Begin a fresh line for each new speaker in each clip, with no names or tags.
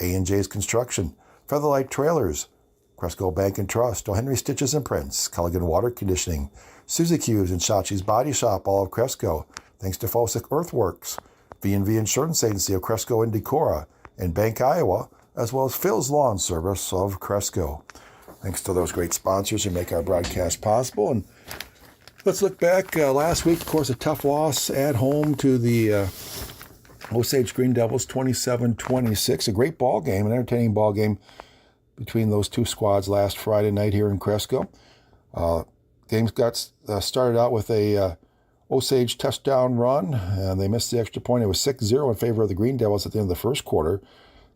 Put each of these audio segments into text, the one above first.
A&J's Construction, Featherlight Trailers, Cresco Bank and Trust, O'Henry Stitches and Prints, Culligan Water Conditioning, Suzy Q's and Shachi's Body Shop, all of Cresco, thanks to Fosick Earthworks, V&V Insurance Agency of Cresco and Decorah, and Bank Iowa, as well as Phil's Lawn Service of Cresco. Thanks to those great sponsors who make our broadcast possible. And let's look back. Last week, of course, a tough loss at home to the Osage Green Devils, 27-26. A great ball game, an entertaining ball game between those two squads last Friday night here in Cresco. Games got started out with a Osage touchdown run, and they missed the extra point. It was 6-0 in favor of the Green Devils at the end of the first quarter.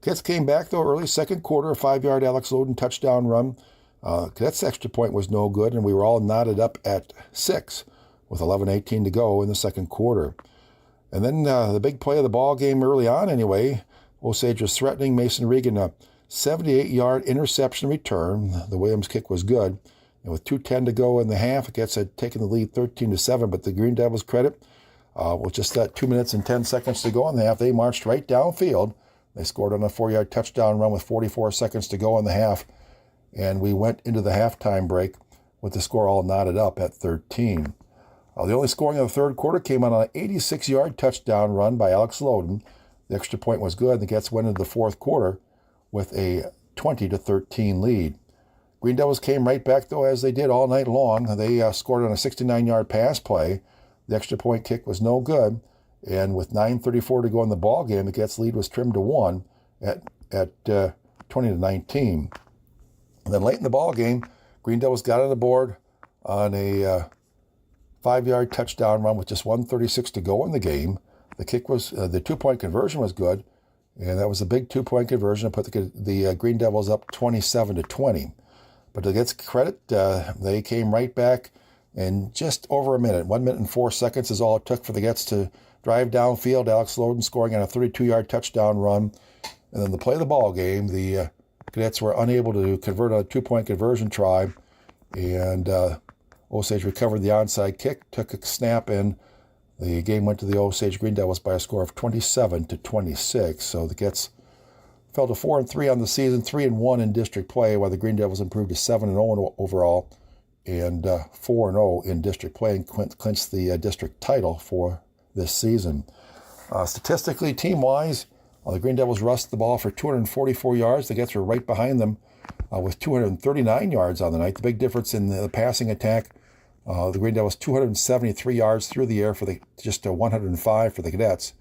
Cadets came back, though, early second quarter, a 5-yard Alex Loden touchdown run. Cadets' extra point was no good, and we were all knotted up at 6 with 11:18 to go in the second quarter. And then the big play of the ball game early on anyway, Osage was threatening Mason Regan a 78-yard interception return. The Williams kick was good. And with 2:10 to go in the half, Cadets had taken the lead 13-7, but the Green Devils credit, with just that 2 minutes and 10 seconds to go in the half, they marched right downfield. They scored on a 4-yard touchdown run with 44 seconds to go in the half, and we went into the halftime break with the score all knotted up at 13. The only scoring of the third quarter came on an 86-yard touchdown run by Alex Loden. The extra point was good, and the Cadets went into the fourth quarter with a 20-13 lead. Green Devils came right back, though, as they did all night long. They scored on a 69-yard pass play. The extra point kick was no good, and with 9:34 to go in the ball game, the Cadets' lead was trimmed to 1 at 20-19. And then late in the ball game, Green Devils got on the board on a 5-yard touchdown run with just 1:36 to go in the game. The kick was the 2-point conversion was good, and that was a big 2-point conversion to put the Green Devils up 27-20. But to get credit, they came right back in just over a minute. 1 minute and 4 seconds is all it took for the Cadets to drive downfield. Alex Loden scoring on a 32-yard touchdown run. And then the play of the ball game, the Cadets were unable to convert on a 2-point conversion try. And Osage recovered the onside kick, took a snap, and the game went to the Osage Green Devils by a score of 27-26. So the Cadets fell to 4-3 on the season, 3-1 in district play, while the Green Devils improved to 7-0 overall and 4-0 in district play and clinched the district title for this season. Statistically, team-wise, the Green Devils rushed the ball for 244 yards. The Cadets were right behind them with 239 yards on the night. The big difference in the passing attack, the Green Devils 273 yards through the air for just 105 for the Cadets.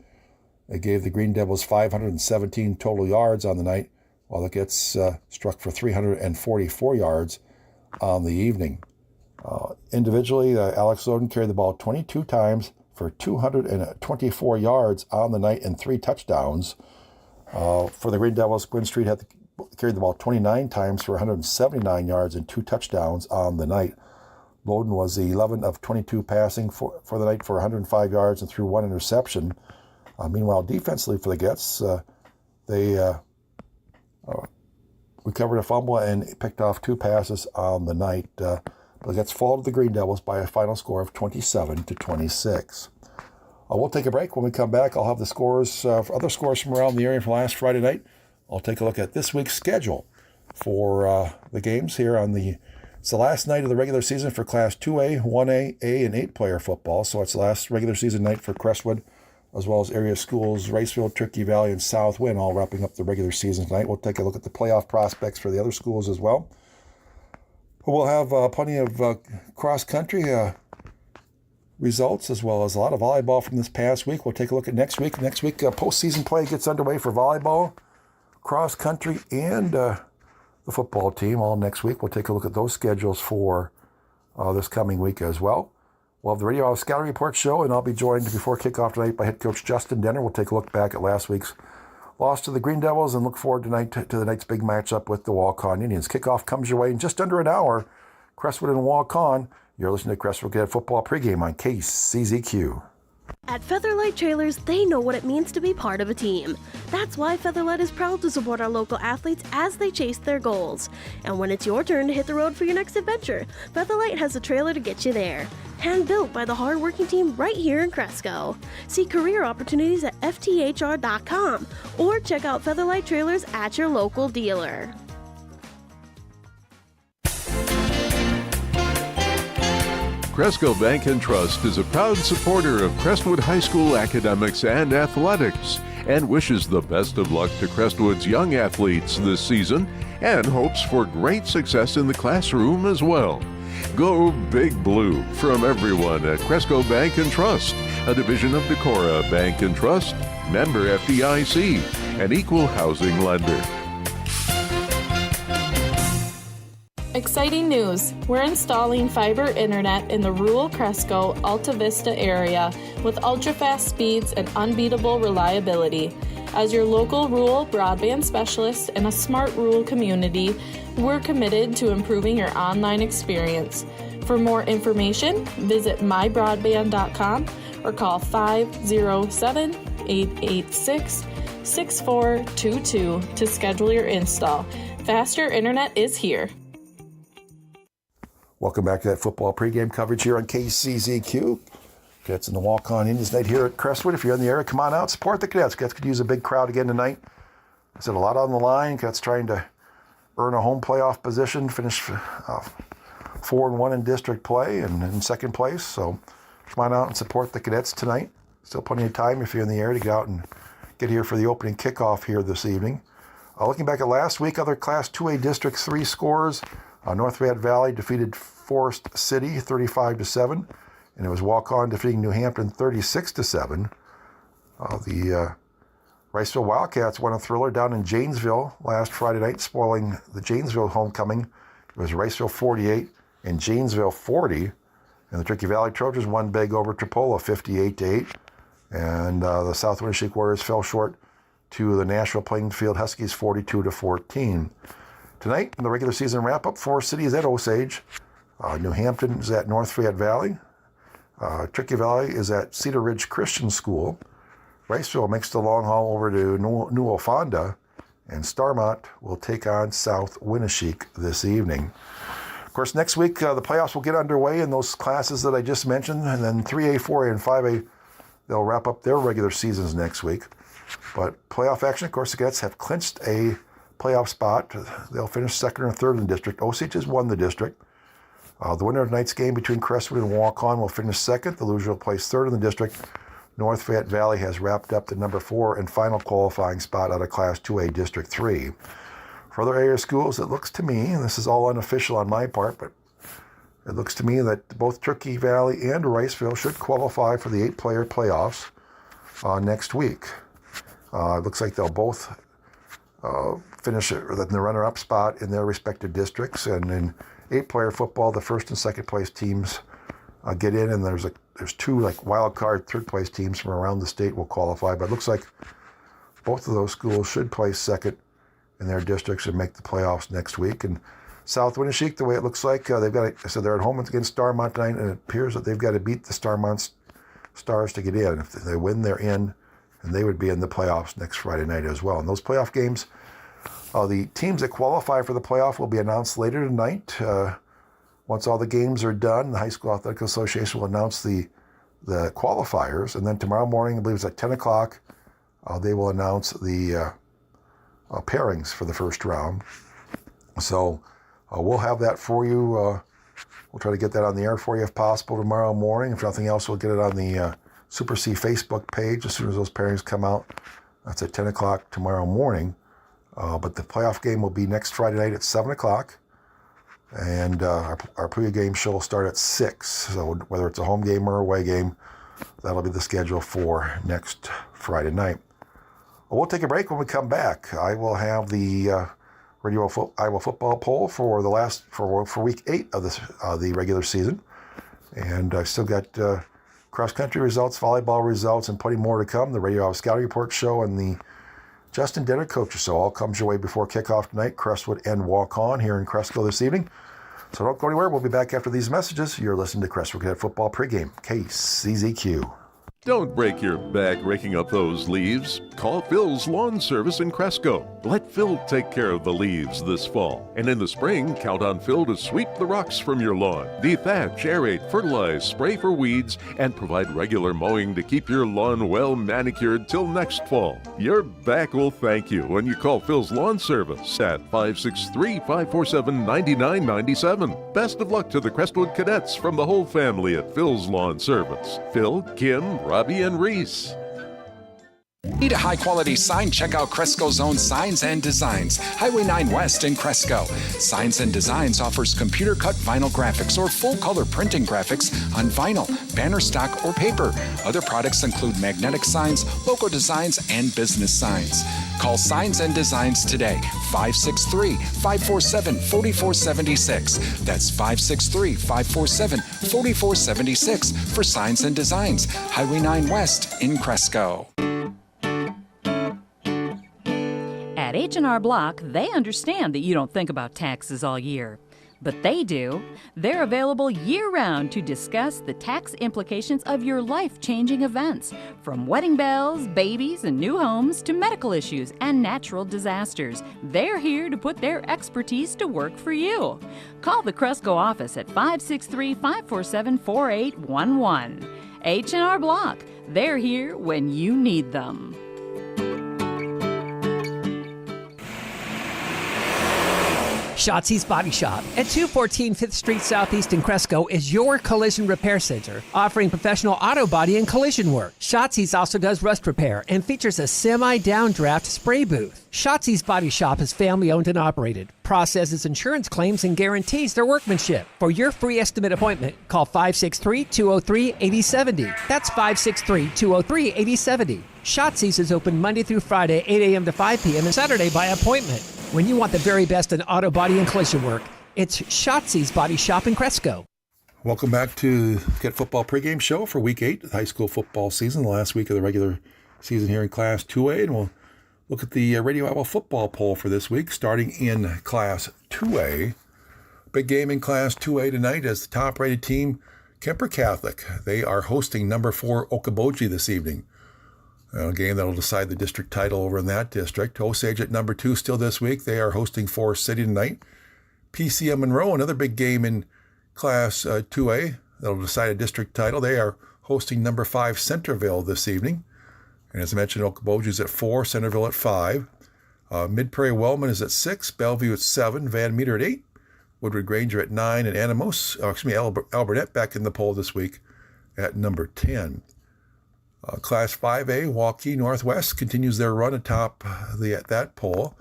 It gave the Green Devils 517 total yards on the night, while the Cadets struck for 344 yards on the evening. Individually, Alex Loden carried the ball 22 times for 224 yards on the night and 3 touchdowns. For the Green Devils, Quinn Street carried the ball 29 times for 179 yards and 2 touchdowns on the night. Loden was 11 of 22 passing for the night for 105 yards and threw 1 interception. Meanwhile, defensively for the Cadets, they recovered a fumble and picked off 2 passes on the night. But the Cadets fall to the Green Devils by a final score of 27-26. We'll take a break. When we come back, I'll have the scores, other scores from around the area from last Friday night. I'll take a look at this week's schedule for the games here on it's the last night of the regular season for Class 2A, 1A, A, and 8-player football. So it's the last regular season night for Crestwood, as well as area schools, Riceville, Turkey Valley, and South Wind, all wrapping up the regular season tonight. We'll take a look at the playoff prospects for the other schools as well. We'll have plenty of cross-country results, as well as a lot of volleyball from this past week. We'll take a look at next week. Next week, postseason play gets underway for volleyball, cross-country, and the football team all next week. We'll take a look at those schedules for this coming week as well. We'll have the Radio House Scouting Report show, and I'll be joined before kickoff tonight by head coach Justin Denner. We'll take a look back at last week's loss to the Green Devils and look forward tonight to the night's big matchup with the Waukon Indians. Kickoff comes your way in just under an hour. Crestwood and Waukon. You're listening to Crestwood Cadet Football pregame on KCZQ.
At Featherlight Trailers, they know what it means to be part of a team. That's why Featherlight is proud to support our local athletes as they chase their goals. And when it's your turn to hit the road for your next adventure, Featherlight has a trailer to get you there. Hand-built by the hard-working team right here in Cresco. See career opportunities at fthr.com or check out Featherlight Trailers at your local dealer.
Cresco Bank and Trust is a proud supporter of Crestwood High School academics and athletics and wishes the best of luck to Crestwood's young athletes this season and hopes for great success in the classroom as well. Go Big Blue from everyone at Cresco Bank and Trust, a division of Decorah Bank and Trust, member FDIC, an equal housing lender.
Exciting news! We're installing fiber internet in the rural Cresco Alta Vista area with ultra-fast speeds and unbeatable reliability. As your local rural broadband specialist in a smart rural community, we're committed to improving your online experience. For more information, visit mybroadband.com or call 507-886-6422 to schedule your install. Faster internet is here.
Welcome back to that football pregame coverage here on KCZQ. Cadets in the Waukon Indians night here at Crestwood. If you're in the area, come on out, support the Cadets. Cadets could use a big crowd again tonight. I said a lot on the line. Cadets trying to earn a home playoff position, finish 4-1 in district play and in second place. So come on out and support the Cadets tonight. Still plenty of time if you're in the area to get out and get here for the opening kickoff here this evening. Looking back at last week, other Class 2A District 3 scores. North Fayette Valley defeated Forest City 35-7, and it was Waukon defeating New Hampton 36-7. The Riceville Wildcats won a thriller down in Janesville last Friday night, spoiling the Janesville homecoming. It was Riceville 48 and Janesville 40, and the Turkey Valley Trojans won big over Tripola 58-8, and the South Winneshiek Warriors fell short to the Nashville Plainfield Huskies 42-14. Tonight, in the regular season wrap-up, Forest City is at Osage. New Hampton is at North Fayette Valley. Turkey Valley is at Cedar Ridge Christian School. Riceville makes the long haul over to New Ofonda. And Starmont will take on South Winneshiek this evening. Of course, next week, the playoffs will get underway in those classes that I just mentioned. And then 3A, 4A, and 5A, they'll wrap up their regular seasons next week. But playoff action, of course, the Cadets have clinched a playoff spot. They'll finish second or third in the district. Osage has won the district. The winner of tonight's game between Crestwood and Waukon will finish second. The loser will place third in the district. North Fayette Valley has wrapped up the number 4 and final qualifying spot out of Class 2A District 3. For other area schools, it looks to me, and this is all unofficial on my part, but it looks to me that both Turkey Valley and Riceville should qualify for the 8-player playoffs next week. It looks like they'll both finish in the runner-up spot in their respective districts, and in 8-player football, the first and second place teams get in, and there's 2 like wild card third place teams from around the state will qualify. But it looks like both of those schools should place second in their districts and make the playoffs next week. And South Winneshiek, the way it looks like they've got so they're at home against Starmont tonight, and it appears that they've got to beat the Starmont Stars to get in. If they win, they're in, and they would be in the playoffs next Friday night as well. And those playoff games, the teams that qualify for the playoff will be announced later tonight. Once all the games are done, the High School Athletic Association will announce the qualifiers, and then tomorrow morning, I believe it's at 10 o'clock, they will announce the pairings for the first round. So we'll have that for you. We'll try to get that on the air for you if possible tomorrow morning. If nothing else, we'll get it on the Super C Facebook page as soon as those pairings come out. That's at 10 o'clock tomorrow morning. But the playoff game will be next Friday night at 7 o'clock. And our pregame show will start at 6. So whether it's a home game or away game, that'll be the schedule for next Friday night. We'll take a break. When we come back, I will have the Iowa football poll for week 8 of the regular season. And I've still got cross-country results, volleyball results, and plenty more to come. The Radio Iowa Scouting Report show and the Justin Dinner Coaches show all comes your way before kickoff tonight. Crestwood and Waukon here in Cresco this evening. So don't go anywhere. We'll be back after these messages. You're listening to Crestwood Cadet Football pregame, KCZQ.
Don't break your back raking up those leaves. Call Phil's Lawn Service in Cresco. Let Phil take care of the leaves this fall. And in the spring, count on Phil to sweep the rocks from your lawn, dethatch, aerate, fertilize, spray for weeds, and provide regular mowing to keep your lawn well manicured till next fall. Your back will thank you when you call Phil's Lawn Service at 563-547-9997. Best of luck to the Crestwood Cadets from the whole family at Phil's Lawn Service. Phil, Kim, Robbie, and Reese.
Need a high-quality sign? Check out Cresco's own Signs and Designs, Highway 9 West in Cresco. Signs and Designs offers computer-cut vinyl graphics or full-color printing graphics on vinyl, banner stock, or paper. Other products include magnetic signs, logo designs, and business signs. Call Signs and Designs today, 563-547-4476. That's 563-547-4476 for Signs and Designs, Highway 9 West in Cresco.
At H&R Block, they understand that you don't think about taxes all year. But they do. They're available year-round to discuss the tax implications of your life-changing events, from wedding bells, babies, and new homes to medical issues and natural disasters. They're here to put their expertise to work for you. Call the Cresco office at 563-547-4811. H&R Block. They're here when you need them.
Shotzi's Body Shop at 214 5th Street Southeast in Cresco is your collision repair center, offering professional auto body and collision work. Shotzi's also does rust repair and features a semi-downdraft spray booth. Shotzi's Body Shop is family-owned and operated, processes insurance claims, and guarantees their workmanship. For your free estimate appointment, call 563-203-8070. That's 563-203-8070. Shotzi's is open Monday through Friday, 8 a.m. to 5 p.m. and Saturday by appointment. When you want the very best in auto body and collision work, it's Shotzi's Body Shop in Cresco.
Welcome back to Get Football pregame show for Week 8 of the high school football season, the last week of the regular season here in Class 2A. And we'll look at the Radio Iowa football poll for this week, starting in Class 2A. Big game in Class 2A tonight as the top-rated team, Kemper Catholic. They are hosting number 4 Okoboji this evening. A game that will decide the district title over in that district. Osage at number 2 still this week. They are hosting Forest City tonight. PCM Monroe, another big game in Class 2A that will decide a district title. They are hosting number 5 Centerville this evening. And as I mentioned, Okoboji is at 4, Centerville at 5. Mid-Prairie Wellman is at 6, Bellevue at 7, Van Meter at 8, Woodward Granger at 9, and Albernet back in the poll this week at number 10. Class 5A, Waukee Northwest continues their run atop that poll,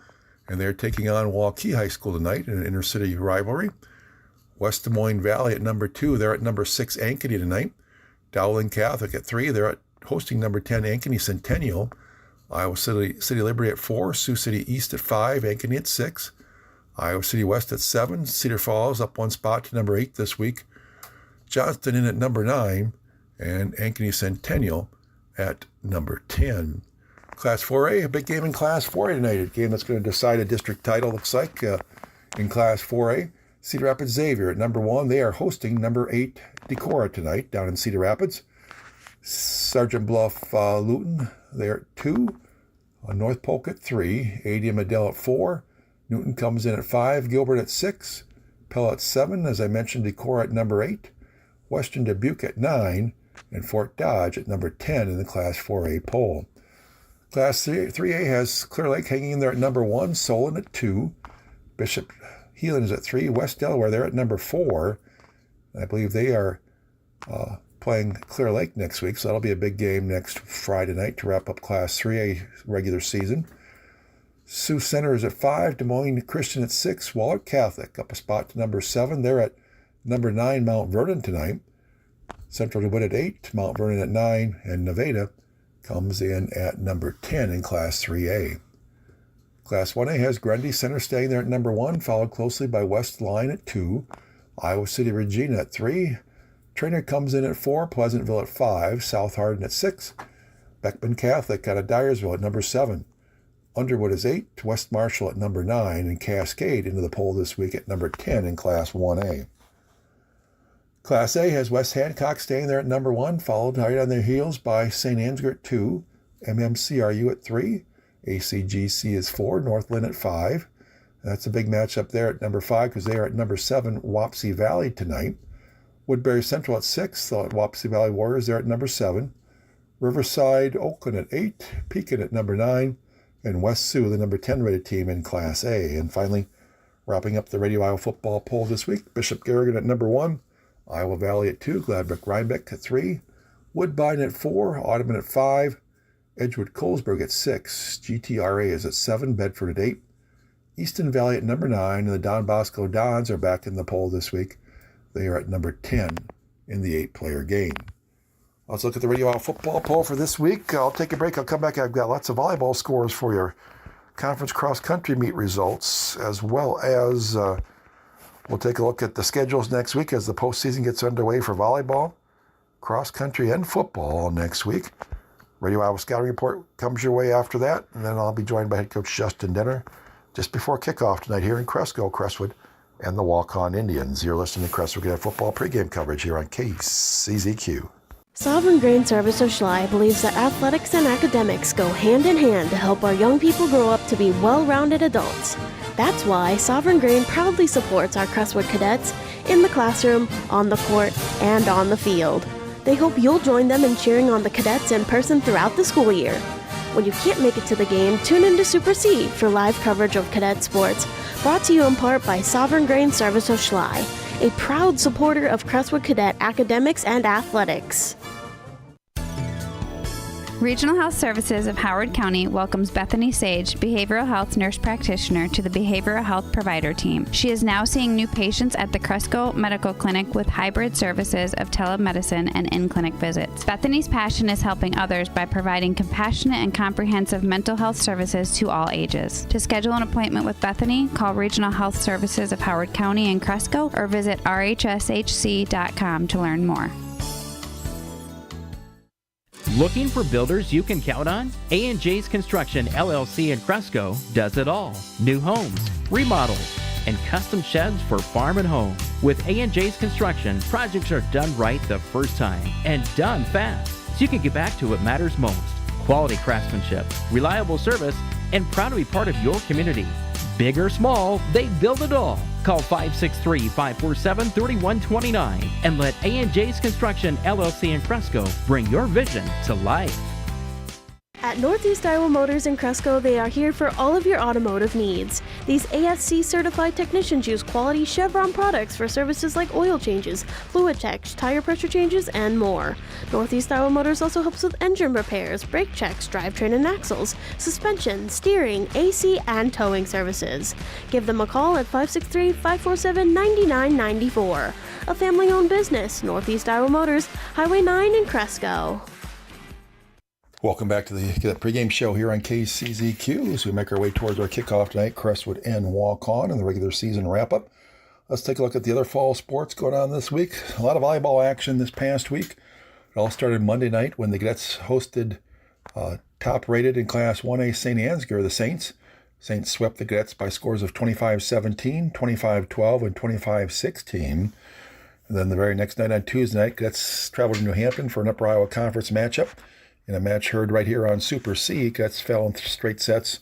and they're taking on Waukee High School tonight in an intercity rivalry. West Des Moines Valley at number 2, they're at number 6 Ankeny tonight. Dowling Catholic at 3, they're hosting number 10 Ankeny Centennial. Iowa City Liberty at 4, Sioux City East at 5, Ankeny at 6. Iowa City West at 7, Cedar Falls up 1 spot to number 8 this week. Johnston in at number 9, and Ankeny Centennial at number 10. Class 4A, a big game in Class 4A tonight. A game that's going to decide a district title, looks like, in Class 4A. Cedar Rapids Xavier at number 1. They are hosting number 8 Decorah tonight down in Cedar Rapids. Sergeant Bluff Luton, they're at 2. North Polk at 3. AD Adele at 4. Newton comes in at 5. Gilbert at 6. Pell at 7. As I mentioned, Decorah at number 8. Western Dubuque at 9. And Fort Dodge at number 10 in the Class 4A poll. Class 3A has Clear Lake hanging in there at number 1, Solon at 2, Bishop Heelan is at 3, West Delaware, they're at number 4. I believe they are playing Clear Lake next week, so that'll be a big game next Friday night to wrap up Class 3A regular season. Sioux Center is at 5, Des Moines Christian at 6, Wahlert Catholic up a spot to number 7. They're at number 9, Mount Vernon tonight. Central DeWitt at 8, Mount Vernon at 9, and Nevada comes in at number 10 in Class 3A. Class 1A has Grundy Center staying there at number 1, followed closely by West Line at 2, Iowa City Regina at 3, Trainer comes in at 4, Pleasantville at 5, South Hardin at 6, Beckman Catholic out of Dyersville at number 7, Underwood is 8, West Marshall at number 9, and Cascade into the poll this week at number 10 in Class 1A. Class A has West Hancock staying there at number 1, followed right on their heels by St. Ansgar at 2, MMCRU at 3, ACGC is 4, Northland at 5. That's a big matchup there at number 5 because they are at number 7, Wapsie Valley tonight. Woodbury Central at 6, the Wapsie Valley Warriors there at number 7. Riverside, Oakland at 8, Pekin at number 9, and West Sioux, the number 10 rated team in Class A. And finally, wrapping up the Radio Iowa football poll this week, Bishop Garrigan at number 1, Iowa Valley at 2, Gladbrook Rhinebeck at 3, Woodbine at 4, Audubon at 5, Edgewood Colesburg at 6, GTRA is at 7, Bedford at 8, Easton Valley at number 9, and the Don Bosco Dons are back in the poll this week. They are at number 10 in the 8-player game. Let's look at the Radio Iowa football poll for this week. I'll take a break. I'll come back. I've got lots of volleyball scores for your conference cross-country meet results, as well as we'll take a look at the schedules next week as the postseason gets underway for volleyball, cross-country, and football next week. Radio Iowa Scouting Report comes your way after that, and then I'll be joined by head coach Justin Denner just before kickoff tonight here in Crestwood, and the Waukon Indians. You're listening to Crestwood Cadet football pregame coverage here on KCZQ.
Sovereign Grain Service of Schley believes that athletics and academics go hand in hand to help our young people grow up to be well-rounded adults. That's why Sovereign Grain proudly supports our Crestwood cadets in the classroom, on the court, and on the field. They hope you'll join them in cheering on the cadets in person throughout the school year. When you can't make it to the game, tune in to Super C for live coverage of cadet sports, brought to you in part by Sovereign Grain Service of Schley, a proud supporter of Crestwood Cadet academics and athletics.
Regional Health Services of Howard County welcomes Bethany Sage, behavioral health nurse practitioner, to the behavioral health provider team. She is now seeing new patients at the Cresco Medical Clinic with hybrid services of telemedicine and in-clinic visits. Bethany's passion is helping others by providing compassionate and comprehensive mental health services to all ages. To schedule an appointment with Bethany, call Regional Health Services of Howard County in Cresco or visit rhshc.com to learn more.
Looking for builders you can count on? A&J's Construction LLC in Cresco does it all. New homes, remodels, and custom sheds for farm and home. With A&J's Construction, projects are done right the first time and done fast, so you can get back to what matters most. Quality craftsmanship, reliable service, and proud to be part of your community. Big or small, they build it all. Call 563-547-3129 and let A&J's Construction LLC in Cresco bring your vision to life.
At Northeast Iowa Motors in Cresco, they are here for all of your automotive needs. These ASC certified technicians use quality Chevron products for services like oil changes, fluid checks, tire pressure changes, and more. Northeast Iowa Motors also helps with engine repairs, brake checks, drivetrain and axles, suspension, steering, AC, and towing services. Give them a call at 563-547-9994. A family-owned business, Northeast Iowa Motors, Highway 9 in Cresco.
Welcome back to the pregame show here on KCZQ as we make our way towards our kickoff tonight, Crestwood and Waukon, and the regular season wrap-up. Let's take a look at the other fall sports going on this week. A lot of volleyball action this past week. It all started Monday night when the Cadets hosted top-rated in Class 1A St. Ansgar, the Saints. Saints swept the Cadets by scores of 25-17, 25-12, and 25-16. And then the very next night on Tuesday night, Cadets traveled to New Hampton for an Upper Iowa Conference matchup. In a match heard right here on Super C, Cadets fell in straight sets.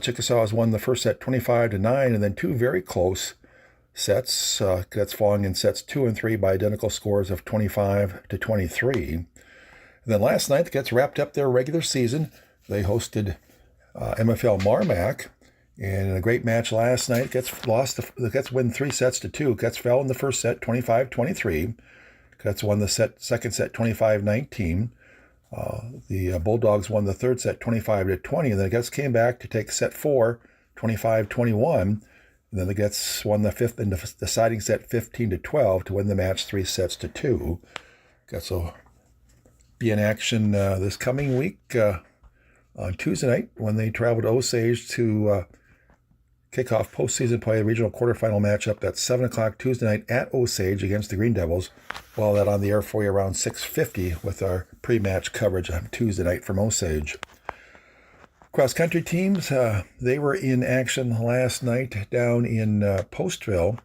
Chickasaws won the first set 25-9, and then two very close sets. Cadets falling in sets 2 and 3 by identical scores of 25-23. And then last night, the Cadets wrapped up their regular season. They hosted MFL Marmac, and in a great match last night, the Cadets win 3 sets to 2. Cadets fell in the first set 25-23. Cadets won the second set 25-19. The Bulldogs won the third set 25-20, and then the Cadets came back to take set 4, 25-21, and then the Cadets won the fifth and deciding set 15-12 to win the match 3 sets to 2. Cadets will be in action this coming week on Tuesday night when they travel to Osage to kick off postseason play, the regional quarterfinal matchup. That's 7 o'clock Tuesday night at Osage against the Green Devils. We'll have that on the air for you around 6:50 with our pre-match coverage on Tuesday night from Osage. Cross-country teams, they were in action last night down in Postville.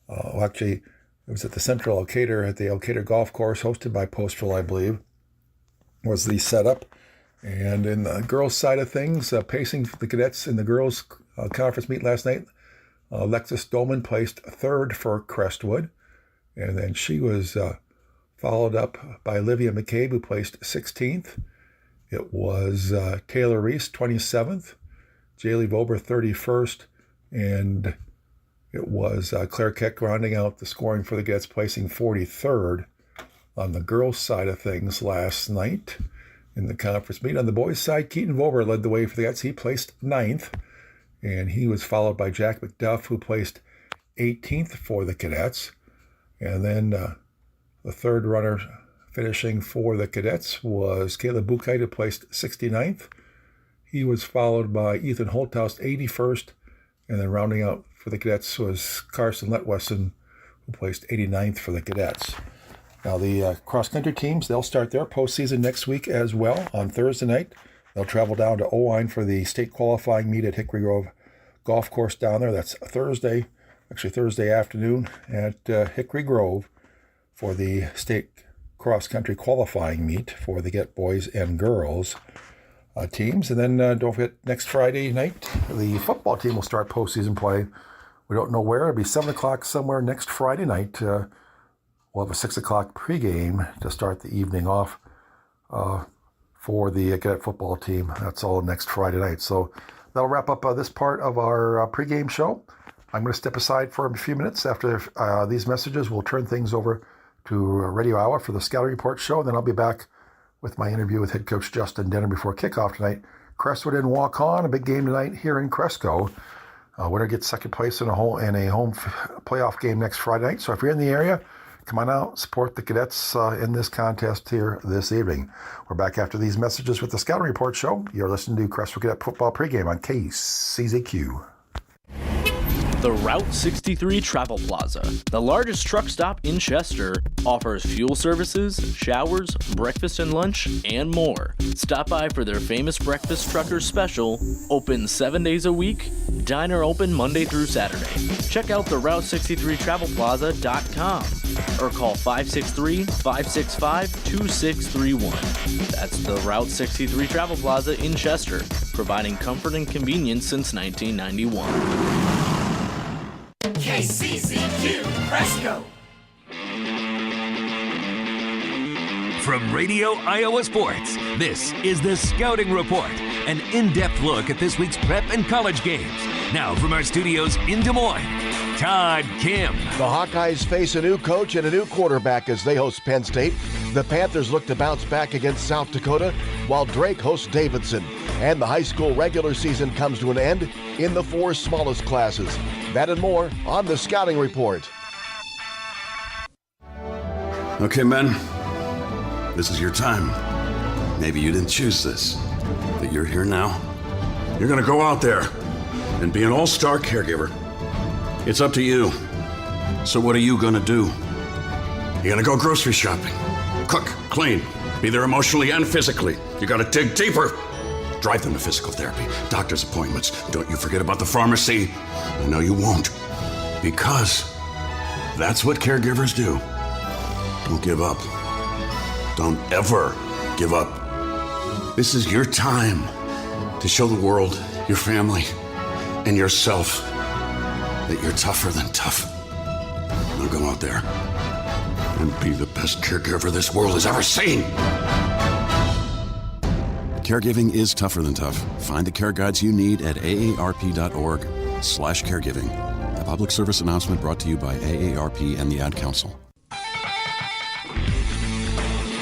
Actually, It was at the Central Elkader, at the Elkader Golf Course, hosted by Postville, I believe, was the setup. And in the girls' side of things, pacing for the cadets in the girls' conference meet last night, Alexis Dolman placed third for Crestwood. And then she was followed up by Olivia McCabe, who placed 16th. It was Taylor Reese, 27th. Jaylee Vober, 31st. And it was Claire Keck rounding out the scoring for the Cadets, placing 43rd on the girls' side of things last night in the conference meet. On the boys' side, Keaton Vober led the way for the Cadets. He placed 9th. And he was followed by Jack McDuff, who placed 18th for the Cadets. And then the third runner finishing for the Cadets was Caleb Buchheit, who placed 69th. He was followed by Ethan Holthouse, 81st. And then rounding out for the Cadets was Carson Letwesson, who placed 89th for the Cadets. Now the cross-country teams, they'll start their postseason next week as well on Thursday night. They'll travel down to Owine for the state qualifying meet at Hickory Grove Golf Course down there. That's Thursday afternoon at Hickory Grove for the state cross-country qualifying meet for the Get Boys and Girls teams. And then don't forget, next Friday night, the football team will start postseason play. We don't know where. It'll be 7 o'clock somewhere next Friday night. We'll have a 6 o'clock pregame to start the evening off for the Cadet football team. That's all next Friday night. So that'll wrap up this part of our pregame show. I'm going to step aside for a few minutes. After these messages, we'll turn things over to Radio Iowa for the Scouting Report show. Then I'll be back with my interview with head coach Justin Denner before kickoff tonight. Crestwood and Waukon, a big game tonight here in Cresco. Winner gets second place in a home playoff game next Friday night. So if you're in the area, come on out, support the Cadets in this contest here this evening. We're back after these messages with the Scouting Report show. You're listening to Crestwood Cadet Football pregame on KCZQ.
The Route 63 Travel Plaza, the largest truck stop in Chester, offers fuel services, showers, breakfast and lunch, and more. Stop by for their famous Breakfast Truckers special, open 7 days a week, diner open Monday through Saturday. Check out the Route63TravelPlaza.com or call 563-565-2631. That's the Route 63 Travel Plaza in Chester, providing comfort and convenience since 1991.
KCZQ Cresco.
From Radio Iowa Sports, this is the Scouting Report, an in-depth look at this week's prep and college games. Now from our studios in Des Moines, Todd Kim.
The Hawkeyes face a new coach and a new quarterback as they host Penn State. The Panthers look to bounce back against South Dakota, while Drake hosts Davidson. And the high school regular season comes to an end in the 4 smallest classes. That and more on the Scouting Report.
Okay, men, this is your time. Maybe you didn't choose this, but you're here now. You're gonna go out there and be an all-star caregiver. It's up to you. So what are you gonna do? You're gonna go grocery shopping, cook, clean, be there emotionally and physically. You gotta dig deeper. Drive them to physical therapy, doctor's appointments. Don't you forget about the pharmacy. I know you won't, because that's what caregivers do. Don't give up. Don't ever give up. This is your time to show the world, your family, and yourself that you're tougher than tough. Now go out there and be the best caregiver this world has ever seen. Caregiving is tougher than tough. Find the care guides you need at aarp.org/caregiving. A public service announcement brought to you by AARP and the Ad Council.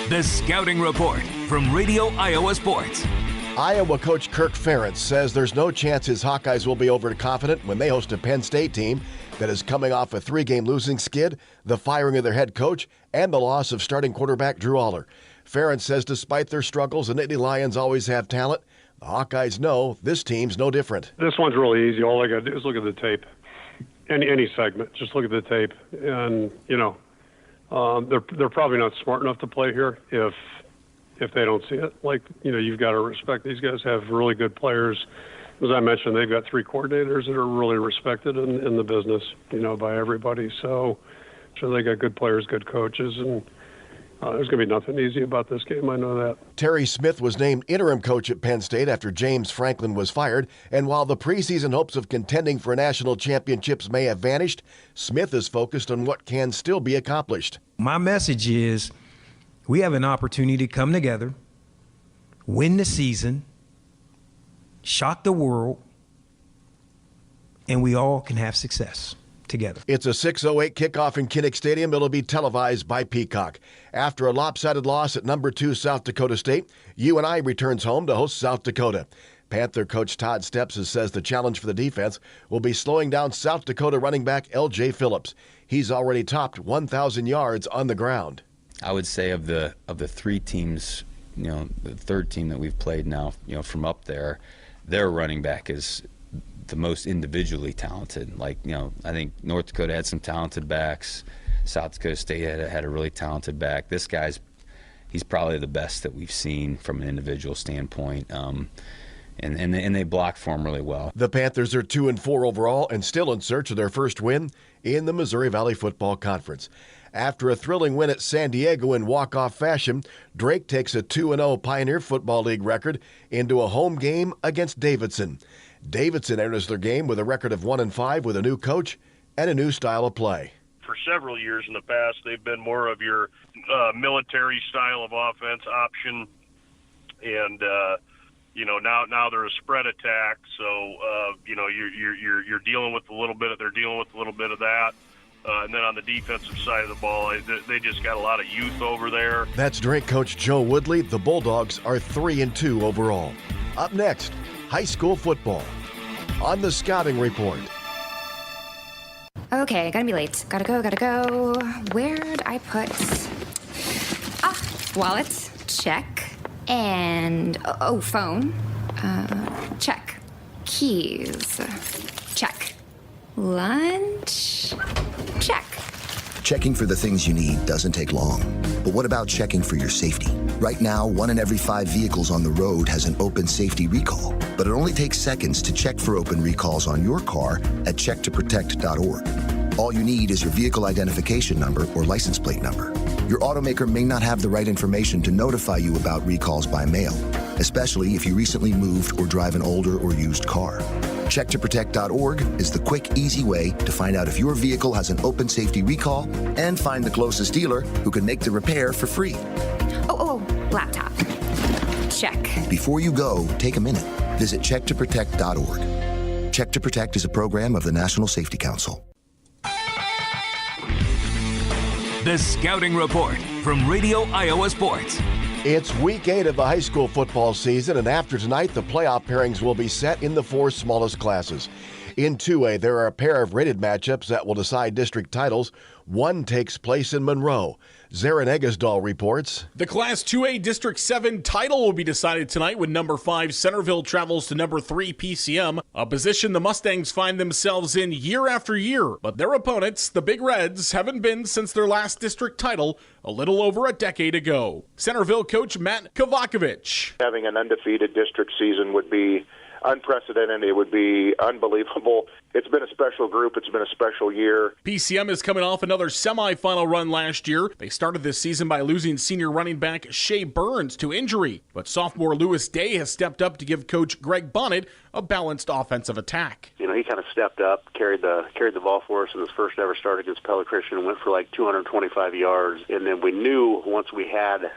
The Scouting Report from Radio Iowa Sports.
Iowa coach Kirk Ferentz says there's no chance his Hawkeyes will be overconfident when they host a Penn State team that is coming off a 3-game losing skid, the firing of their head coach, and the loss of starting quarterback Drew Aller. Ferentz says despite their struggles, the Nittany Lions always have talent. The Hawkeyes know this team's no different.
This one's really easy. All I got to do is look at the tape. Any segment, just look at the tape. And, they're probably not smart enough to play here if they don't see it. You've got to respect these guys have really good players. As I mentioned, they've got 3 coordinators that are really respected in the business, by everybody. So So they got good players, good coaches, and there's going to be nothing easy about this game. I know that.
Terry Smith was named interim coach at Penn State after James Franklin was fired. And while the preseason hopes of contending for national championships may have vanished, Smith is focused on what can still be accomplished.
My message is we have an opportunity to come together, win the season, shock the world, and we all can have success together.
It's a 6:08 kickoff in Kinnick Stadium. It'll be televised by Peacock. After a lopsided loss at number 2 South Dakota State, UNI returns home to host South Dakota. Panther coach Todd Stepsis says the challenge for the defense will be slowing down South Dakota running back L.J. Phillips. He's already topped 1,000 yards on the ground.
I would say of the three teams, the third team that we've played now, from up there, their running back is the most individually talented. I think North Dakota had some talented backs. South Dakota State had a really talented back. This guy's, he's probably the best that we've seen from an individual standpoint. And they block for him really well.
The Panthers are 2-4 overall and still in search of their first win in the Missouri Valley Football Conference. After a thrilling win at San Diego in walk-off fashion, Drake takes a 2-0 Pioneer Football League record into a home game against Davidson. Davidson enters their game with a record of 1-5 with a new coach and a new style of play.
For several years in the past, they've been more of your military style of offense option, and now they're a spread attack. So you're dealing with a little bit of that. And then on the defensive side of the ball, they just got a lot of youth over there.
That's Drake coach Joe Woodley. The Bulldogs are 3-2 overall. Up next, high school football on the Scouting Report.
Okay, gotta be late. Gotta go. Where'd I put... wallet. Check. And, phone. Check. Keys. Check. Lunch. Check.
Checking for the things you need doesn't take long. But what about checking for your safety? Right now, 1 in every 5 vehicles on the road has an open safety recall. But it only takes seconds to check for open recalls on your car at checktoprotect.org. All you need is your vehicle identification number or license plate number. Your automaker may not have the right information to notify you about recalls by mail, especially if you recently moved or drive an older or used car. Checktoprotect.org is the quick, easy way to find out if your vehicle has an open safety recall and find the closest dealer who can make the repair for free.
Laptop. Check.
Before you go, take a minute. Visit checktoprotect.org. Check to Protect is a program of the National Safety Council.
The Scouting Report from Radio Iowa Sports.
It's week 8 of the high school football season, and after tonight, the playoff pairings will be set in the 4 smallest classes. In 2A, there are a pair of rated matchups that will decide district titles. One takes place in Monroe. Zarin Eggesdahl reports.
The Class 2A District 7 title will be decided tonight when number 5 Centerville travels to number 3 PCM, a position the Mustangs find themselves in year after year. But their opponents, the Big Reds, haven't been since their last district title a little over a decade ago. Centerville coach Matt Kovacevic.
Having an undefeated district season would be unprecedented. It would be unbelievable. It's been a special group. It's been a special year.
PCM is coming off another semifinal run last year. They started this season by losing senior running back Shea Burns to injury. But sophomore Lewis Day has stepped up to give coach Greg Bonnet a balanced offensive attack.
He kind of stepped up, carried the ball for us in his first ever start against Pella Christian and went for like 225 yards. And then we knew once we had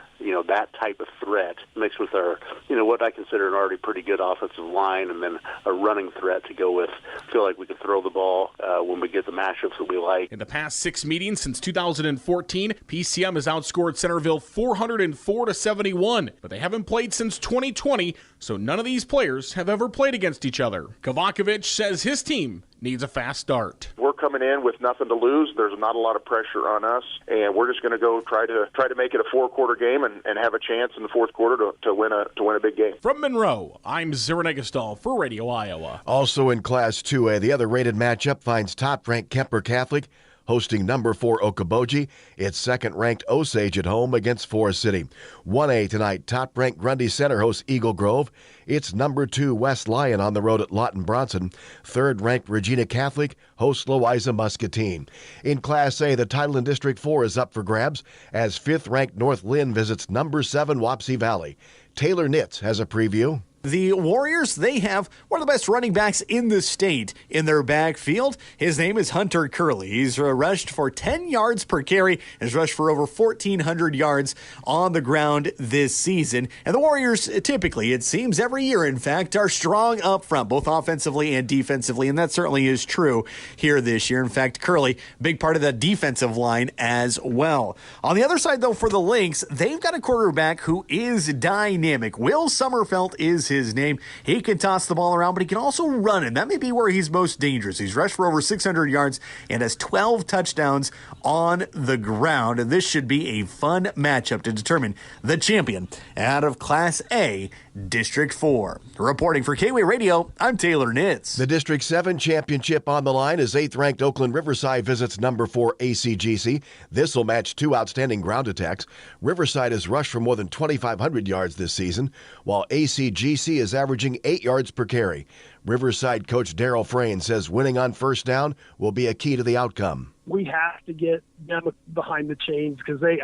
that type of threat mixed with our, what I consider an already pretty good offensive line and then a running threat to go with, feel like we could throw the ball when we get the matchups that we like.
In the past 6 meetings since 2014, PCM has outscored Centerville 404-71, but they haven't played since 2020, so none of these players have ever played against each other. Kovacevic says his team needs a fast start.
We're coming in with nothing to lose. There's not a lot of pressure on us, and we're just going to go try to make it a 4-quarter game and have a chance in the fourth quarter to win a big game.
From Monroe, I'm Zarin Eggesdahl for Radio Iowa.
Also in Class 2A, the other rated matchup finds top-ranked Kemper Catholic hosting number 4 Okoboji. It's second-ranked Osage at home against Forest City. 1A tonight, top-ranked Grundy Center hosts Eagle Grove. It's number 2 West Lyon on the road at Lawton Bronson. Third-ranked Regina Catholic hosts Louisa Muscatine. In Class A, the title in District 4 is up for grabs as 5th-ranked North Lynn visits number 7 Wapsie Valley. Taylor Nitz has a preview.
The Warriors, they have one of the best running backs in the state in their backfield. His name is Hunter Curley. He's rushed for 10 yards per carry, has rushed for over 1,400 yards on the ground this season. And the Warriors, typically, it seems every year, in fact, are strong up front, both offensively and defensively, and that certainly is true here this year. In fact, Curley, big part of the defensive line as well. On the other side, though, for the Lynx, they've got a quarterback who is dynamic. Will Sommerfeld is his name. He can toss the ball around, but he can also run, and that may be where he's most dangerous. He's rushed for over 600 yards and has 12 touchdowns on the ground, and this should be a fun matchup to determine the champion out of Class A, District 4. Reporting for K-Way Radio, I'm Taylor Nitz.
The District 7 championship on the line as 8th-ranked Oakland Riverside visits number 4 ACGC. This will match 2 outstanding ground attacks. Riverside has rushed for more than 2,500 yards this season, while ACGC is averaging 8 yards per carry. Riverside coach Darryl Frayne says winning on first down will be a key to the outcome.
We have to get them behind the chains because they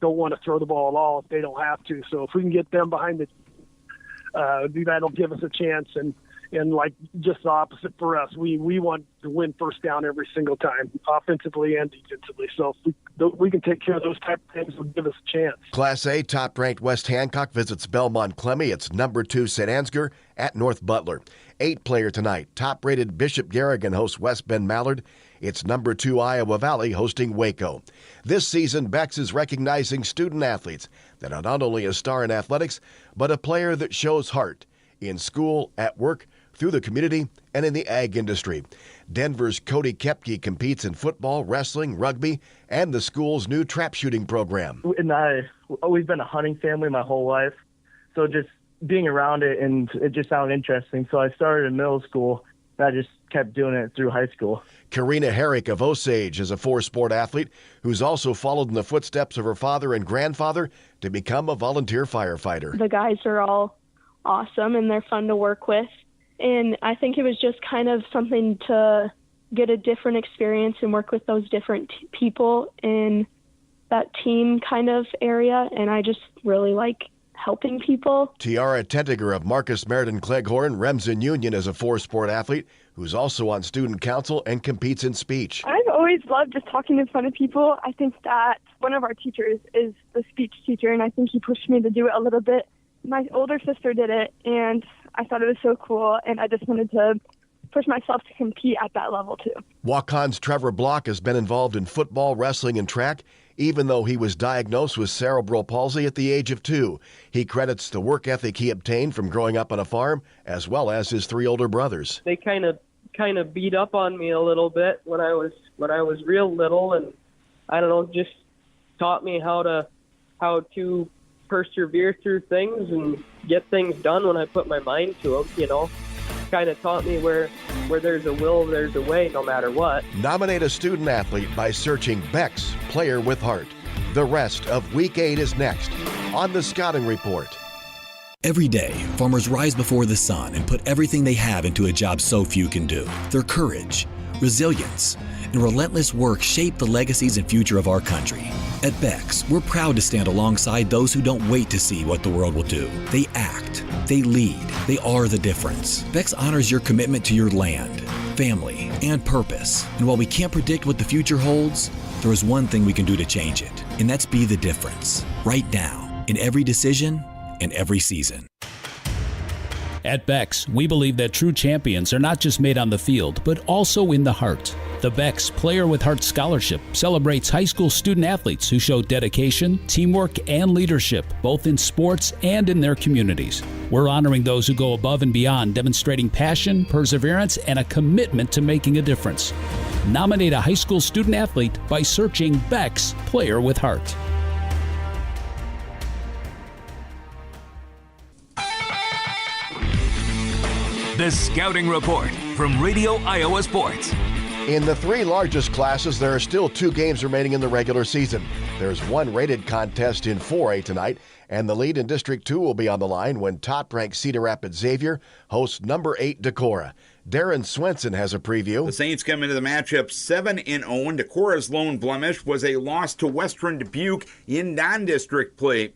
don't want to throw the ball at all if they don't have to. So if we can get them behind the that'll give us a chance. And like just the opposite for us, we want to win first down every single time, offensively and defensively. So if we can take care of those type of things, it'll give us a chance.
Class A, top-ranked West Hancock visits Belmont Clemmy. It's number 2 St. Ansgar at North Butler. 8-player tonight, top-rated Bishop Garrigan hosts West Bend Mallard. It's number 2 Iowa Valley hosting Waco. This season, Bex is recognizing student athletes that are not only a star in athletics, but a player that shows heart in school, at work, through the community, and in the ag industry. Denver's Cody Kepke competes in football, wrestling, rugby, and the school's new trap shooting program.
And I've always been a hunting family my whole life, so just being around it, and it just sounded interesting. So I started in middle school, and I just kept doing it through high school.
Karina Herrick of Osage is a 4-sport athlete who's also followed in the footsteps of her father and grandfather to become a volunteer firefighter.
The guys are all awesome, and they're fun to work with. And I think it was just kind of something to get a different experience and work with those different people in that team kind of area. And I just really like helping people.
Tiara Tentiger of Marcus Meriden Cleghorn, Remsen Union, is a 4-sport athlete who's also on student council and competes in speech.
I've always loved just talking in front of people. I think that one of our teachers is the speech teacher, and I think he pushed me to do it a little bit. My older sister did it, and I thought it was so cool, and I just wanted to push myself to compete at that level too.
Waukon's Trevor Block has been involved in football, wrestling, and track, even though he was diagnosed with cerebral palsy at the age of 2. He credits the work ethic he obtained from growing up on a farm, as well as his 3 older brothers.
They kind of beat up on me a little bit when I was real little, and I don't know, just taught me how to persevere through things and get things done when I put my mind to them, you know. Kind of taught me where there's a will, there's a way, no matter what.
Nominate a student athlete by searching Beck's Player with Heart. The rest of Week 8 is next on the Scouting Report.
Every day, farmers rise before the sun and put everything they have into a job so few can do. Their courage, resilience, and relentless work shape the legacies and future of our country. At Beck's, we're proud to stand alongside those who don't wait to see what the world will do. They act, they lead, they are the difference. Beck's honors your commitment to your land, family, and purpose. And while we can't predict what the future holds, there is one thing we can do to change it, and that's be the difference, right now, in every decision and every season.
At Beck's, we believe that true champions are not just made on the field, but also in the heart. The Beck's Player with Heart Scholarship celebrates high school student athletes who show dedication, teamwork, and leadership, both in sports and in their communities. We're honoring those who go above and beyond, demonstrating passion, perseverance, and a commitment to making a difference. Nominate a high school student athlete by searching Beck's Player with Heart.
The Scouting Report from Radio Iowa Sports.
In the three largest classes, there are still 2 games remaining in the regular season. There's one rated contest in 4A tonight, and the lead in District 2 will be on the line when top-ranked Cedar Rapids Xavier hosts number 8 Decorah. Darren Swenson has a preview.
The Saints come into the matchup 7-0. Decorah's lone blemish was a loss to Western Dubuque in non-district play.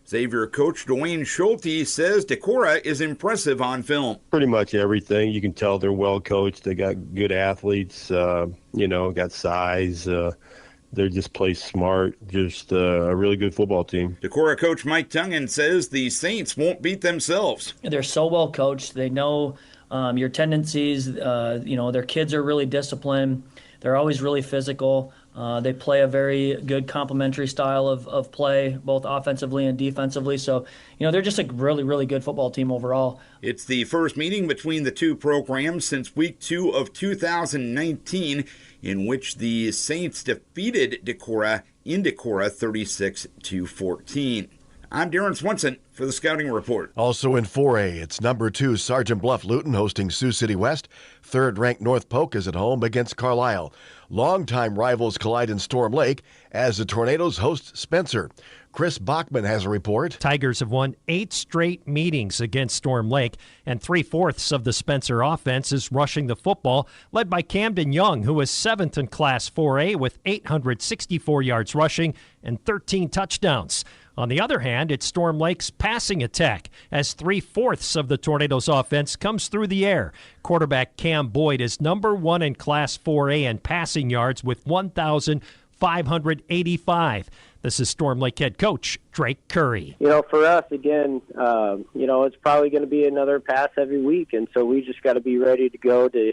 Xavier coach Dwayne Schulte says Decorah is impressive on film.
Pretty much everything. You can tell they're well coached. They got good athletes, got size. They just play smart. Just a really good football team.
Decorah coach Mike Tungan says the Saints won't beat themselves.
They're so well coached. They know your tendencies. Their kids are really disciplined. They're always really physical. They play a very good complementary style of play, both offensively and defensively. So, they're just a really, really good football team overall.
It's the first meeting between the two programs since week 2 of 2019, in which the Saints defeated Decorah in Decorah 36-14. I'm Darren Swenson for the Scouting Report.
Also in 4A, it's number 2 Sergeant Bluff Luton hosting Sioux City West. Third-ranked North Polk is at home against Carlisle. Longtime rivals collide in Storm Lake as the Tornadoes host Spencer. Chris Bachman has a report.
Tigers have won 8 straight meetings against Storm Lake, and 3/4 of the Spencer offense is rushing the football, led by Camden Young, who is 7th in Class 4A with 864 yards rushing and 13 touchdowns. On the other hand, it's Storm Lake's passing attack, as 3/4 of the Tornadoes' offense comes through the air. Quarterback Cam Boyd is number 1 in Class 4A in passing yards with 1,585. This is Storm Lake head coach Drake Curry.
For us, again, it's probably going to be another pass-heavy week, and so we just got to be ready to go to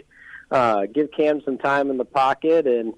give Cam some time in the pocket and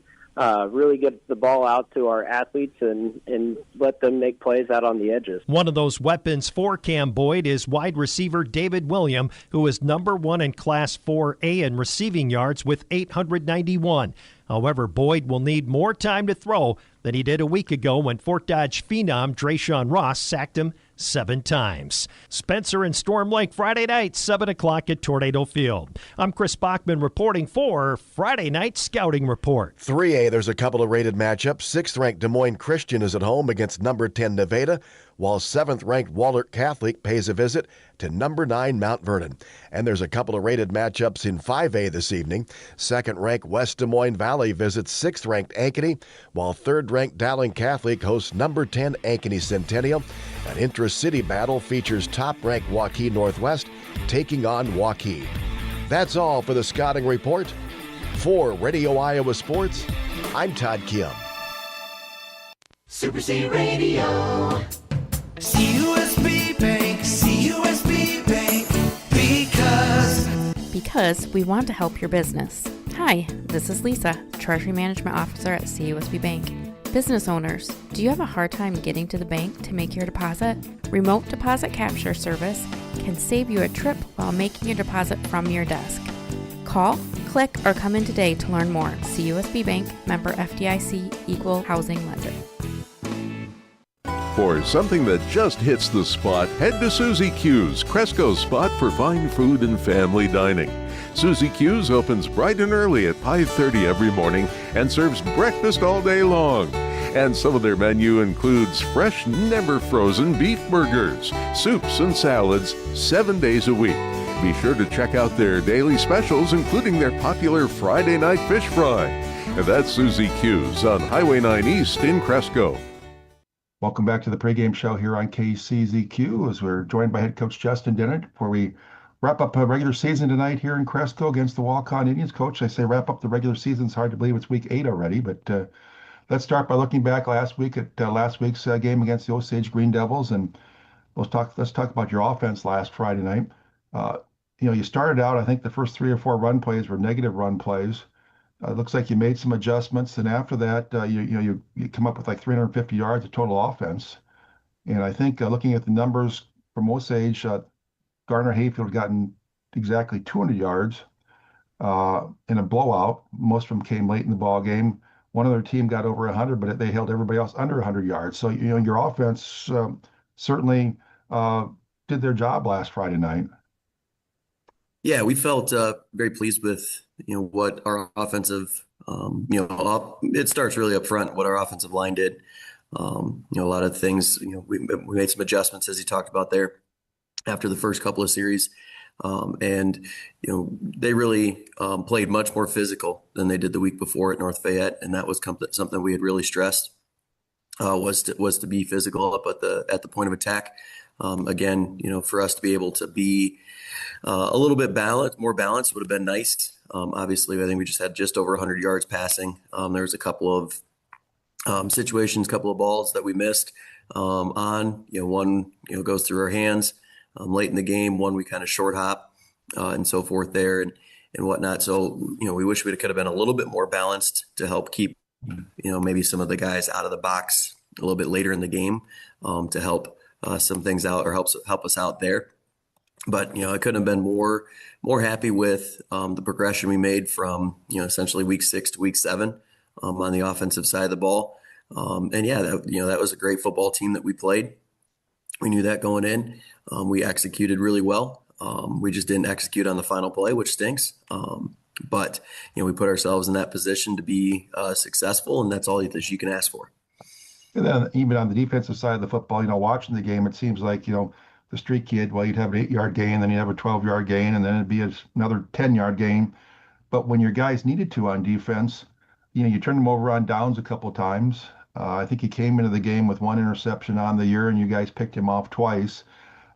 really get the ball out to our athletes and let them make plays out on the edges.
One of those weapons for Cam Boyd is wide receiver David William, who is number 1 in Class 4A in receiving yards with 891. However, Boyd will need more time to throw than he did a week ago when Fort Dodge phenom Drayshawn Ross sacked him 7 times. Spencer and Storm Lake Friday night, 7 o'clock at Tornado Field. I'm Chris Bachman reporting for Friday Night Scouting Report.
3A, there's a couple of rated matchups. 6th-ranked Des Moines Christian is at home against number 10 Nevada, while 7th-ranked Wahlert Catholic pays a visit to number 9 Mount Vernon. And there's a couple of rated matchups in 5A this evening. 2nd-ranked West Des Moines Valley visits 6th-ranked Ankeny, while 3rd-ranked Dowling Catholic hosts number 10 Ankeny Centennial. An intra-city battle features top-ranked Waukee Northwest taking on Waukee. That's all for the Scouting Report. For Radio Iowa Sports, I'm Todd Kim.
Super C Radio.
CUSB Bank, CUSB Bank,
because we want to help your business. Hi, this is Lisa, Treasury Management Officer at CUSB Bank. Business owners, do you have a hard time getting to the bank to make your deposit? Remote Deposit Capture Service can save you a trip while making your deposit from your desk. Call, click, or come in today to learn more. CUSB Bank, member FDIC, equal housing lender.
For something that just hits the spot, head to Susie Q's, Cresco's spot for fine food and family dining. Susie Q's opens bright and early at 5:30 every morning and serves breakfast all day long. And some of their menu includes fresh, never frozen beef burgers, soups, and salads 7 days a week. Be sure to check out their daily specials, including their popular Friday night fish fry. And that's Susie Q's on Highway 9 East in Cresco.
Welcome back to the pregame show here on KCZQ as we're joined by head coach Justin Dennett before we wrap up a regular season tonight here in Cresco against the Waukon Indians. Coach, I say wrap up the regular season. It's hard to believe it's week 8 already, but let's start by looking back last week at last week's game against the Osage Green Devils, and let's talk about your offense last Friday night. You started out, I think the first 3 or 4 run plays were negative run plays. It looks like you made some adjustments, and after that, you come up with like 350 yards of total offense. And I think looking at the numbers from Osage, Garner Hayfield gotten exactly 200 yards in a blowout. Most of them came late in the ball game. One other team got over 100, but they held everybody else under 100 yards. So your offense certainly did their job last Friday night.
Yeah, we felt very pleased with what our offensive it starts really up front what our offensive line did. A lot of things we made some adjustments as you talked about there after the first couple of series, and they really played much more physical than they did the week before at North Fayette, and that was something we had really stressed was to be physical up at the point of attack. Again, for us to be able to be a little bit more balanced would have been nice. Obviously, I think we just had just over 100 yards passing. There was a couple of situations, couple of balls that we missed on. One goes through our hands late in the game. One we kind of short hop and so forth there and whatnot. So we wish we could have been a little bit more balanced to help keep maybe some of the guys out of the box a little bit later in the game to help some things out or help us out there. But I couldn't have been more happy with the progression we made from essentially week 6 to week 7 on the offensive side of the ball. And yeah, that was a great football team that we played. We knew that going in. We executed really well. We just didn't execute on the final play, which stinks. But we put ourselves in that position to be successful, and that's all that you can ask for.
And then even on the defensive side of the football, watching the game, it seems like the street kid, well, you'd have an 8-yard gain, then you'd have a 12-yard gain, and then it'd be another 10-yard gain. But when your guys needed to on defense, you turned them over on downs a couple of times. I think he came into the game with 1 interception on the year, and you guys picked him off twice.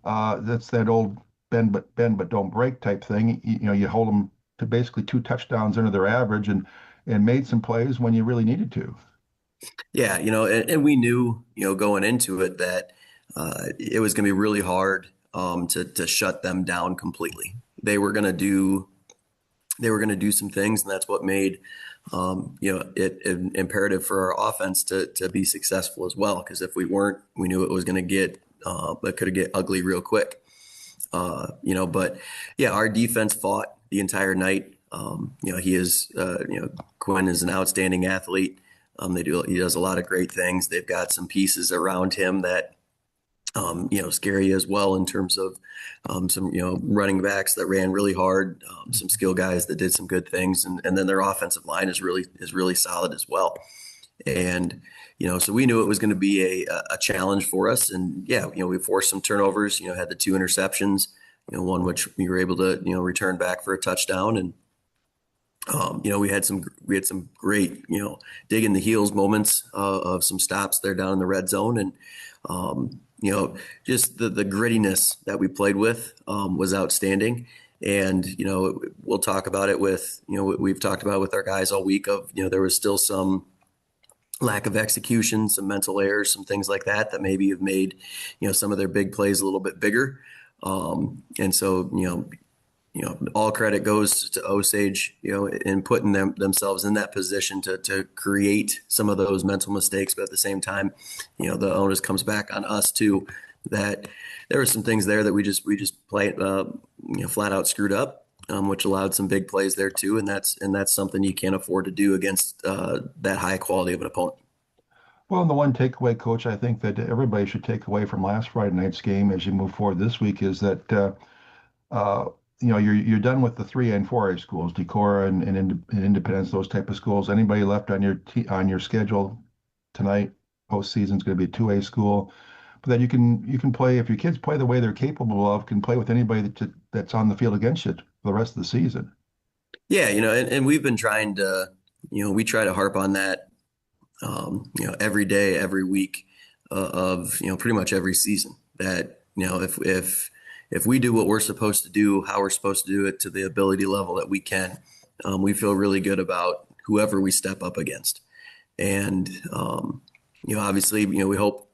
That's that old bend but don't break type thing. You hold them to basically 2 touchdowns under their average and made some plays when you really needed to.
Yeah, and we knew, going into it that it was going to be really hard to shut them down completely. They were going to do some things, and that's what made it imperative for our offense to be successful as well. Because if we weren't, we knew it was going to it could get ugly real quick. But yeah, our defense fought the entire night. He is Quinn is an outstanding athlete. He does a lot of great things. They've got some pieces around him that scary as well in terms of some running backs that ran really hard, some skill guys that did some good things, and then their offensive line is really solid as well. And so we knew it was going to be a challenge for us. And yeah, we forced some turnovers. Had the 2 interceptions. One which we were able to return back for a touchdown, and we had some great dig in the heels moments of some stops there down in the red zone, and just the grittiness that we played with was outstanding. And we'll talk about it with we've talked about with our guys all week of there was still some lack of execution, some mental errors, some things like that maybe have made some of their big plays a little bit bigger. And so all credit goes to Osage, in putting themselves in that position to create some of those mental mistakes. But at the same time, the onus comes back on us too, that there were some things there that we just played, flat out screwed up, which allowed some big plays there too. And that's something you can't afford to do against that high quality of an opponent.
Well, and the one takeaway, Coach, I think that everybody should take away from last Friday night's game as you move forward this week is that, you're done with the 3A and 4A schools, Decorah and Independence, those type of schools. Anybody left on your schedule tonight, postseason is going to be a 2A school. But then you can play, if your kids play the way they're capable of, can play with anybody that's on the field against you for the rest of the season.
Yeah, and we've been trying to, we try to harp on that, every day, every week of pretty much every season. That if we do what we're supposed to do, how we're supposed to do it to the ability level that we can, we feel really good about whoever we step up against. And, obviously, we hope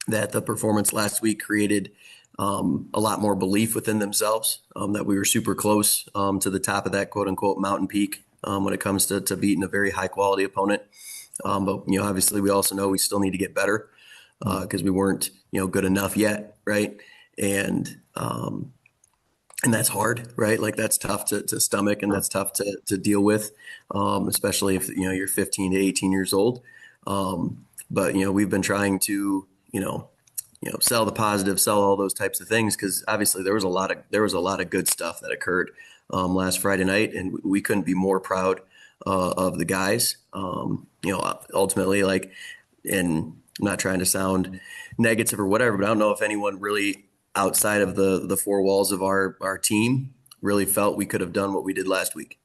that the performance last week created a lot more belief within themselves, that we were super close to the top of that quote unquote mountain peak when it comes to beating a very high quality opponent. But, obviously we also know we still need to get better because we weren't, good enough yet. Right. And that's hard, right? Like that's tough to stomach and that's tough to deal with, especially if, you're 15 to 18 years old. But, we've been trying to, sell the positive, sell all those types of things, because obviously there was a lot of good stuff that occurred last Friday night, and we couldn't be more proud of the guys. Ultimately, and I'm not trying to sound negative or whatever, but I don't know if anyone really outside of the four walls of our team really felt we could have done what we did last week.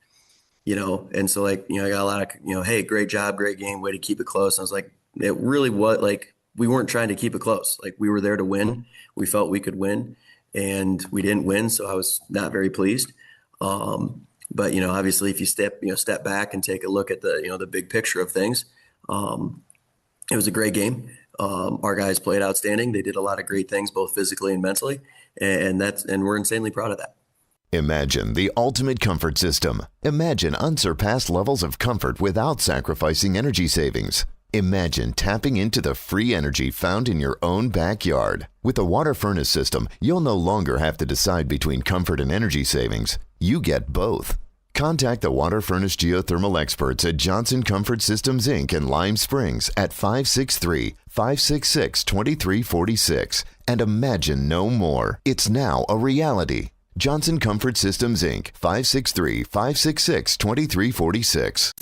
And so I got a lot of, hey, great job, great game, way to keep it close. And I was like, it really was we weren't trying to keep it close. We were there to win. We felt we could win, and we didn't win. So I was not very pleased. But obviously if you step back and take a look at the big picture of things, it was a great game. Our guys played outstanding. They did a lot of great things, both physically and mentally. And we're insanely proud of that.
Imagine the ultimate comfort system. Imagine unsurpassed levels of comfort without sacrificing energy savings. Imagine tapping into the free energy found in your own backyard. With a water furnace system, you'll no longer have to decide between comfort and energy savings. You get both. Contact the water furnace geothermal experts at Johnson Comfort Systems, Inc. in Lime Springs at 563-566-2346 and imagine no more. It's now a reality. Johnson Comfort Systems, Inc. 563-566-2346.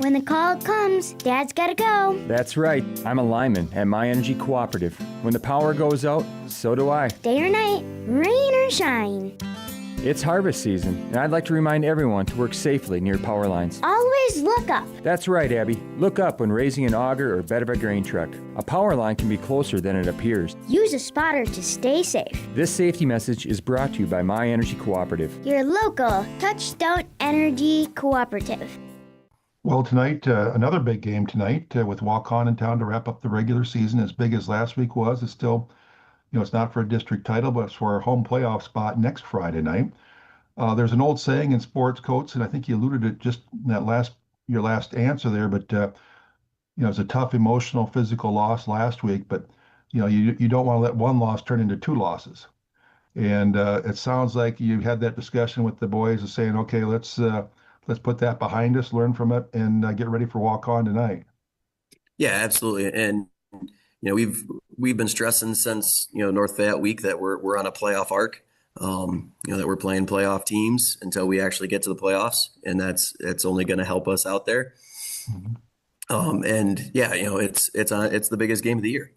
When the call comes, Dad's gotta go.
That's right. I'm a lineman at My Energy Cooperative. When the power goes out, so do I.
Day or night, rain or shine.
It's harvest season, and I'd like to remind everyone to work safely near power lines.
Always look up.
That's right, Abby. Look up when raising an auger or bed of a grain truck. A power line can be closer than it appears.
Use a spotter to stay safe.
This safety message is brought to you by My Energy Cooperative.
Your local Touchstone Energy Cooperative.
Well, tonight, another big game tonight with Waukon in town to wrap up the regular season. As big as last week was, it's still, it's not for a district title, but it's for a home playoff spot next Friday night. There's an old saying in sports, Coach, and I think you alluded to it just in that your last answer there, but it's a tough emotional, physical loss last week, but you don't want to let one loss turn into two losses. And it sounds like you had that discussion with the boys of saying, okay, let's put that behind us, learn from it, and get ready for Waukon tonight.
Yeah, absolutely. And we've been stressing since North Fayette week that we're on a playoff arc. That we're playing playoff teams until we actually get to the playoffs, and it's only going to help us out there. Mm-hmm. It's the biggest game of the year.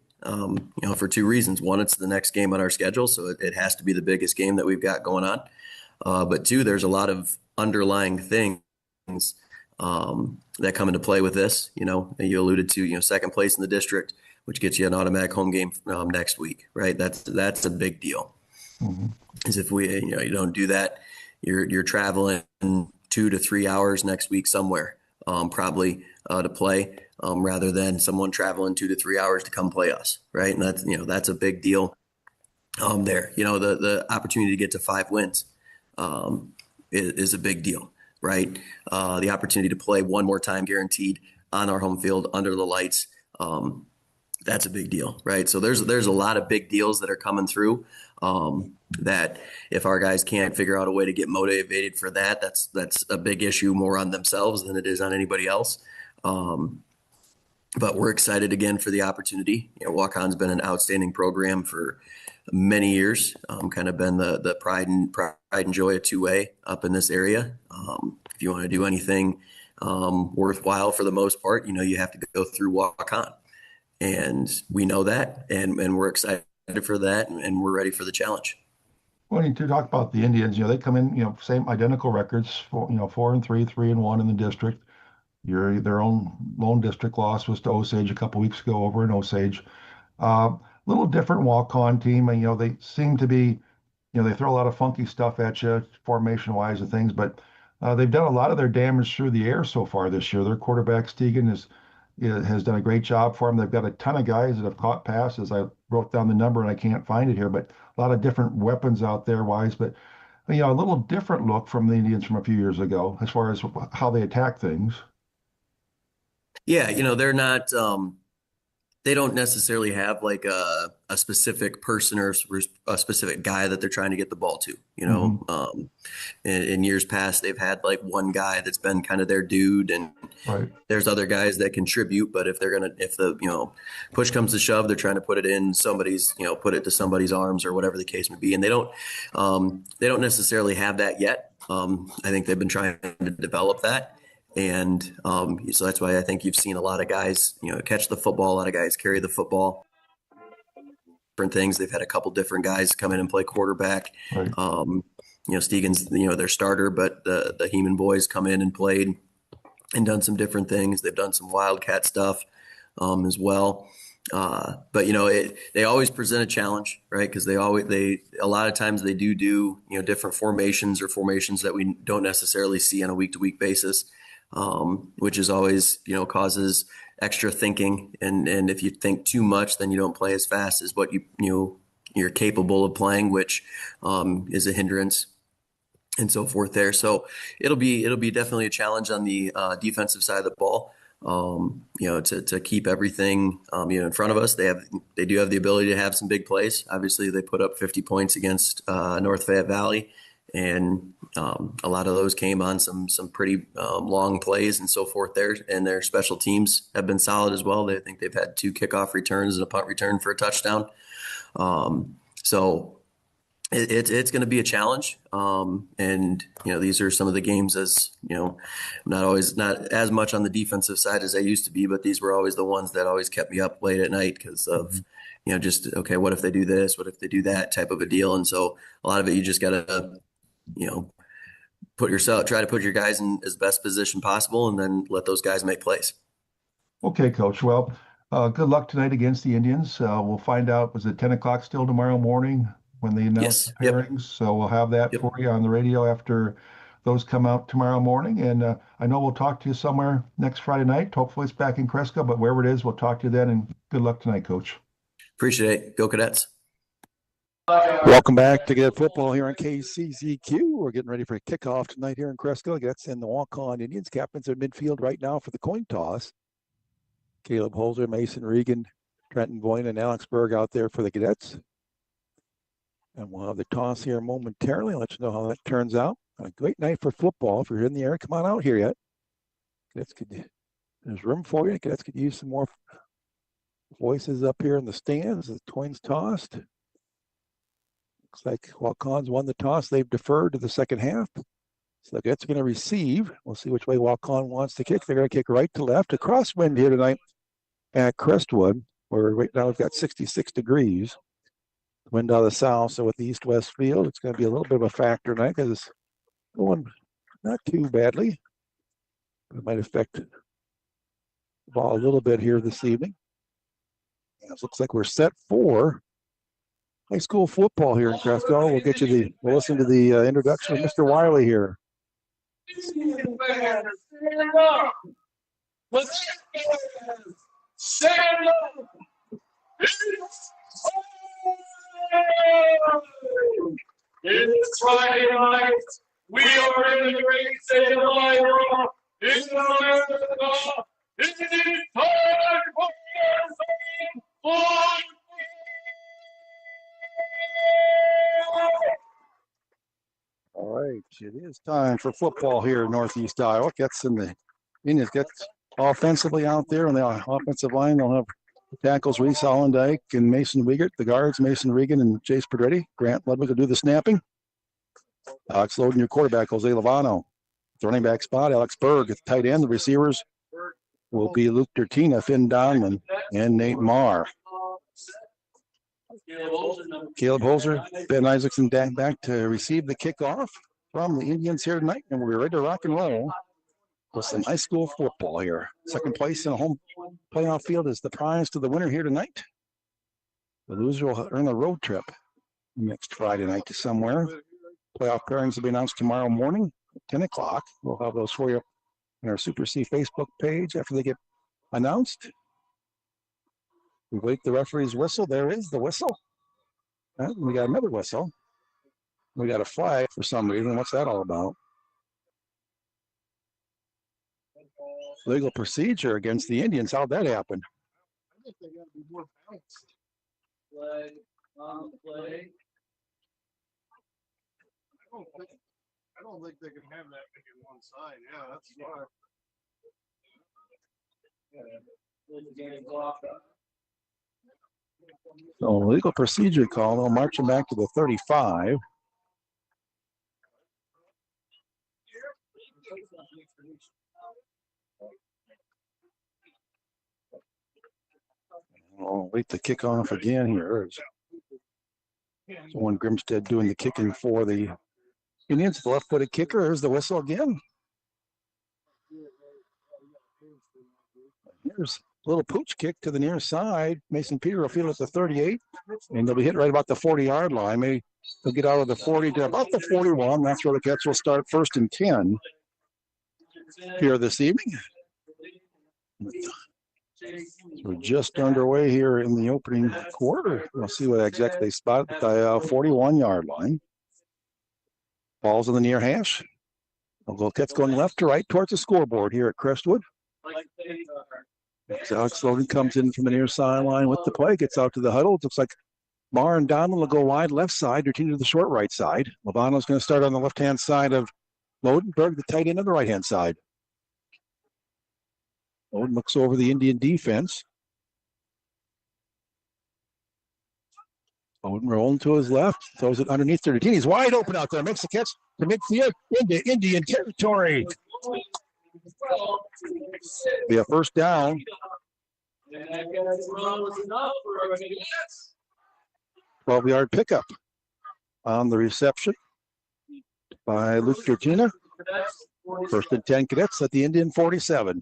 For two reasons. One, it's the next game on our schedule, so it has to be the biggest game that we've got going on. But two, there's a lot of underlying things that come into play with this. You alluded to second place in the district, which gets you an automatic home game next week, right? That's a big deal. Mm-hmm. Is if we you don't do that, you're traveling 2 to 3 hours next week somewhere, probably to play, rather than someone traveling 2 to 3 hours to come play us, right? And that's a big deal. There, the opportunity to get to 5 wins is a big deal, right? The opportunity to play one more time guaranteed on our home field under the lights. That's a big deal, right? So there's a lot of big deals that are coming through. That if our guys can't figure out a way to get motivated for that's a big issue more on themselves than it is on anybody else. But we're excited again for the opportunity. Waukon's been an outstanding program for many years. Kind of been the pride and joy of 2A up in this area. If you want to do anything worthwhile for the most part, you have to go through Waukon, and we know that, and we're excited for that, and we're ready for the challenge.
Well, you talk about the Indians, they come in, same identical records, 4-3, 3-1 in the district. Their own lone district loss was to Osage a couple weeks ago over in Osage. Little different Waukon team, and they seem to be, they throw a lot of funky stuff at you, formation-wise and things, but they've done a lot of their damage through the air so far this year. Their quarterback Stegan has done a great job for them. They've got a ton of guys that have caught passes. I wrote down the number and I can't find it here, but a lot of different weapons out there wise, but a little different look from the Indians from a few years ago as far as how they attack things.
Yeah. They're not, they don't necessarily have like a specific person or a specific guy that they're trying to get the ball to, Mm-hmm. In years past, they've had like one guy that's been kind of their dude, and
Right.
there's other guys that contribute, but if the push comes to shove, they're trying to put it in somebody's, put it to somebody's arms or whatever the case may be. And they don't necessarily have that yet. I think they've been trying to develop that. And so that's why I think you've seen a lot of guys, catch the football, a lot of guys carry the football. Different things. They've had a couple different guys come in and play quarterback.
Right.
Stegan's, their starter, but the Heeman boys come in and played and done some different things. They've done some Wildcat stuff as well. But they always present a challenge, right? Because a lot of times they do different formations or formations that we don't necessarily see on a week-to-week basis, which is always causes extra thinking. And if you think too much, then you don't play as fast as what you're capable of playing, which is a hindrance and so forth there. So it'll be definitely a challenge on the defensive side of the ball. To keep everything, in front of us. They do have the ability to have some big plays. Obviously they put up 50 points against North Fayette Valley, and a lot of those came on some pretty long plays and so forth there. And their special teams have been solid as well. I think they've had 2 kickoff returns and a punt return for a touchdown. So it's going to be a challenge. And these are some of the games, as I'm not as much on the defensive side as I used to be, but these were always the ones that always kept me up late at night because of, okay, what if they do this? What if they do that type of a deal? And so a lot of it, you just got to, try to put your guys in as best position possible and then let those guys make plays.
Okay, Coach. Well, good luck tonight against the Indians. We'll find out, was it 10 o'clock still tomorrow morning when they announce the pairings? So we'll have that for you on the radio after those come out tomorrow morning. And I know we'll talk to you somewhere next Friday night. Hopefully it's back in Cresco, but wherever it is, we'll talk to you then. And good luck tonight, Coach.
Appreciate it. Go Cadets.
Welcome back to Cadet Football here on KCZQ. We're getting ready for a kickoff tonight here in Cresco. Cadets and the Waukon Indians. Captains are midfield right now for the coin toss. Caleb Holzer, Mason Regan, Trenton Boyne, and Alex Berg out there for the Cadets. And we'll have the toss here momentarily. I'll let you know how that turns out. A great night for football. If you're in the area, come on out here yet. There's room for you. Cadets could use some more voices up here in the stands. The coins tossed. Looks like Waukon's won the toss. They've deferred to the second half. So the Cadets are going to receive. We'll see which way Waukon wants to kick. They're going to kick right to left. A crosswind here tonight at Crestwood, where right now we've got 66 degrees. Wind out of the south, so with the east-west field, it's going to be a little bit of a factor tonight because it's going not too badly. It might affect the ball a little bit here this evening. It looks like we're set for high school football here in Cresco. We'll listen to the introduction of Mr. Wiley here.
Stand up! It's Friday night. We are in the great state of Iowa. It's America. It is time for football.
All right, it is time for football here in Northeast Iowa. Indians gets offensively out there on the offensive line. They'll have tackles Reese Hollandike and Mason Wiegert. The guards, Mason Regan and Chase Pedretti. Grant Ludwig will do the snapping. Alex Loden, your quarterback, Jose Lovano. The running back spot, Alex Berg. At the tight end, the receivers will be Luke Dertina, Finn Donlin, and Nate Marr. Caleb Holzer, Ben Isaacson back to receive the kickoff from the Indians here tonight, and we're ready to rock and roll with some high school football here. Second place in a home playoff field is the prize to the winner here tonight. The loser will earn a road trip next Friday night to somewhere. Playoff pairings will be announced tomorrow morning at 10 o'clock. We'll have those for you on our Super C Facebook page after they get announced. We wait the referee's whistle. There is the whistle. And we got another whistle. We got a flag for some reason. What's that all about? Legal procedure against the Indians. How'd that happen?
I think they got to be more balanced. Flag on the play. I don't think they can have that on one side. Yeah, that's fine.
So legal procedure call. They'll march him back to the 35. We'll wait the kickoff again here. So when Grimstead doing the kicking for the Indians, the left-footed kicker. There's the whistle again. Here's a little pooch kick to the near side. Mason Peter will field at the 38, and they'll be hit right about the 40-yard line. Maybe they'll get out of the 40 to about the 41. That's where the Cats will start 1st and 10 here this evening. We're just underway here in the opening quarter. We'll see what exactly they spot at the 41-yard line. Ball's in the near hash. The Cats going left to right towards the scoreboard here at Crestwood. As Alex Logan comes in from the near sideline with the play, gets out to the huddle. It looks like Marr and Donald will go wide left side, Dertini to the short right side. Lovano's going to start on the left-hand side of Lodenberg, the tight end on the right-hand side. Loden looks over the Indian defense. Loden rolling to his left, throws it underneath to Dertini. He's wide open out there, makes the catch to midfield into Indian territory. Be a first down. 12-yard pickup on the reception by Luke Dertina. 1st and 10 Cadets at the Indian 47.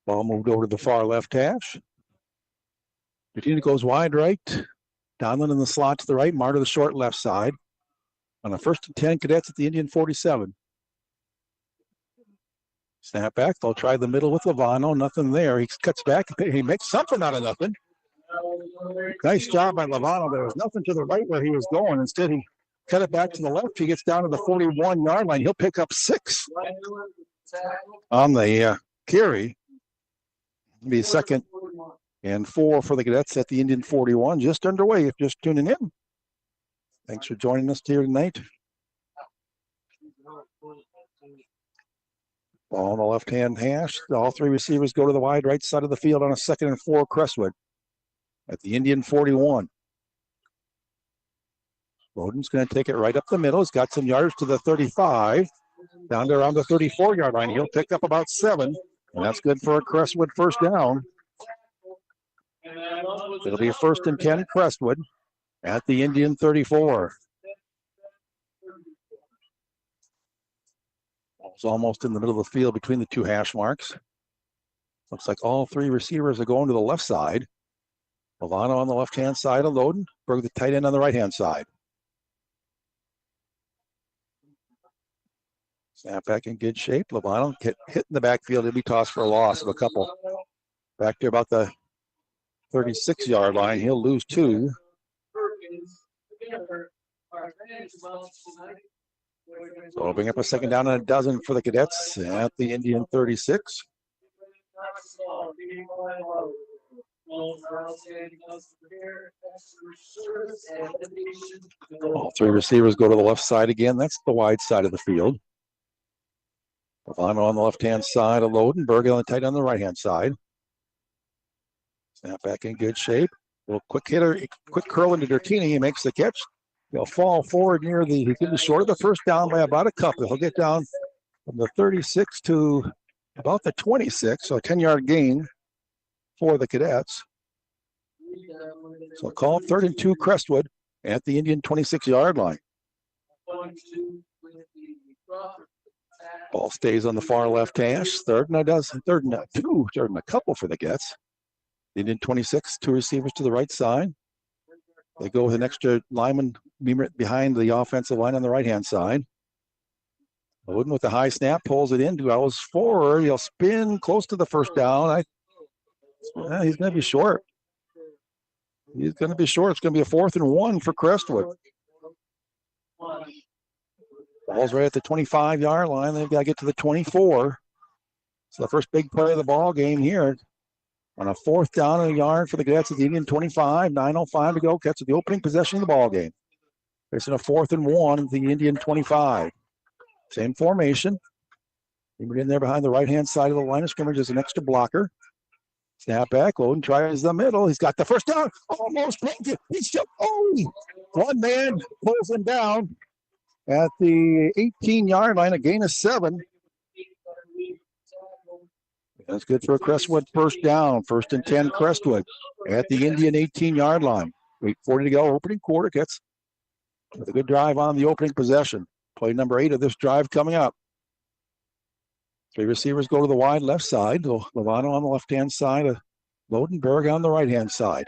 Ball moved over to the far left hash. Dertina goes wide right. Donlin in the slot to the right. Marr to the short left side. On a 1st and 10 Cadets at the Indian 47. Snap back. They'll try the middle with Lovano. Nothing there. He cuts back. He makes something out of nothing. Nice job by Lovano. There was nothing to the right where he was going. Instead, he cut it back to the left. He gets down to the 41-yard line. He'll pick up 6 on the carry. It'll be 2nd and 4 for the Cadets at the Indian 41. Just underway if you're just tuning in. Thanks for joining us here tonight. Ball on the left-hand hash. All 3 receivers go to the wide right side of the field on a 2nd and 4 Crestwood at the Indian 41. Loden's going to take it right up the middle. He's got some yards to the 35. Down to around the 34-yard line. He'll pick up about 7, and that's good for a Crestwood first down. It'll be a 1st and 10 Crestwood at the Indian 34. It's almost in the middle of the field between the 2 hash marks. Looks like all 3 receivers are going to the left side. Lovano on the left-hand side of Loden. Berg the tight end on the right-hand side. Snap back in good shape. Lovano hit in the backfield. He'll be tossed for a loss of a couple. Back there about the 36-yard line. He'll lose 2. So it'll bring up a 2nd down and a dozen for the Cadets at the Indian 36. All 3 receivers go to the left side again. That's the wide side of the field. Lovano on the left-hand side of Lodenberg on the tight on the right-hand side. Snap back in good shape. A little quick hitter, quick curl into Dertini. He makes the catch. He'll fall forward near the, he's getting short of the first down by about a couple. He'll get down from the 36 to about the 26, so a 10-yard gain for the Cadets. So call 3rd and 2 Crestwood at the Indian 26-yard line. Ball stays on the far left hash. 3rd and 2, third and a couple for the Cadets. Indian 26, 2 receivers to the right side. They go with an extra lineman behind the offensive line on the right-hand side. Loden with the high snap, pulls it in, goes forward. He'll spin close to the first down. He's going to be short. He's going to be short. It's going to be a 4th and 1 for Crestwood. Ball's right at the 25-yard line. They've got to get to the 24. So the first big play of the ball game here. On a 4th down and a yard for the Cadets at the Indian 25. 9:05 to go. Cats with the opening possession of the ball game. Facing a 4th and 1 at the Indian 25. Same formation. Beamer in there behind the right-hand side of the line of scrimmage is an extra blocker. Snap back. Loden tries the middle. He's got the first down. Almost. He's still. Oh! One man pulls him down at the 18-yard line, a gain of 7. That's good for a Crestwood first down. 1st and 10, Crestwood at the Indian 18-yard line. 8:40 to go, opening quarter. Gets with a good drive on the opening possession. Play number 8 of this drive coming up. 3 receivers go to the wide left side. Lovano on the left-hand side. Lodenberg on the right-hand side.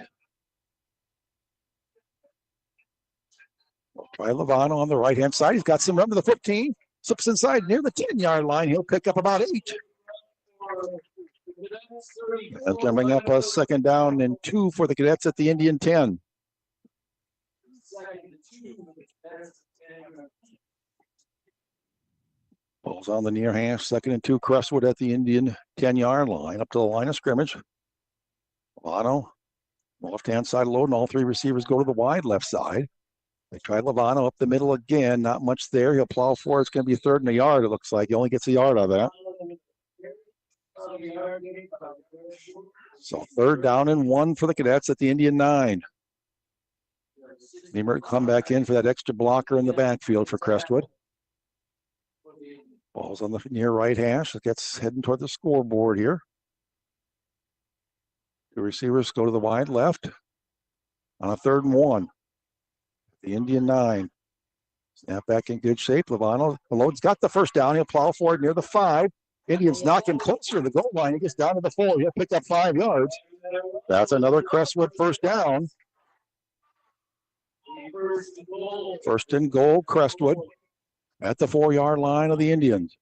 We'll try Lovano on the right-hand side. He's got some room to the 15. Slips inside near the 10-yard line. He'll pick up about 8. And coming up a 2nd down and 2 for the Cadets at the Indian 10. Ball's on the near hash. 2nd and 2, Crestwood at the Indian 10-yard line. Up to the line of scrimmage. Lovano, left-hand side load, and all 3 receivers go to the wide left side. They try Lovano up the middle again. Not much there. He'll plow for it. It's going to be 3rd and a yard, it looks like. He only gets a yard out of that. So 3rd down and 1 for the Cadets at the Indian 9. Beamer come back in for that extra blocker in the backfield for Crestwood. Ball's on the near right hash. It gets heading toward the scoreboard here. 2 receivers go to the wide left on a 3rd and 1. The Indian 9. Snap back in good shape. Lovano, Lode's got the first down. He'll plow forward near the 5. Indians knock him closer to the goal line. He gets down to the 4. He'll pick up 5 yards. That's another Crestwood first down. 1st and goal, Crestwood at the 4-yard line of the Indians.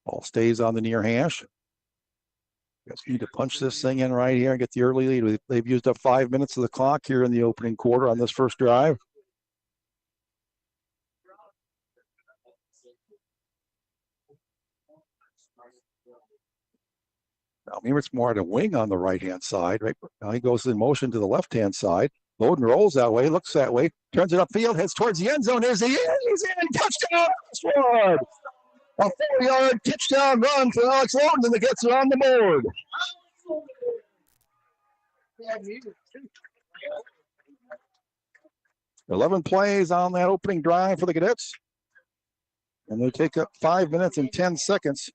Ball stays on the near hash. Guess we need to punch this thing in right here and get the early lead. They've used up 5 minutes of the clock here in the opening quarter on this first drive. Now, Meemert's more at a wing on the right-hand side. Right now he goes in motion to the left-hand side. Loden rolls that way, looks that way, turns it upfield, heads towards the end zone. There's the end. He's in. Touchdown, Crestwood. A 4-yard touchdown run for Alex Loden, and it gets it on the board. 11 plays on that opening drive for the Cadets. And they take up 5 minutes and 10 seconds.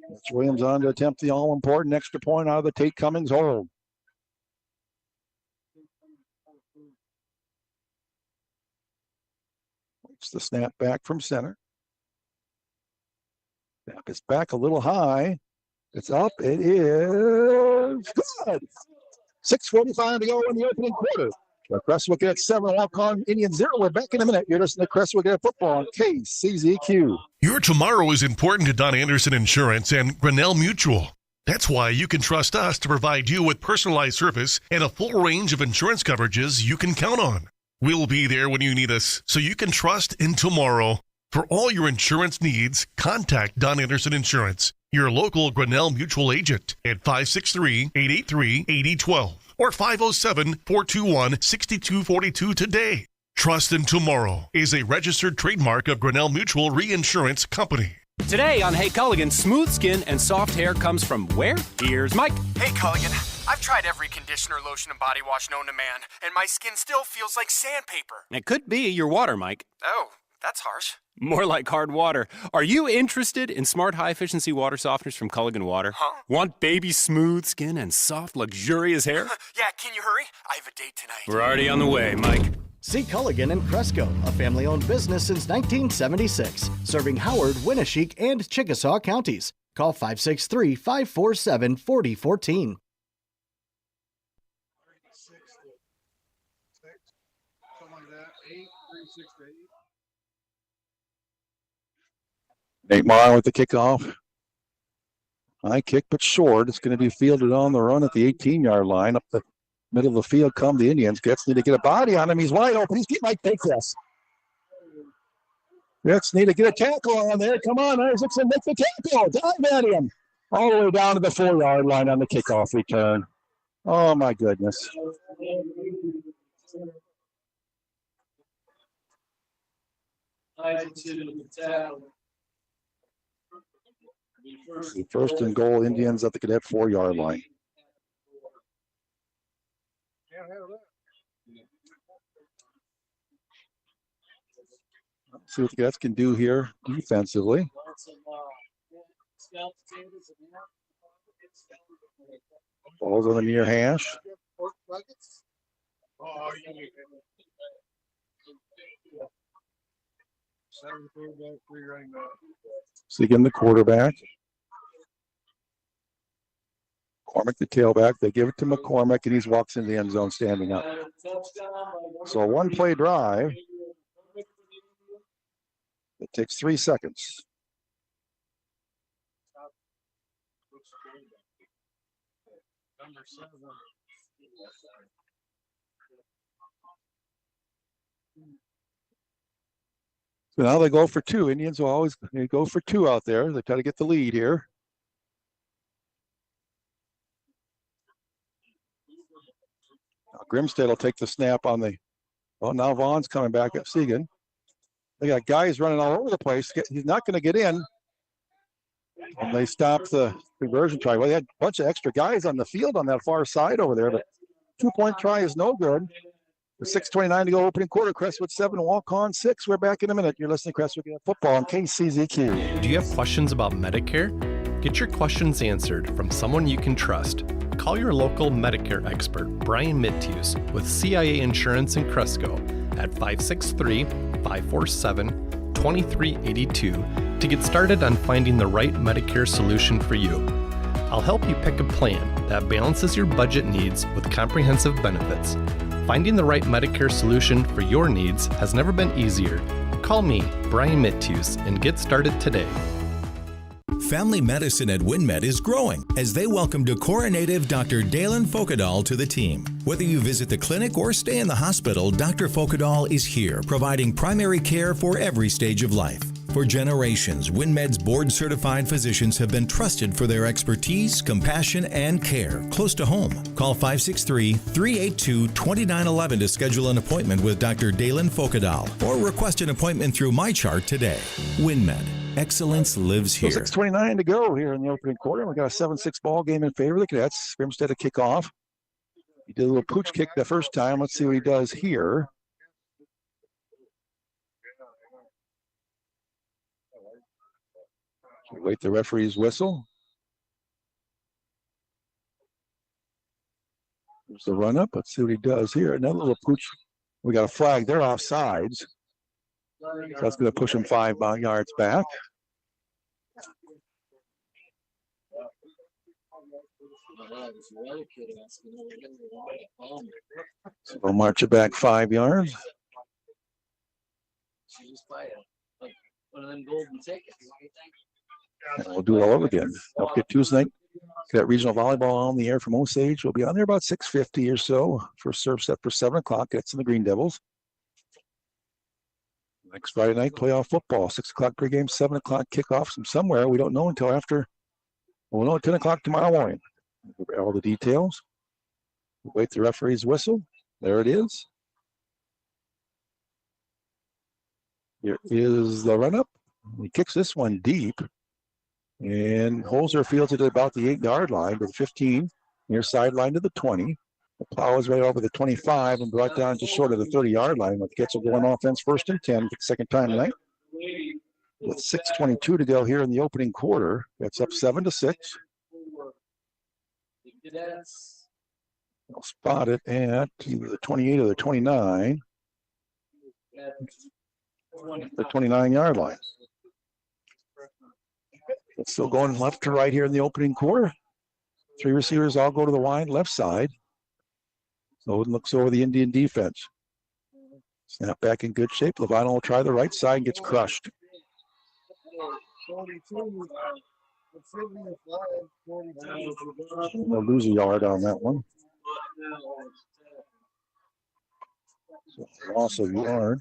That's Williams on to attempt the all-important extra point out of the Tate Cummings hold. It's the snap back from center. Snap is back a little high. It's up. It is good. 6:45 to go in the opening quarter. The Crestwood Cadet 7, Waukon Indian 0. We're back in a minute. You're listening to Crestwood Cadet Football on KCZQ.
Your tomorrow is important to Don Anderson Insurance and Grinnell Mutual. That's why you can trust us to provide you with personalized service and a full range of insurance coverages you can count on. We'll be there when you need us, so you can trust in tomorrow. For all your insurance needs, contact Don Anderson Insurance, your local Grinnell Mutual agent at 563-883-8012 or 507-421-6242 today. Trust in Tomorrow is a registered trademark of Grinnell Mutual Reinsurance Company.
Today on Hey Culligan, smooth skin and soft hair comes from where? Here's Mike.
Hey Culligan, I've tried every conditioner, lotion, and body wash known to man, and my skin still feels like sandpaper.
It could be your water, Mike.
Oh, that's harsh.
More like hard water. Are you interested in smart, high-efficiency water softeners from Culligan Water?
Huh?
Want baby smooth skin and soft, luxurious hair?
Yeah, can you hurry? I have a date tonight.
We're already on the way, Mike.
See Culligan and Cresco, a family-owned business since 1976, serving Howard, Winneshiek, and Chickasaw counties. Call 563-547-4014.
Nate Marr with the kickoff. High kick, but short. It's going to be fielded on the run at the 18-yard line. Up the middle of the field come the Indians. Gets need to get a body on him. He's wide open. He might take this. Gets need to get a tackle on there. Come on, Isaacson, make the tackle. Dive at him. All the way down to the 4-yard line on the kickoff return. Oh, my goodness. First and goal, Indians at the Cadet 4-yard line. See what the Cadets can do here defensively. Ball's on the near hash. So again, the quarterback. McCormick, the tailback. They give it to McCormick, and he walks in the end zone standing up. So a one-play drive. It takes 3 seconds. So now they go for two. Indians will always go for two out there. They try to get the lead here. Now Grimstead will take the snap on the. Well, now Vaughn's coming back at Segan. They got guys running all over the place. He's not going to get in. And they stop the conversion try. Well, they had a bunch of extra guys on the field on that far side over there, but 2-point try is no good. With 6:29 to go, opening quarter. Crestwood 7, Waukon 6. We're back in a minute. You're listening to Crestwood Football on KCZQ.
Do you have questions about Medicare? Get your questions answered from someone you can trust. Call your local Medicare expert, Brian Mittius, with CIA Insurance in Cresco at 563-547-2382 to get started on finding the right Medicare solution for you. I'll help you pick a plan that balances your budget needs with comprehensive benefits. Finding the right Medicare solution for your needs has never been easier. Call me, Brian Mittius, and get started today.
Family medicine at WinMed is growing as they welcome Decorah native Dr. Dalen Fokadal to the team. Whether you visit the clinic or stay in the hospital, Dr. Fokadal is here providing primary care for every stage of life. For generations, WinMed's board-certified physicians have been trusted for their expertise, compassion, and care close to home. Call 563-382-2911 to schedule an appointment with Dr. Dalen Fokadal or request an appointment through MyChart today. WinMed. Excellence lives here.
6:29 to go here in the opening quarter. We got a 7-6 ball game in favor of the Cadets. Grimstead a kickoff. He did a little pooch kick the first time. Let's see what he does here. Wait the referee's whistle. There's the run up. Let's see what he does here. Another little pooch. We got a flag. They're offsides. So that's going to push him 5 yards back. So we'll march it back 5 yards. And we'll do it all over again. Don't forget Tuesday night. Got regional volleyball on the air from Osage. We'll be on there about 6:50 or so. First serve set for 7 o'clock. It's in the Green Devils. Next Friday night, playoff football. 6 o'clock pregame, 7 o'clock kickoff from somewhere. We don't know until after. We'll know at 10 o'clock tomorrow morning. All the details. Wait the referee's whistle. There it is. Here is the run up. He kicks this one deep. And Holzer fields it at about the 8-yard line to the 15, near sideline to the 20. The plow is right over the 25 and brought down just short of the 30-yard line. With Kitzel going offense 1st and 10 for the second time tonight. With 6:22 to go here in the opening quarter. That's up 7-6. I'll spot it at either the 28 or the 29. The 29-yard line. It's still going left to right here in the opening quarter. 3 receivers all go to the wide left side. So it looks over the Indian defense. Snap back in good shape. Levano will try the right side and gets crushed. They'll lose a yard on that one. So loss of yard.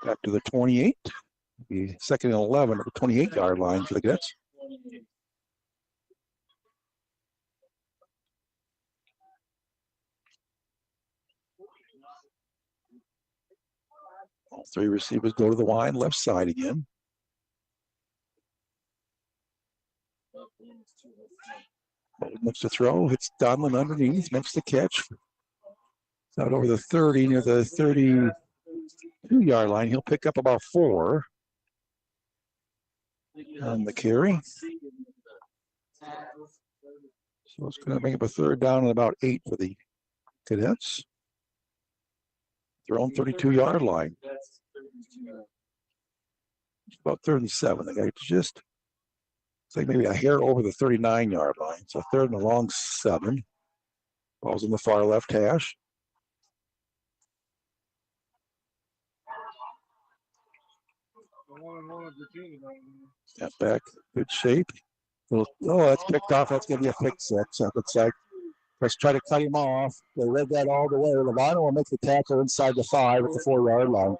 Back to the 28. Be 2nd and 11 at the 28-yard line for the Cadets. All three receivers go to the wide left side again. Looks to throw, hits Donlin underneath, makes the catch. It's out over the 30, near the 32-yard line. He'll pick up about 4 on the carry. So it's going to bring up a third down and about 8 for the Cadets. Their own 32-yard line. It's about 3rd and 7. They got just, it's like maybe a hair over the 39-yard line. So 3rd and a long 7. Ball's in the far left hash. Step back, good shape. Oh, that's picked off. That's going to be a pick 6. It looks like. Let's try to cut him off. They read that all the way. Levano will make the tackle inside the 5 at the 4-yard line.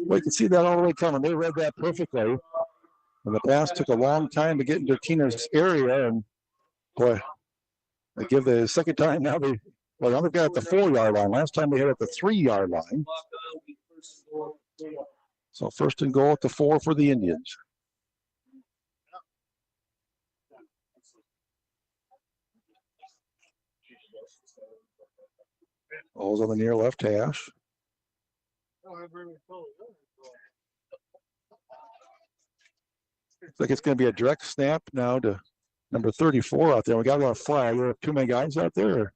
Well, you can see that all the way coming. They read that perfectly. And the pass took a long time to get into Tina's area. And, boy, they give the second time now. They've got at the 4-yard line. Last time they hit at the 3-yard line. So 1st and goal at the 4 for the Indians. Ball's on the near left hash. Looks like it's going to be a direct snap now to number 34 out there. We got a flag. There are too many guys out there.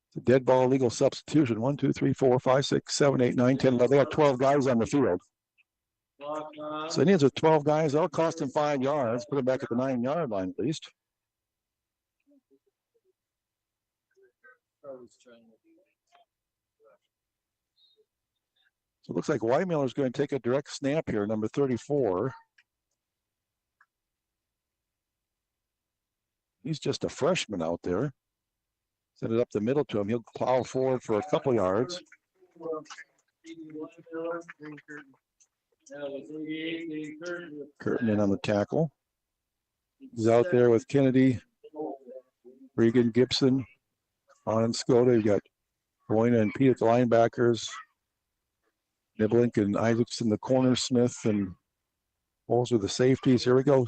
It's a dead ball legal substitution. 1, 2, 3, 4, 5, 6, 7, 8, 9, 10, 11. They got 12 guys on the field. So Indians with 12 guys. That'll cost them 5 yards. Put them back at the 9-yard line at least. So it looks like Weimiller's going to take a direct snap here, number 34. He's just a freshman out there. Send it up the middle to him. He'll plow forward for a couple yards. Curtin in on the tackle. He's out there with Kennedy, Regan, Gibson, on and Skoda. You've got Boyna and Pete at the linebackers. Niblink and Isaacson, the corner, Smith and Bowles are the safeties. Here we go.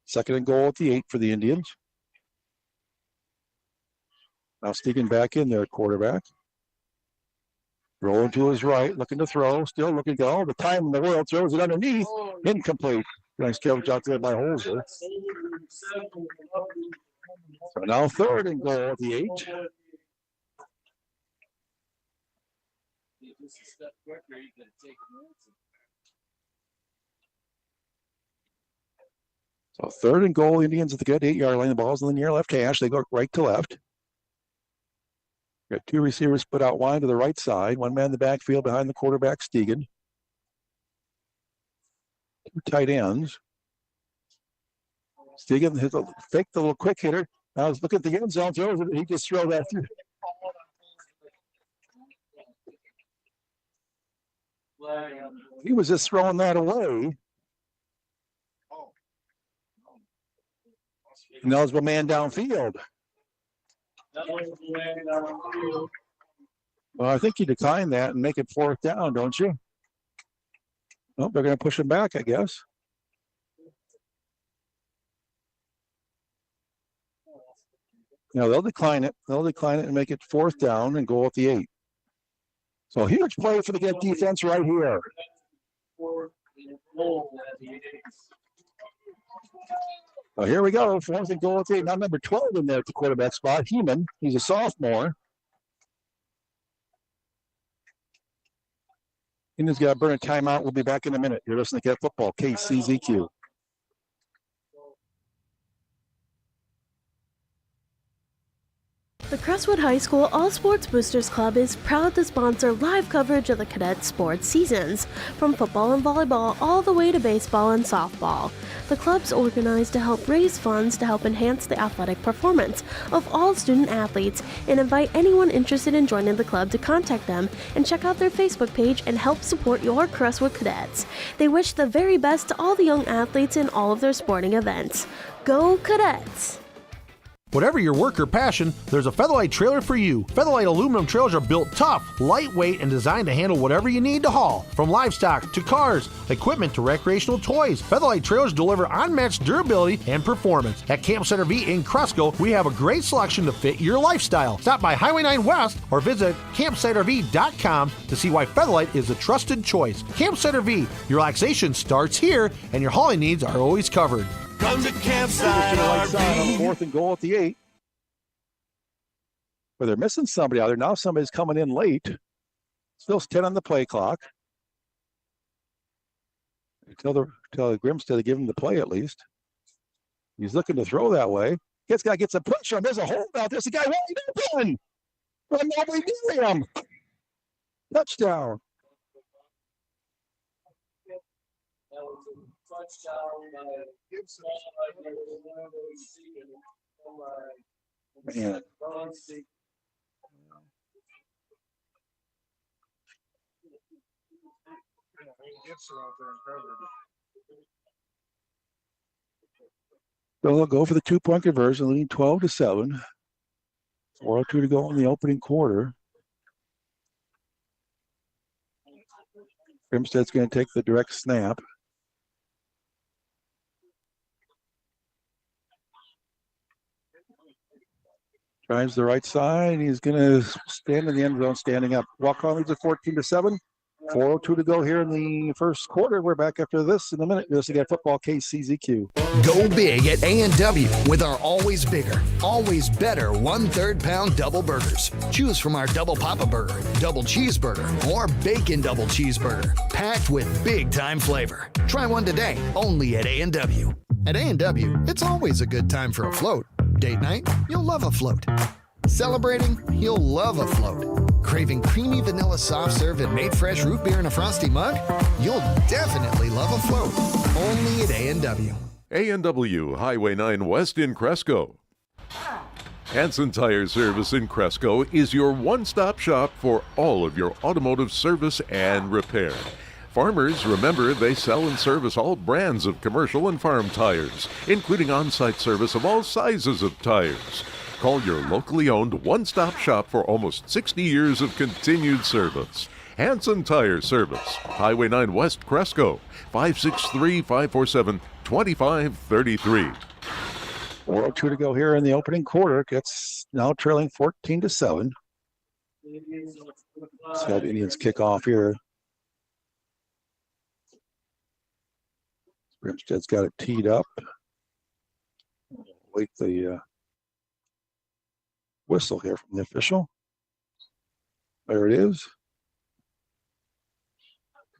2nd and goal at the 8 for the Indians. Now sneaking back in there, quarterback. Rolling to his right, looking to throw, still looking to go. All the time in the world, throws it underneath. Incomplete. Nice coverage out there by Holzer. So now 3rd and goal at the 8. So 3rd and goal, Indians at the good 8-yard line. The ball's in the near left hash. They go right to left. Got 2 receivers put out wide to the right side. 1 man in the backfield behind the quarterback, Stegan. 2 tight ends. Stegan hits a fake, the little quick hitter. Now let's look at the end zone. Throws it. He just throw that through. He was just throwing that away. And eligible man downfield. Well, I think you decline that and make it 4th down, don't you? Nope, they're going to push him back, I guess. No, they'll decline it. They'll decline it and make it 4th down and goal at the 8. So huge play for the Cadet defense right here. Well, here we go. 4th and goal at the 8. Now number 12 in there at the quarterback spot. Heeman, he's a sophomore. Indians got to burn a timeout. We'll be back in a minute. You're listening to Cadet Football, KCZQ.
The Crestwood High School All Sports Boosters Club is proud to sponsor live coverage of the cadet sports seasons, from football and volleyball all the way to baseball and softball. The club's organized to help raise funds to help enhance the athletic performance of all student athletes and invite anyone interested in joining the club to contact them and check out their Facebook page and help support your Crestwood Cadets. They wish the very best to all the young athletes in all of their sporting events. Go Cadets!
Whatever your work or passion, there's a Featherlight trailer for you. Featherlight aluminum trailers are built tough, lightweight, and designed to handle whatever you need to haul. From livestock to cars, equipment to recreational toys, Featherlight trailers deliver unmatched durability and performance. At Camp Center V in Cresco, we have a great selection to fit your lifestyle. Stop by Highway 9 West or visit CampCenterV.com to see why Featherlight is a trusted choice. Camp Center V, your relaxation starts here, and your hauling needs are always covered.
Come to Campsite RV.
On 4th and goal at the 8. But they're missing somebody out there. Now somebody's coming in late. Still 10 on the play clock. Tell Grimstead to give him the play at least. He's looking to throw that way. Gets a push on. There's a hold out. There's a guy wide open. But nobody near him. Touchdown. Man. They'll go for the 2-point conversion, leading 12-7. 4:02 to go in the opening quarter. Grimstead's going to take the direct snap. Drives the right side. He's going to stand in the end zone, standing up. Waukon leads at 14-7. 4:02 to go here in the first quarter. We're back after this in a minute. This again, football KCZQ.
Go big at A&W with our always bigger, always better 1/3 pound double burgers. Choose from our double Papa Burger, double cheeseburger, or bacon double cheeseburger, packed with big time flavor. Try one today, only at A&W. At A&W, it's always a good time for a float. Date night, you'll love a float. Celebrating, you'll love a float. Craving creamy vanilla soft serve and made fresh root beer in a frosty mug? You'll definitely love a float. Only at A&W.
A&W Highway 9 West in Cresco. Hanson Tire Service in Cresco is your one-stop shop for all of your automotive service and repair. Farmers, remember, they sell and service all brands of commercial and farm tires, including on-site service of all sizes of tires. Call your locally owned one-stop shop for almost 60 years of continued service. Hanson Tire Service, Highway 9 West, Cresco, 563-547-2533.
4:02 to go here in the opening quarter. Gets now trailing 14-7. Let's have Indians kick off here. Grimstead's got it teed up. Wait the whistle here from the official. There it is.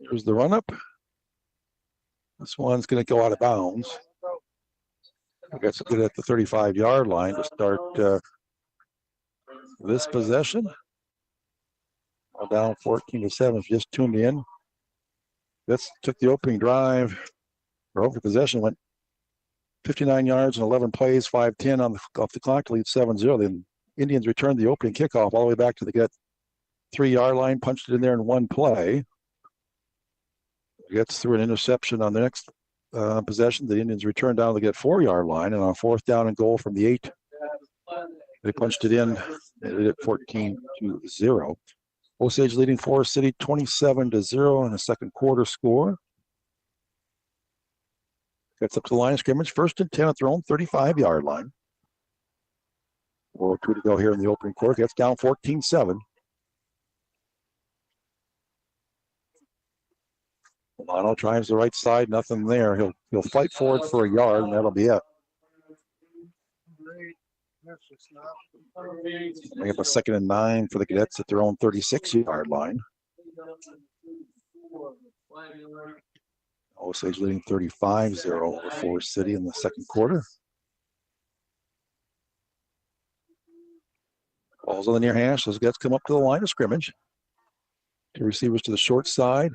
Here's the run-up. This one's going to go out of bounds. I guess it's good at the 35-yard line to start this possession. Well, down 14-7. If you just tuned in, this took the opening drive. Or over possession, went 59 yards and 11 plays, 5:10 off the clock to lead 7-0. The Indians returned the opening kickoff all the way back to the Cadet 3-yard line, punched it in there in one play. Gets through an interception on the next possession. The Indians return down to the Cadet 4-yard line, and on 4th down and goal from the 8, they punched it in at 14-0. Osage leading Forest City 27-0 in a second quarter score. Gets up to the line of scrimmage, 1st and 10 at their own 35-yard line. 4:02 to go here in the opening quarter. Gets down 14-7. Milano tries the right side, nothing there. He'll fight forward for a yard, and that'll be it. Bring up a 2nd and 9 for the Cadets at their own 36-yard line. Osage leading 35-0 over Forest City in the second quarter. Ball's on the near hash. Those Cadets come up to the line of scrimmage. Two receivers to the short side.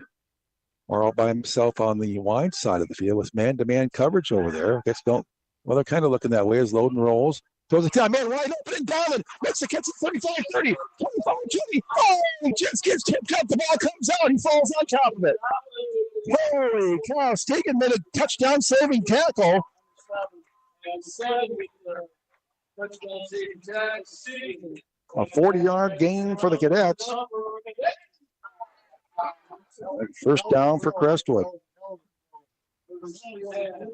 Or all by himself on the wide side of the field with man-to-man coverage over there. Cadets don't, well, they're kind of looking that way as load and rolls. Throws it down, man, wide open and down, and makes the catch at 35, 30, 25, 20. Oh, just gets tipped up. The ball comes out. He falls on top of it. Holy cow. Stegan made a touchdown saving tackle. A 40-yard gain for the Cadets. First down for Crestwood.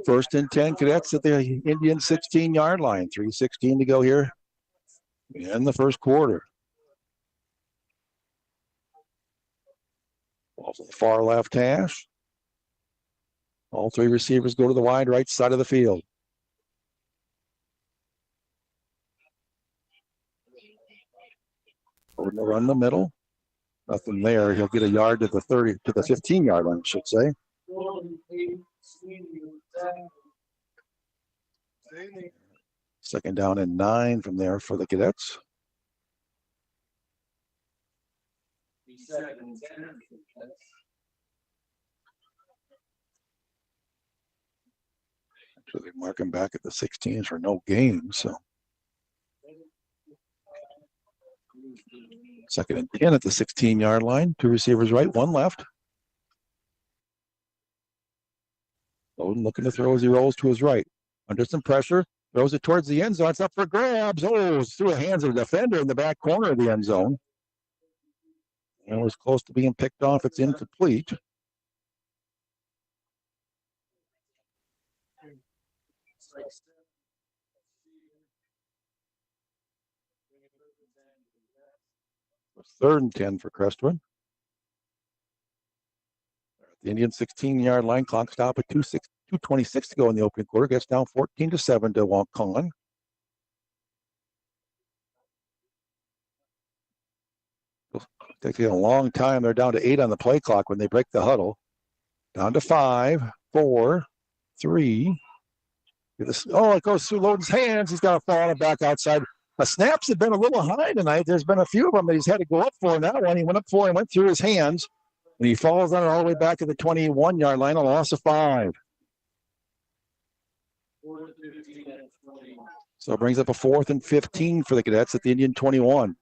First and 10 Cadets at the Indian 16-yard line. 3:16 to go here in the first quarter. Off the far left hash. All three receivers go to the wide right side of the field. Going to run the middle. Nothing there. He'll get a yard to the 15-yard line, I should say. Second down and 9 from there for the Cadets. So they mark him back at the 16s for no gain. So second and 10 at the 16-yard line. Two receivers right, one left. Bowden looking to throw as he rolls to his right. Under some pressure, throws it towards the end zone. It's up for grabs. Oh, it's through the hands of a defender in the back corner of the end zone. And it was close to being picked off. It's incomplete. Third and 10 for Crestwood. The Indian 16-yard line, clock stop at 2:26 to go in the opening quarter. Gets down 14-7 to Waukon. Takes a long time. They're down to 8 on the play clock when they break the huddle. Down to 5, 4, 3. It goes through Loden's hands. He's got to fall on it back outside. The snaps have been a little high tonight. There's been a few of them that he's had to go up for. And that one, he went up for and went through his hands. And he falls on it all the way back to the 21-yard line, a loss of 5. So it brings up a 4th and 15 for the Cadets at the Indian 21.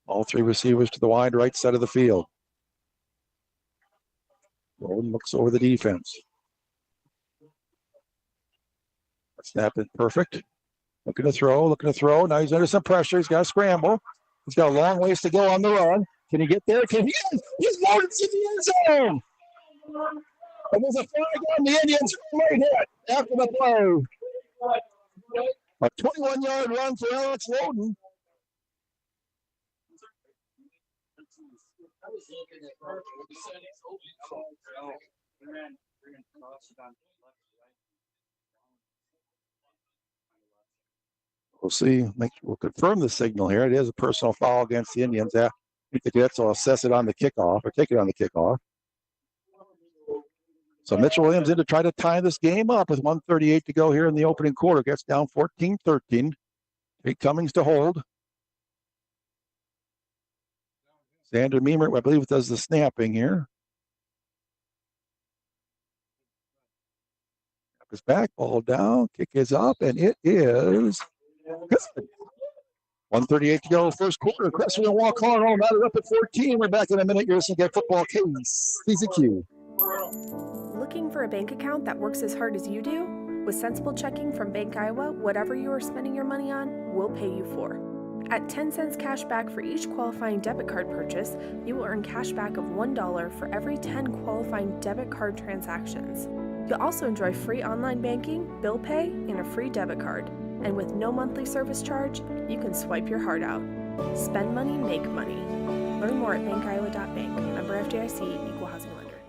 All three receivers to the wide right side of the field. Golden looks over the defense. Snap is perfect. Looking to throw. Now he's under some pressure. He's got to scramble. He's got a long ways to go on the run. Can he get there? He's loaded to the end zone. And there's a flag on the Indians. Great hit after the play. A 21-yard run for Alex Loden. We'll see. We'll confirm the signal here. It is a personal foul against the Indians. I think the Cadets will assess it on the kickoff or take it on the kickoff. So Mitchell Williams in to try to tie this game up with 1:38 to go here in the opening quarter. Gets down 14-13. Tate Cummings to hold. Xander Meemer, I believe, does the snapping here. Up his back, ball down, kick is up, and it is good. 1:38 to go, first quarter. Crestwood and Waukon all matted up at 14. We're back in a minute. You're listening to Football KCZQ.
Looking for a bank account that works as hard as you do? With Sensible Checking from Bank Iowa, whatever you are spending your money on, we'll pay you for. At 10 cents cash back for each qualifying debit card purchase, you will earn cash back of $1 for every 10 qualifying debit card transactions. You'll also enjoy free online banking, bill pay, and a free debit card. And with no monthly service charge, you can swipe your heart out. Spend money, make money. Learn more at bankiowa.bank. Member FDIC, Equal Housing Lender.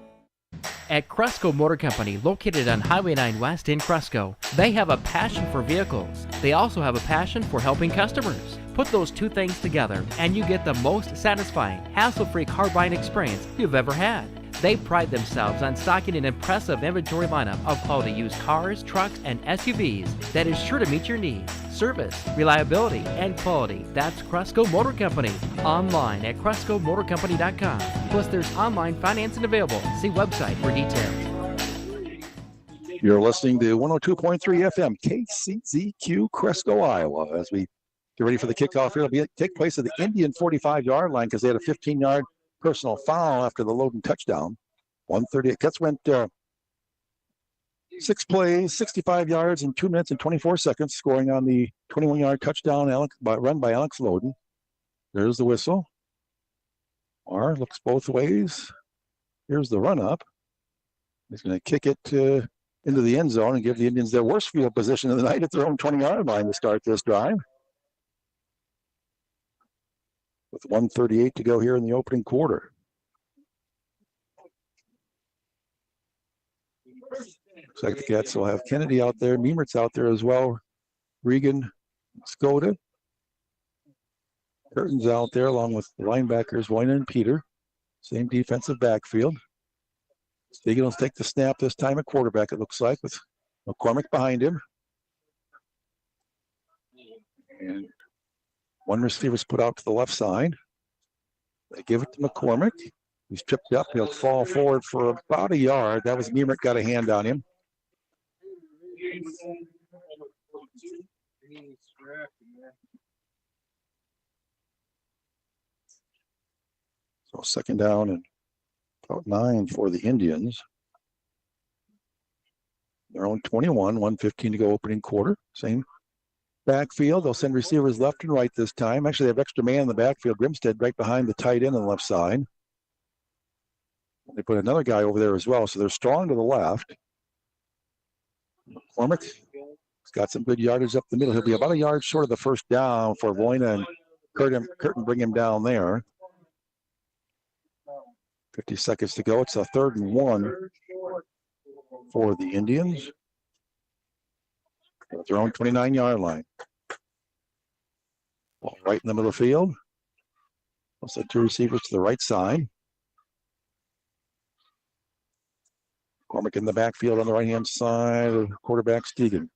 At Cresco Motor Company, located on Highway 9 West in Cresco, they have a passion for vehicles. They also have a passion for helping customers. Put those two things together, and you get the most satisfying, hassle-free car buying experience you've ever had. They pride themselves on stocking an impressive inventory lineup of quality used cars, trucks, and SUVs that is sure to meet your needs. Service, reliability, and quality. That's Cresco Motor Company. Online at CrescoMotorCompany.com. Plus, there's online financing available. See website for details.
You're listening to 102.3 FM KCZQ Cresco, Iowa. As we get ready for the kickoff here, it'll take place at the Indian 45-yard line because they had a 15-yard personal foul after the Loudon touchdown. 138. Cadets went 6 plays, 65 yards in 2 minutes and 24 seconds, scoring on the 21-yard touchdown run by Alex Loudon. There's the whistle. R looks both ways. Here's the run up. He's going to kick it into the end zone and give the Indians their worst field position of the night at their own 20-yard line to start this drive. With 1:38 to go here in the opening quarter. Looks like the Cadets will have Kennedy out there. Meimert's out there as well. Regan, Skoda. Curtin's out there along with the linebackers, Wayne and Peter. Same defensive backfield. Stegan will take the snap this time at quarterback, it looks like, with McCormick behind him. And one receiver's put out to the left side. They give it to McCormick. He's tripped up. He'll fall forward for about a yard. That was Meimert, got a hand on him. So second down and about 9 for the Indians. Their own 21, 1:15 to go opening quarter. Same backfield. They'll send receivers left and right this time. Actually, they have extra man in the backfield. Grimstead right behind the tight end on the left side. They put another guy over there as well, so they're strong to the left. McCormick has got some good yardage up the middle. He'll be about a yard short of the first down for Voina and Curtin bring him down there. 50 seconds to go. It's a 3rd and 1 for the Indians. At their own 29-yard line. Ball right in the middle of the field. Also 2 receivers to the right side. Cormack in the backfield on the right-hand side of quarterback Stegan.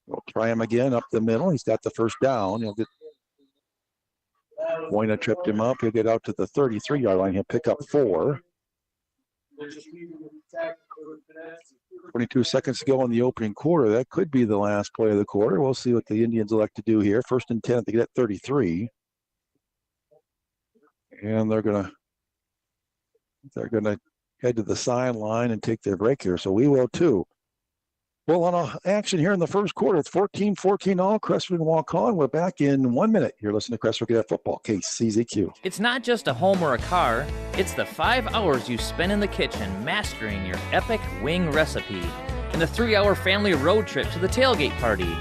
We'll try him again up the middle. He's got the first down. He'll get Moina tripped him up. He'll get out to the 33-yard line. He'll pick up 4. 22 seconds to go in the opening quarter. That could be the last play of the quarter. We'll see what the Indians elect to do here. 1st and 10 at the Cadet 33. And they're gonna head to the sideline and take their break here. So we will too. Well, on action here in the first quarter, it's 14-14 all. Crestwood and Waukon. We're back in 1 minute. You're listening to Crestwood Cadet Football, KCZQ.
It's not just a home or a car. It's the 5 hours you spend in the kitchen mastering your epic wing recipe and the 3-hour family road trip to the tailgate party.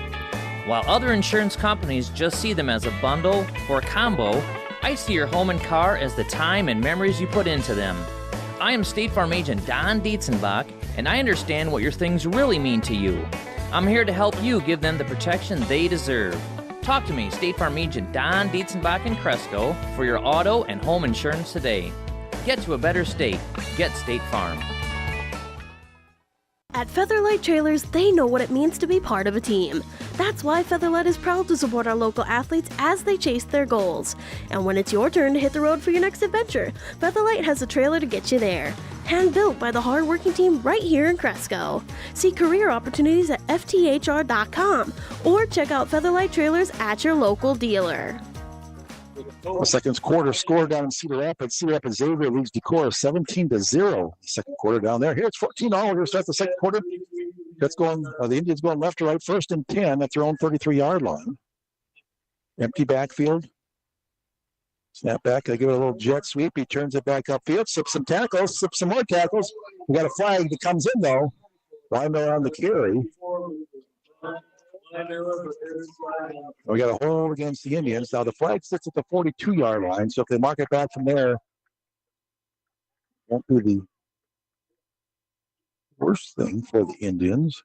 While other insurance companies just see them as a bundle or combo, I see your home and car as the time and memories you put into them. I am State Farm Agent Don Dietzenbach, and I understand what your things really mean to you. I'm here to help you give them the protection they deserve. Talk to me, State Farm Agent Don Dietzenbach in Cresco, for your auto and home insurance today. Get to a better state. Get State Farm.
At Featherlight Trailers, they know what it means to be part of a team. That's why Featherlight is proud to support our local athletes as they chase their goals. And when it's your turn to hit the road for your next adventure, Featherlight has a trailer to get you there. Hand-built by the hard-working team right here in Cresco. See career opportunities at fthr.com or check out Featherlight Trailers at your local dealer.
The second quarter score down in Cedar Rapids. Cedar Rapids Xavier leads Decorah 17-0. Second quarter down there. Here it's 14 all. We're going to start the second quarter. That's going. The Indians going left to right. 1st and 10 at their own 33-yard line. Empty backfield. Snap back. They give it a little jet sweep. He turns it back upfield. Sips some tackles. Sips some more tackles. We got a flag that comes in though. Weimer on the carry. We got a hold against the Indians. Now the flag sits at the 42-yard line, so if they mark it back from there, won't be the worst thing for the Indians.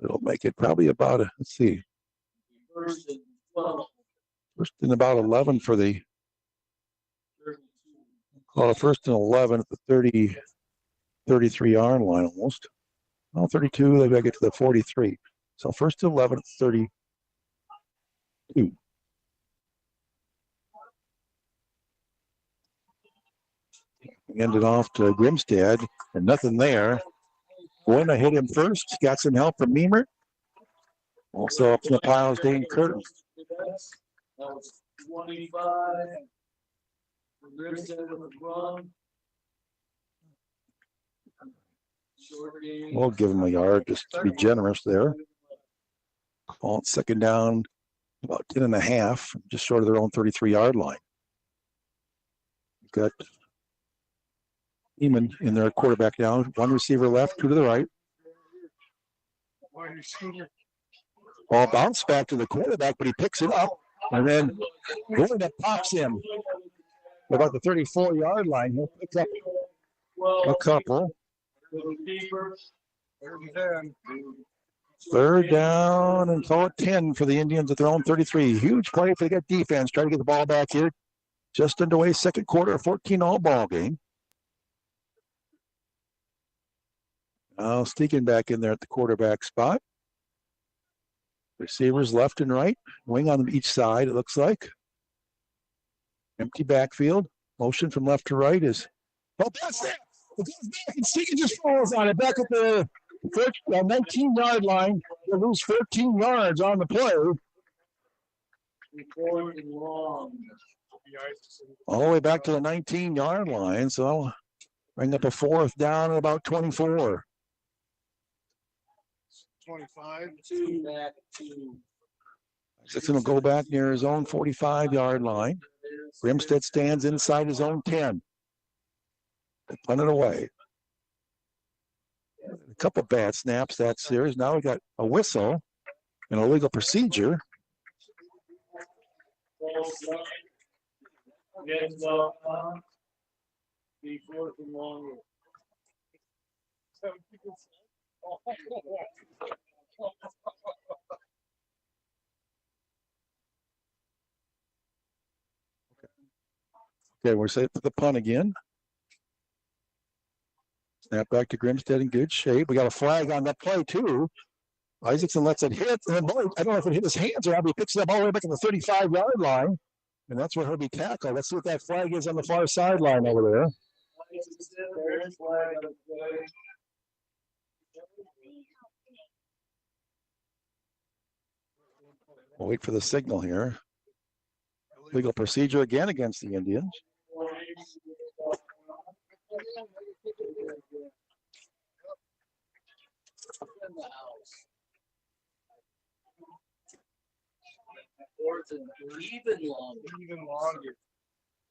It'll make it probably about let's see. First and about 11 for the call it 1st and 11 at the 33-yard line almost. 32, they've got to get to the 43. So 1st and 11 at 32. Ended off to Grimstad, and nothing there. Buena hit him first. Got some help from Meimert. Also up in the piles, Dane Curtin.
25. Grimstead with the run. Short game.
We'll give them a yard just to be generous there. Call it second down, about 10 and a half, just short of their own 33-yard line. Got Eamon in their quarterback now. One receiver left, two to the right. Ball bounced back to the quarterback, but he picks it up. And then going that pops him about the 34-yard line. He'll pick up a couple. Third down and call it 10 for the Indians at their own 33. Huge play for the defense. Try to get the ball back here. Just underway, second quarter, a 14-all ball game. Now Stegan back in there at the quarterback spot. Receivers left and right. Wing on each side, it looks like. Empty backfield. Motion from left to right is... Oh, that's it! It goes back and Stegan just falls on it. Back at the 19-yard line. They lose 14 yards on the play. All the way back to the 19-yard line. So bring up a fourth down at about 24.
25, 2 back to.
Sixton will go back near his own 45-yard line. Grimstead stands inside his own 10. They punt it away. A couple bad snaps that series. Now we got a whistle and a legal procedure. Okay, we're set for the punt again. Snap back to Grimstead in good shape. We got a flag on that play, too. Isaacson lets it hit. And I don't know if it hit his hands or how, but he picks it up all the way back to the 35-yard line. And that's where he'll be tackled. Let's see what that flag is on the far sideline over there. We'll wait for the signal here. Legal procedure again against the Indians.
Even longer.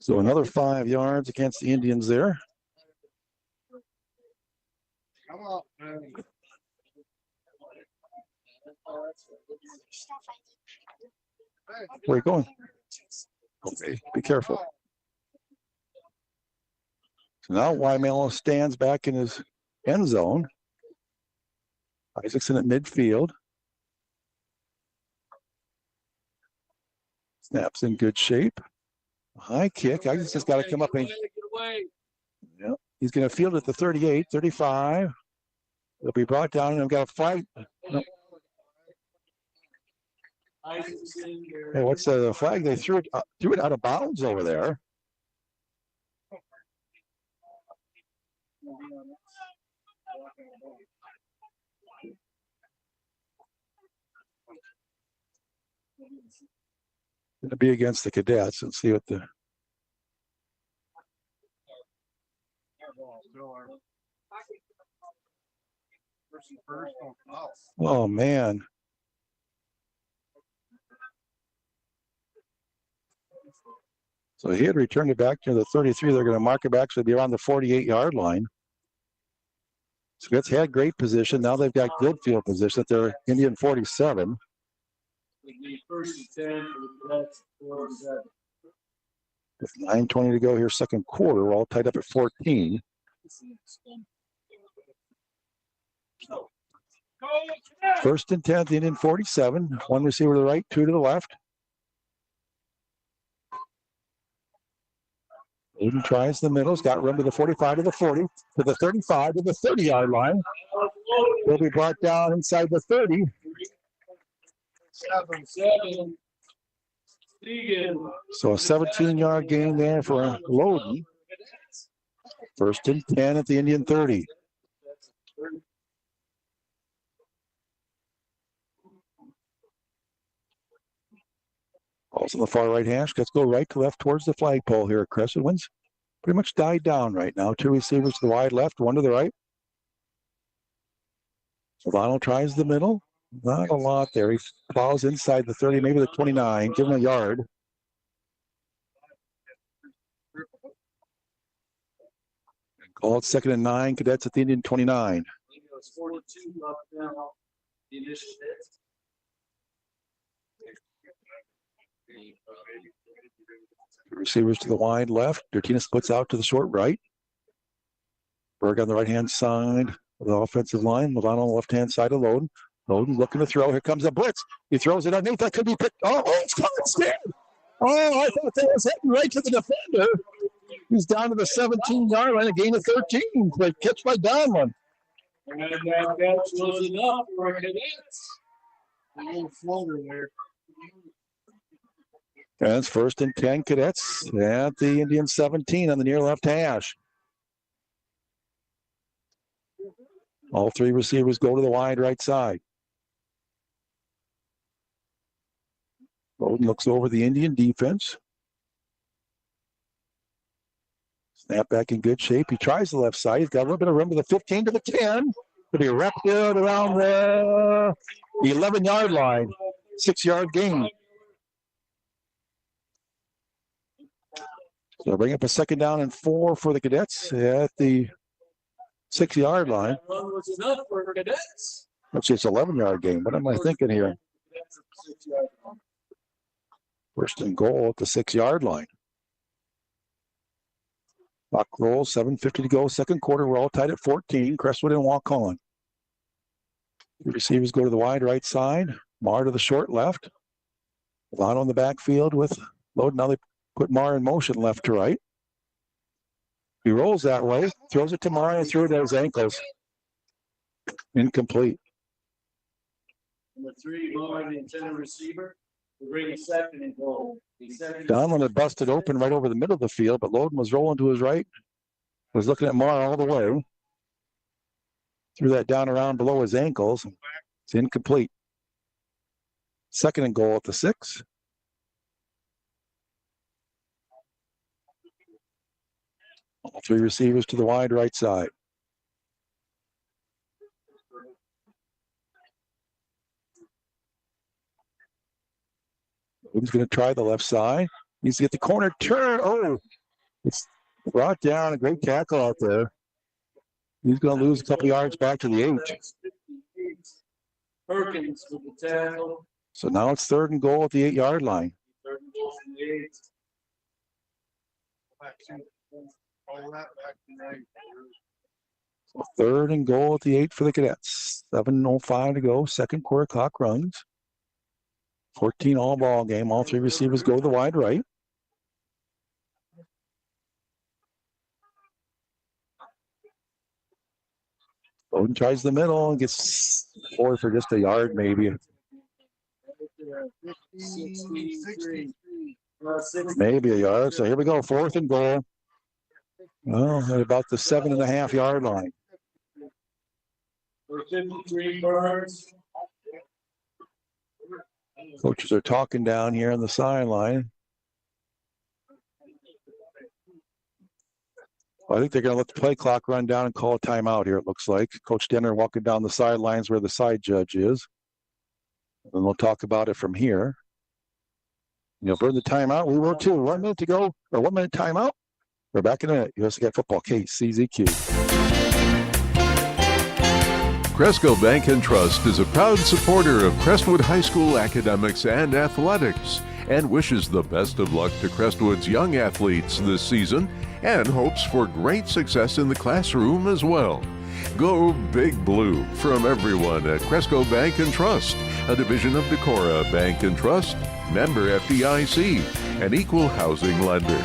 So another 5 yards against the Indians there.
Come on, man.
Where are you going? Okay, be careful. So now Wymelo stands back in his end zone. Isaacson at midfield. Snaps in good shape. High kick. Isaacson's got to come up and he's going to field at the 38, 35. It'll be brought down and I've got a flag. No. Hey, what's the flag? They threw it out of bounds over there. Going to be against the Cadets and see what the. Oh man. So he had returned it back to the 33. They're going to mark it back, so it'll be around the 48-yard line. So Cadets had great position. Now they've got good field position at their Indian 47.
First and 10 for the 47.
With 9:20 to go here, second quarter. We're all tied up at 14. First and 10, the Indian 47. One receiver to the right, two to the left. Aiden tries the middle. He's got room to the 45 to the 40, to the 35 to the 30-yard line. Will be brought down inside the 30.
7-7.
So a 17-yard gain there for Loden. First and 10 at the Indian 30. Ball's on the far right hash. Let's go right to left towards the flagpole here at Crestwood. Wind's pretty much died down right now. 2 receivers to the wide left, 1 to the right. Solano tries the middle. Not a lot there. He plows inside the 30, maybe the 29. Give him a yard. Call it 2nd and 9. Cadets at the Indian 29. Receivers to the wide left. Dertina splits out to the short right. Berg on the right-hand side of the offensive line. Milano on the left-hand side of Loden. Loden looking to throw. Here comes a blitz. He throws it underneath. That could be picked. Oh, it's caught instead. Oh, I thought that was heading right to the defender. He's down to the 17-yard line, a gain of 13. But catch by Donlin.
And that catch was enough for Cadets. A little floater there.
And it's 1st and 10 Cadets at the Indian 17 on the near left hash. All 3 receivers go to the wide right side. Bowden looks over the Indian defense. Snap back in good shape. He tries the left side. He's got a little bit of room to the 15 to the 10. But he wrapped it around the 11-yard line. 6-yard gain. So bring up a 2nd down and 4 for the Cadets at the 6-yard line.
That run was enough for Cadets.
Actually, it's 11-yard gain. What am I thinking here? 1st and goal at the 6-yard line. Clock rolls, 7:50 to go, 2nd quarter. We're all tied at 14. Crestwood and Waukon. The receivers go to the wide right side. Marr to the short left. Milano in the backfield with Loden. Now they put Marr in motion left to right. He rolls that way, throws it to Marr and threw it at his ankles. Incomplete.
Number 3, Marr, the intended receiver, will bring a 2nd and goal.
Donlin had busted open right over the middle of the field, but Loden was rolling to his right. Was looking at Marr all the way. Threw that down around below his ankles. It's incomplete. 2nd and goal at the 6. All 3 receivers to the wide right side. Loden's going to try the left side. Needs to get the corner turn. Oh, it's brought down. A great tackle out there. He's going to lose a couple yards back to the 8.
Perkins with the tackle.
So now it's 3rd and goal at the 8-yard line.
3rd and goal from the 8.
3rd and goal at the 8 for the Cadets. 7:05 to go. 2nd quarter clock runs. 14 all ball game. All 3 receivers go to the wide right. Bowden tries the middle and gets forward for just a yard maybe. Maybe a yard. So here we go. 4th and goal. Well, at about the 7.5-yard line.
53 Burns.
Coaches are talking down here on the sideline. I think they're going to let the play clock run down and call a timeout here, it looks like. Coach Denner walking down the sidelines where the side judge is. And we'll talk about it from here. You'll burn the timeout. We will too. 1 minute to go, or 1 minute timeout. We're back in a minute. USA Cadet Football, KCZQ.
Cresco Bank and Trust is a proud supporter of Crestwood High School academics and athletics and wishes the best of luck to Crestwood's young athletes this season and hopes for great success in the classroom as well. Go Big Blue from everyone at Cresco Bank and Trust, a division of Decorah Bank and Trust, member FDIC, an equal housing lender.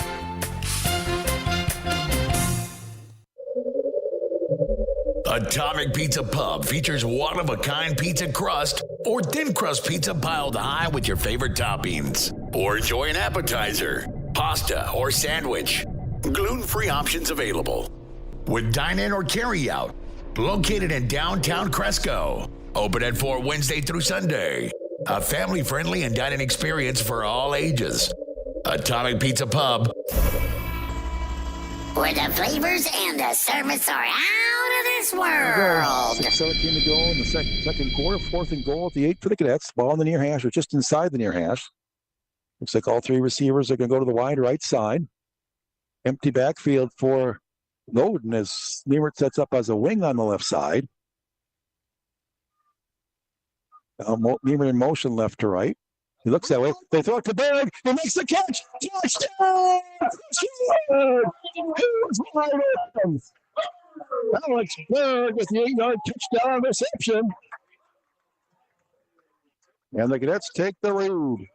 Atomic Pizza Pub features one-of-a-kind pizza crust or thin crust pizza piled high with your favorite toppings. Or enjoy an appetizer, pasta, or sandwich. Gluten-free options available. With dine-in or carry-out. Located in downtown Cresco. Open at 4 Wednesday through Sunday. A family-friendly and dining experience for all ages. Atomic Pizza Pub.
Where the flavors and the service are out of this world.
6:17 to go in the second quarter. 4th and goal at the 8 for the Cadets. Ball in the near hash or just inside the near hash. Looks like all three receivers are going to go to the wide right side. Empty backfield for Loden as Niemert sets up as a wing on the left side. Niemert in motion left to right. He looks that way. They throw it to Berg. He makes the catch. Touchdown! Alex Berg with the 8-yard touchdown reception. And the Cadets take the lead.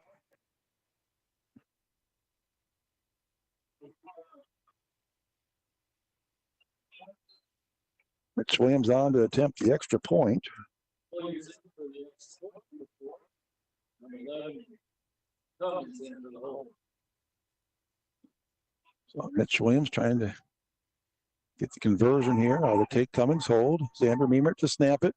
Mitch Williams on to attempt the extra point. So Mitch Williams trying to get the conversion here. The take Cummings, hold. Xander Niemert to snap it.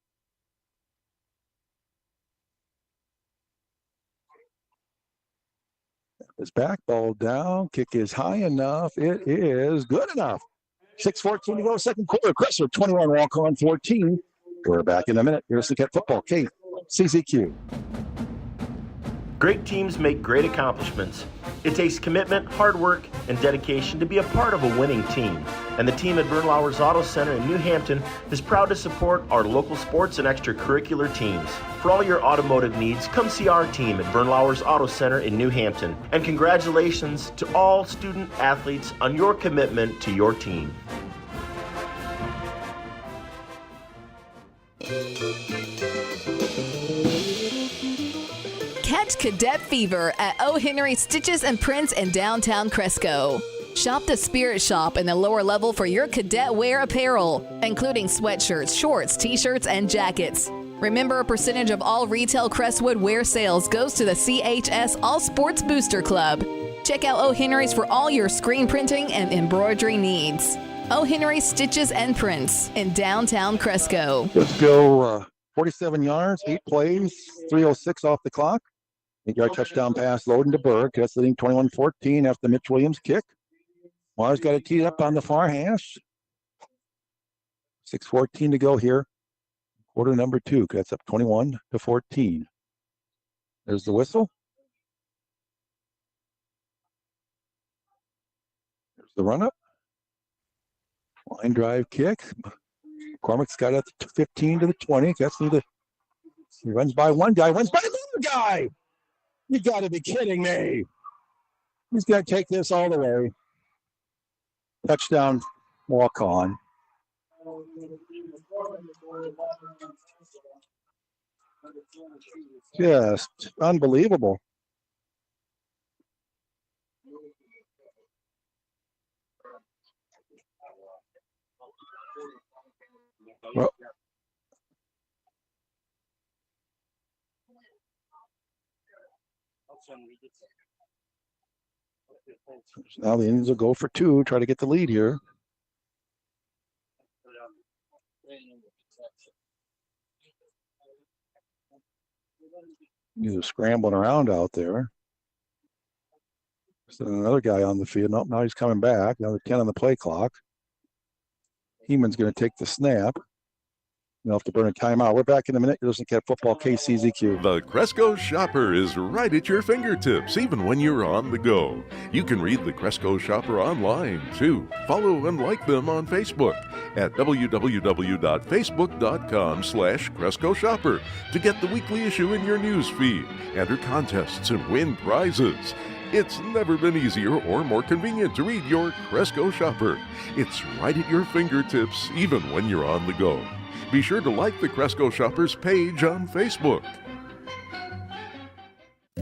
His back ball down. Kick is high enough. It is good enough. 6:14 to go, second quarter. Crestwood 21, Waukon 14. We're back in a minute. Here's the Cadet Football, KCZQ.
Great teams make great accomplishments. It takes commitment, hard work, and dedication to be a part of a winning team. And the team at Bernlauer's Auto Center in New Hampton is proud to support our local sports and extracurricular teams. For all your automotive needs, come see our team at Bernlauer's Auto Center in New Hampton. And congratulations to all student athletes on your commitment to your team.
Catch Cadet Fever at O. Henry Stitches and Prints in downtown Cresco. Shop the Spirit Shop in the lower level for your cadet wear apparel, including sweatshirts, shorts, t-shirts, and jackets. Remember, a percentage of all retail Crestwood wear sales goes to the CHS All Sports Booster Club. Check out O. Henry's for all your screen printing and embroidery needs. O. Henry Stitches and Prints in downtown Cresco.
Let's go 47 yards, 8 plays, 3:06 off the clock. 8-yard touchdown pass, Loden to Berg. That's leading 21-14 after the Mitch Williams kick. Mars got it teed up on the far hash. 6:14 to go here. Quarter number 2. That's up 21-14. There's the whistle. There's the run up. Line drive kick. Cormack's got it 15 to the 20. That's through the. He runs by one guy, runs by another guy. You got to be kidding me. He's going to take this all the way. Touchdown, Waukon. Just unbelievable. Well, now the Indians will go for 2, try to get the lead here. He's scrambling around out there. There's another guy on the field. Nope, now he's coming back. Another 10 on the play clock. Heeman's going to take the snap. You'll have to burn a timeout. We're back in a minute. You're listening to Cadet Football, KCZQ.
The Cresco Shopper is right at your fingertips, even when you're on the go. You can read the Cresco Shopper online, too. Follow and like them on Facebook at www.facebook.com/Cresco Shopper to get the weekly issue in your news feed, enter contests, and win prizes. It's never been easier or more convenient to read your Cresco Shopper. It's right at your fingertips, even when you're on the go. Be sure to like the Cresco Shoppers page on Facebook.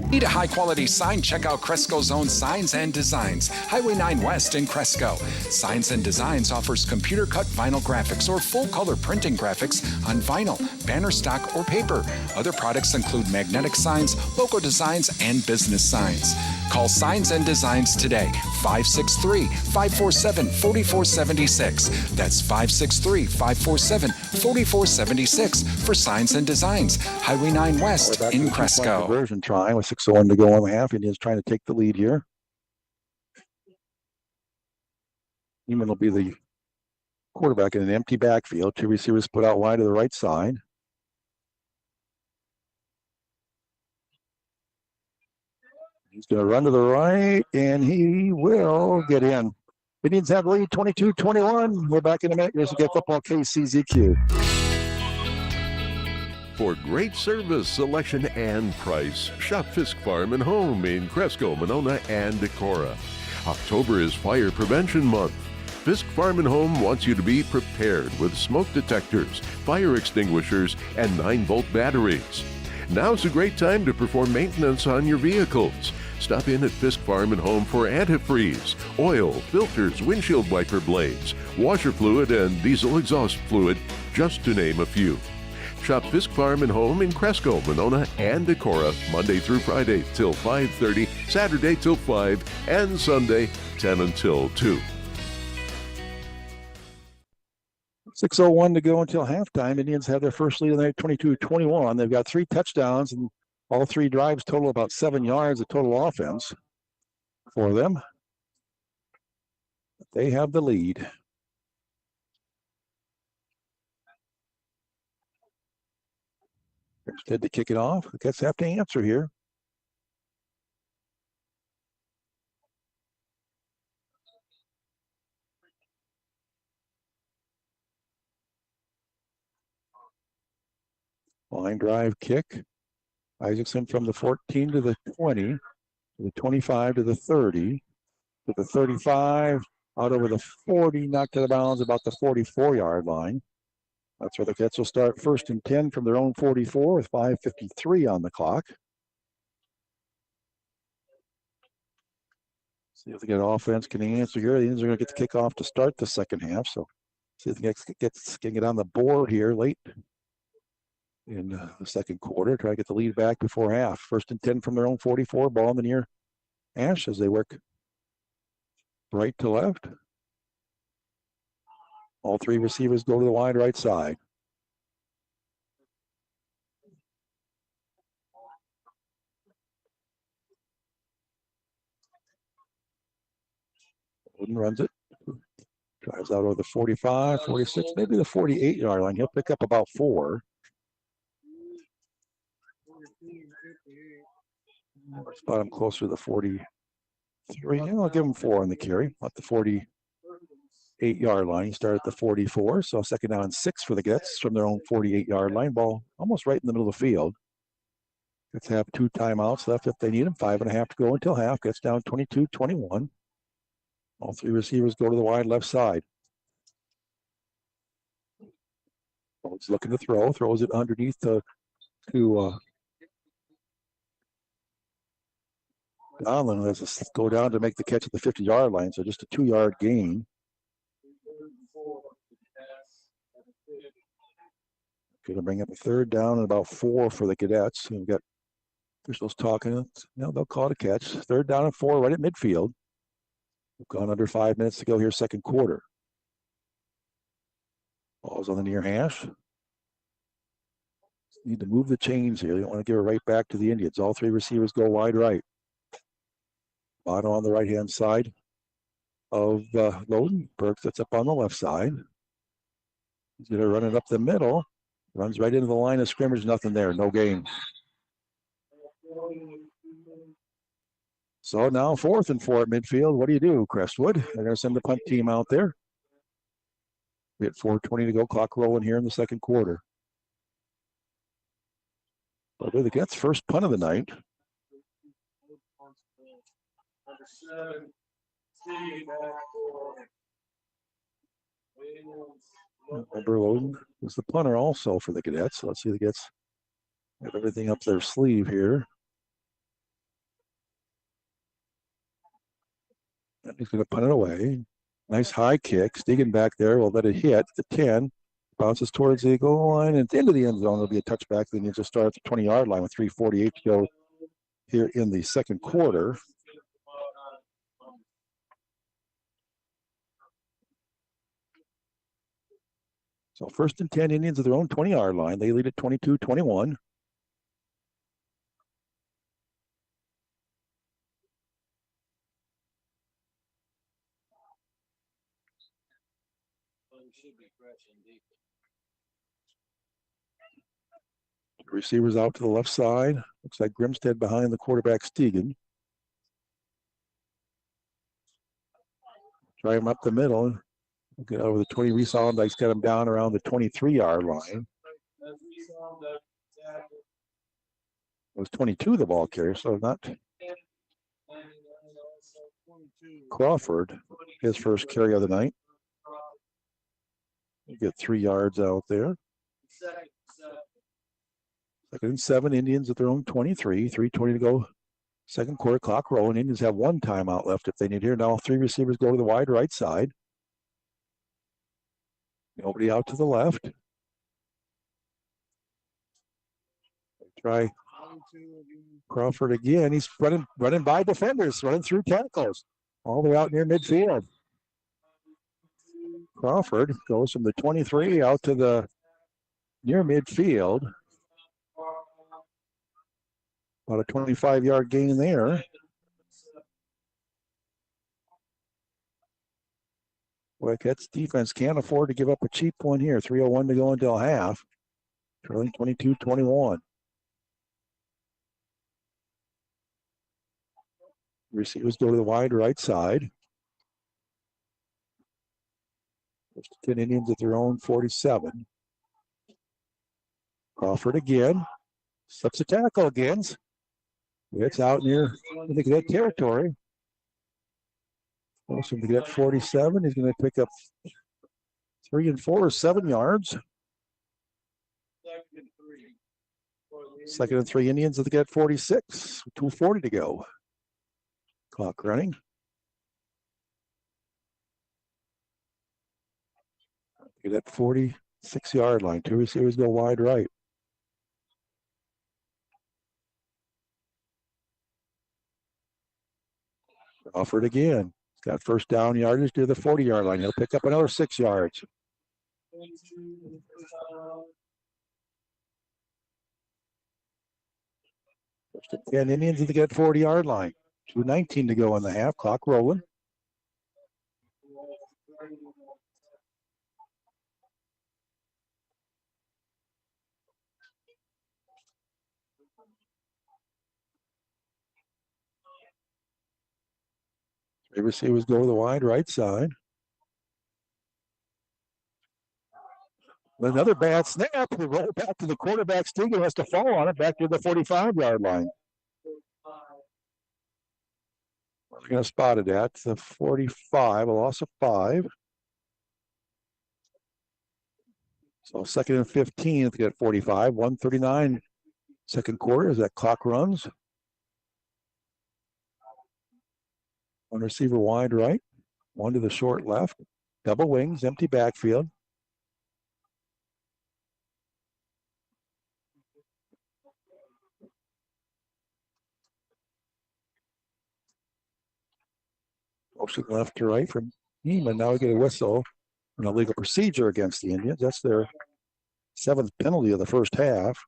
Need a high-quality sign? Check out Cresco's own Signs and Designs, Highway 9 West in Cresco. Signs and Designs offers computer-cut vinyl graphics or full-color printing graphics on vinyl, banner stock, or paper. Other products include magnetic signs, logo designs, and business signs. Call Signs and Designs today, 563-547-4476. That's 563-547-4476 for Signs and Designs, Highway 9 West in Cresco.
Conversion try with 6:01 to go on the half. Indians trying to take the lead here. Neiman will be the quarterback in an empty backfield. Two receivers split out wide to the right side. He's going to run to the right, and he will get in. Indians have the lead, 22-21. We're back in a minute. Here's the Get Football KCZQ.
For great service, selection, and price, shop Fisk Farm and Home in Cresco, Monona, and Decorah. October is Fire Prevention Month. Fisk Farm and Home wants you to be prepared with smoke detectors, fire extinguishers, and 9-volt batteries. Now's a great time to perform maintenance on your vehicles. Stop in at Fisk Farm and Home for antifreeze, oil, filters, windshield wiper blades, washer fluid, and diesel exhaust fluid, just to name a few. Shop Fisk Farm and Home in Cresco, Monona, and Decorah, Monday through Friday till 5:30, Saturday till 5, and Sunday 10 until 2.
6:01 to go until halftime. Indians have their first lead of the night, 22-21. They've got 3 touchdowns, and all 3 drives total about 7 yards of total offense for them. They have the lead. Instead to kick it off. The Cats have to answer here. Line drive kick. Isaacson from the 14 to the 20, to the 25 to the 30, to the 35, out over the 40, knocked out of bounds about the 44-yard line. That's where the Cats will start 1st and 10 from their own 44 with 5:53 on the clock. See if they get offense can answer here. The Indians are going to get the kickoff to start the second half. So see if the Cats can get on the board here late in the second quarter. Try to get the lead back before half. 1st and 10 from their own 44. Ball in the near hash as they work right to left. All 3 receivers go to the wide right side. Wooden runs it. Drives out over the 45, 46, maybe the 48-yard line. He'll pick up about 4. Spot him closer to the 43. I'll give him 4 on the carry. About the 48-yard line. He started at the 44. So 2nd down and 6 for the Cadets from their own 48-yard line. Ball almost right in the middle of the field. Let's have 2 timeouts left if they need them. 5.5 to go until half. Gets down 22-21. All 3 receivers go to the wide left side. He's looking to throw. Throws it underneath to Donlin. Has to go down to make the catch at the 50-yard line. So just a 2-yard gain. Going to bring up a 3rd down and about 4 for the Cadets. We've got officials talking. They'll call it a catch. 3rd down and 4 right at midfield. We've gone under 5 minutes to go here, second quarter. Ball's on the near hash. Need to move the chains here. They don't want to give it right back to the Indians. All 3 receivers go wide right. Bottom on the right-hand side of Loden. Burke that's up on the left side. He's going to run it up the middle. Runs right into the line of scrimmage. Nothing there. No gain. So now 4th and 4 at midfield. What do you do, Crestwood? They're going to send the punt team out there. We had 4:20 to go. Clock rolling here in the second quarter. But the Cadets' first punt of the night. Remember, Loden was the punter also for the Cadets. So let's see if the Cadets have everything up their sleeve here. And he's going to punt it away. Nice high kick. Stegan back there will let it hit the 10. Bounces towards the goal line. And at the end of the end zone, there'll be a touchback. Then you just start at the 20-yard line with 3:48 to go here in the second quarter. So 1st and 10, Indians at their own 20-yard line. They lead at 22-21. Receivers out to the left side. Looks like Grimstead behind the quarterback, Stegen. Try him up the middle. Get over the 20. Reese Allendike's got him down around the 23-yard line. It was 22 the ball carrier, so not Crawford, his first carry of the night. You get 3 yards out there. 2nd and 7, Indians at their own 23. 3:20 to go. Second quarter, clock rolling. Indians have 1 timeout left if they need here. Now 3 receivers go to the wide right side. Nobody out to the left. They try Crawford again. He's running by defenders, running through tackles, all the way out near midfield. Crawford goes from the 23 out to the near midfield. About a 25-yard gain there. Wildcats defense can't afford to give up a cheap one here. 3:01 to go until half. Trailing 22-21. Receivers go to the wide right side. First 10 Indians at their own 47. Crawford again. Slips a tackle again. It's out near the Cadet territory. Goes from the Cadet 47. He's going to pick up 3 and 4, 7 yards. 2nd and 3 Indians at the Cadet 46. 2:40 to go. Clock running. Cadet 46-yard line. 2 receivers go wide right. Crawford again. He's got first down yardage to the 40-yard line. He'll pick up another 6 yards. First and 10 Indians at the Cadet 40-yard line. 2:19 to go in the half. Clock rolling. Three receivers go to the wide right side. Another bad snap. They roll back to the quarterback. Stegen has to fall on it back to the 45-yard line. We're going to spot it at the 45, a loss of 5. So 2nd and 15 to get 45, 1:39 second quarter as that clock runs. One receiver wide right, one to the short left. Double wings, empty backfield. Motion left to right from Neiman. Now we get a whistle and a legal procedure against the Indians. That's their 7th penalty of the first half.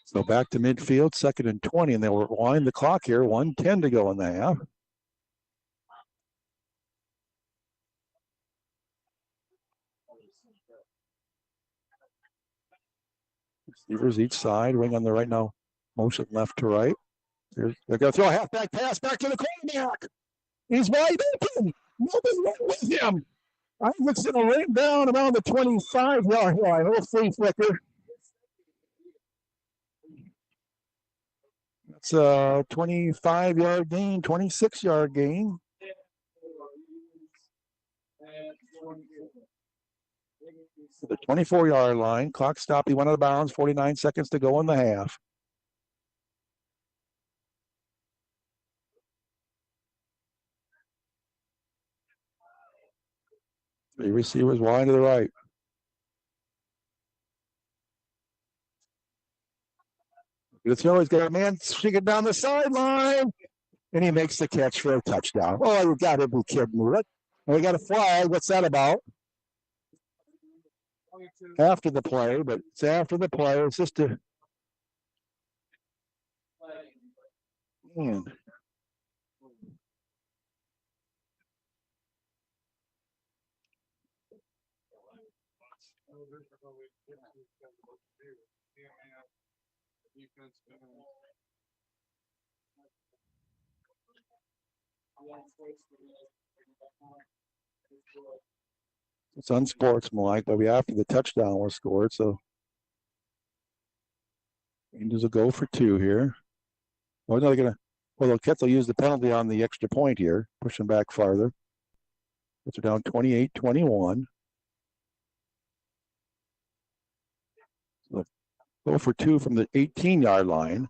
So back to midfield, 2nd and 20, and they'll wind the clock here. 1:10 to go in the half. Receivers each side, wing on the right now. Motion left to right. They're going to throw a halfback pass back to the quarterback. He's wide open. Nobody's right with him. I think it's going to rain down around the 25-yard line. A little free flicker. That's a 25-yard gain, 26-yard gain. The 24-yard line. Clock stopped. He went out of bounds. 49 seconds to go in the half. Three receivers wide to the right. He's got a man shaking down the sideline. And he makes the catch for a touchdown. Oh, you got to be kidding me. We got a flag. What's that about? After the play, but it's after the play. It's just a... Man. It's unsportsmanlike, but after the touchdown was scored, so Rangers will go for 2 here. Well, no, they're gonna. Well, the Cadets will use the penalty on the extra point here, push them back farther. Puts are down 28-21. So go for 2 from the 18-yard line.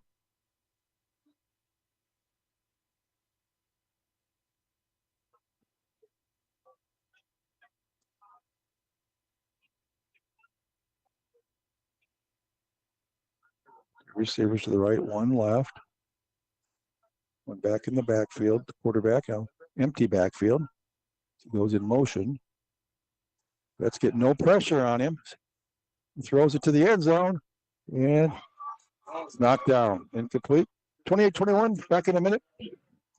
Receivers to the right, one left. One back in the backfield. The quarterback, empty backfield. He goes in motion. Let's get no pressure on him. He throws it to the end zone. And it's knocked down. Incomplete. 28-21. Back in a minute.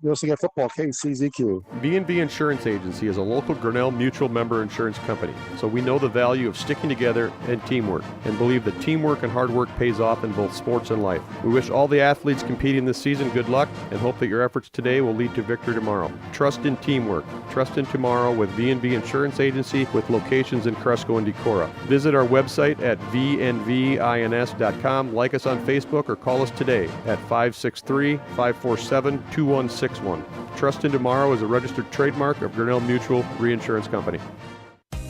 You'll see football, KCZQ.
V&V Insurance Agency is a local Grinnell Mutual member insurance company, so we know the value of sticking together and teamwork, and believe that teamwork and hard work pays off in both sports and life. We wish all the athletes competing this season good luck and hope that your efforts today will lead to victory tomorrow. Trust in teamwork. Trust in tomorrow with V&V Insurance Agency with locations in Cresco and Decorah. Visit our website at vnvins.com, like us on Facebook, or call us today at 563-547-2161. Trust in Tomorrow is a registered trademark of Grinnell Mutual Reinsurance Company.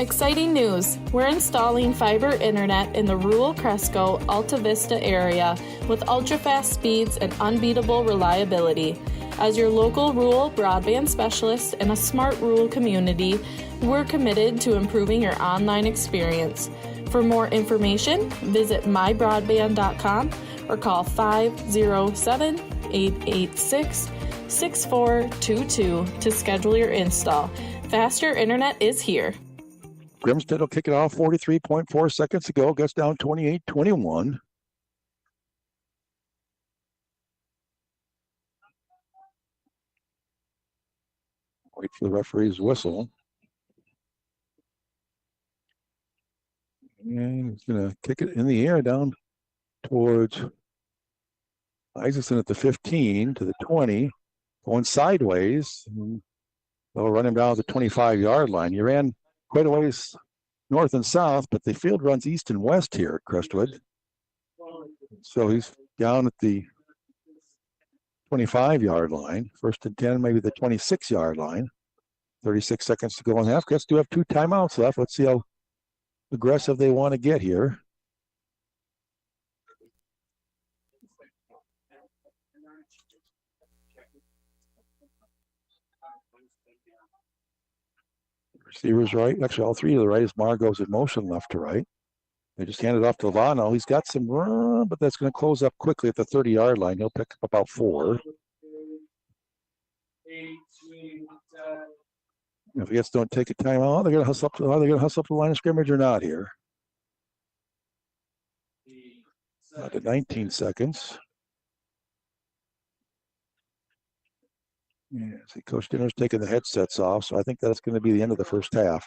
Exciting news! We're installing fiber internet in the rural Cresco Alta Vista area with ultra-fast speeds and unbeatable reliability. As your local rural broadband specialist in a smart rural community, we're committed to improving your online experience. For more information, visit mybroadband.com or call 507-886-6422 to schedule your install. Faster internet is here.
Grimstead will kick it off 43.4 seconds to go. Gets down 28-21. Wait for the referee's whistle. And he's going to kick it in the air down towards Isaacson at the 15 to the 20, going sideways. They'll run him down to the 25-yard line. He ran quite a ways north and south, but the field runs east and west here at Crestwood. So he's down at the 25-yard line. First and 10, maybe the 26-yard line. 36 seconds to go in half. Cadets do have 2 timeouts left. Let's see how aggressive they want to get here. Receivers right. Actually, all 3 to the right as Mar goes in motion left to right. They just hand it off to Lavano. He's got some run, but that's going to close up quickly at the 30-yard line. He'll pick up about 4. If the Cadets don't take a timeout, they're going to hustle up. Are they going to hustle up the line of scrimmage or not here? To 19 seconds. Yeah, see, Coach Dinner's taking the headsets off, so I think that's going to be the end of the first half.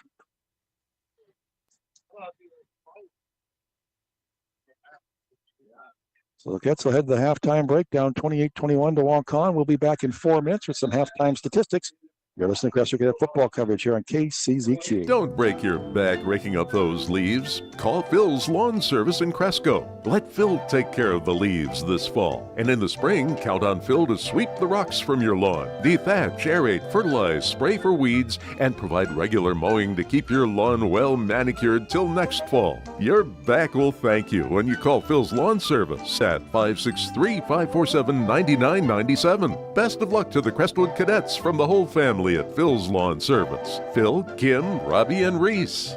So the Cadets will head to the halftime break, down 28-21 to Waukon. We'll be back in 4 minutes with some halftime statistics. You're listening to Crestwood Cadet football coverage here on KCZQ.
Don't break your back raking up those leaves. Call Phil's Lawn Service in Cresco. Let Phil take care of the leaves this fall. And in the spring, count on Phil to sweep the rocks from your lawn, dethatch, aerate, fertilize, spray for weeds, and provide regular mowing to keep your lawn well manicured till next fall. Your back will thank you when you call Phil's Lawn Service at 563-547-9997. Best of luck to the Crestwood Cadets from the whole family at Phil's Lawn Service. Phil, Kim, Robbie, and Reese.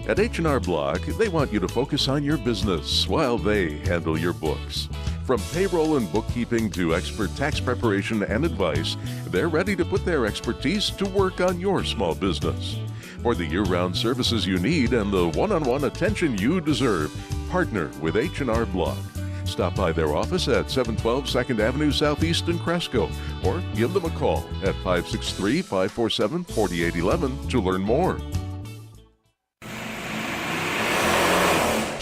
At H&R Block, they want you to focus on your business while they handle your books. From payroll and bookkeeping to expert tax preparation and advice, they're ready to put their expertise to work on your small business. For the year-round services you need and the one-on-one attention you deserve, partner with H&R Block. Stop by their office at 712 2nd Avenue Southeast in Cresco, or give them a call at 563-547-4811 to learn more.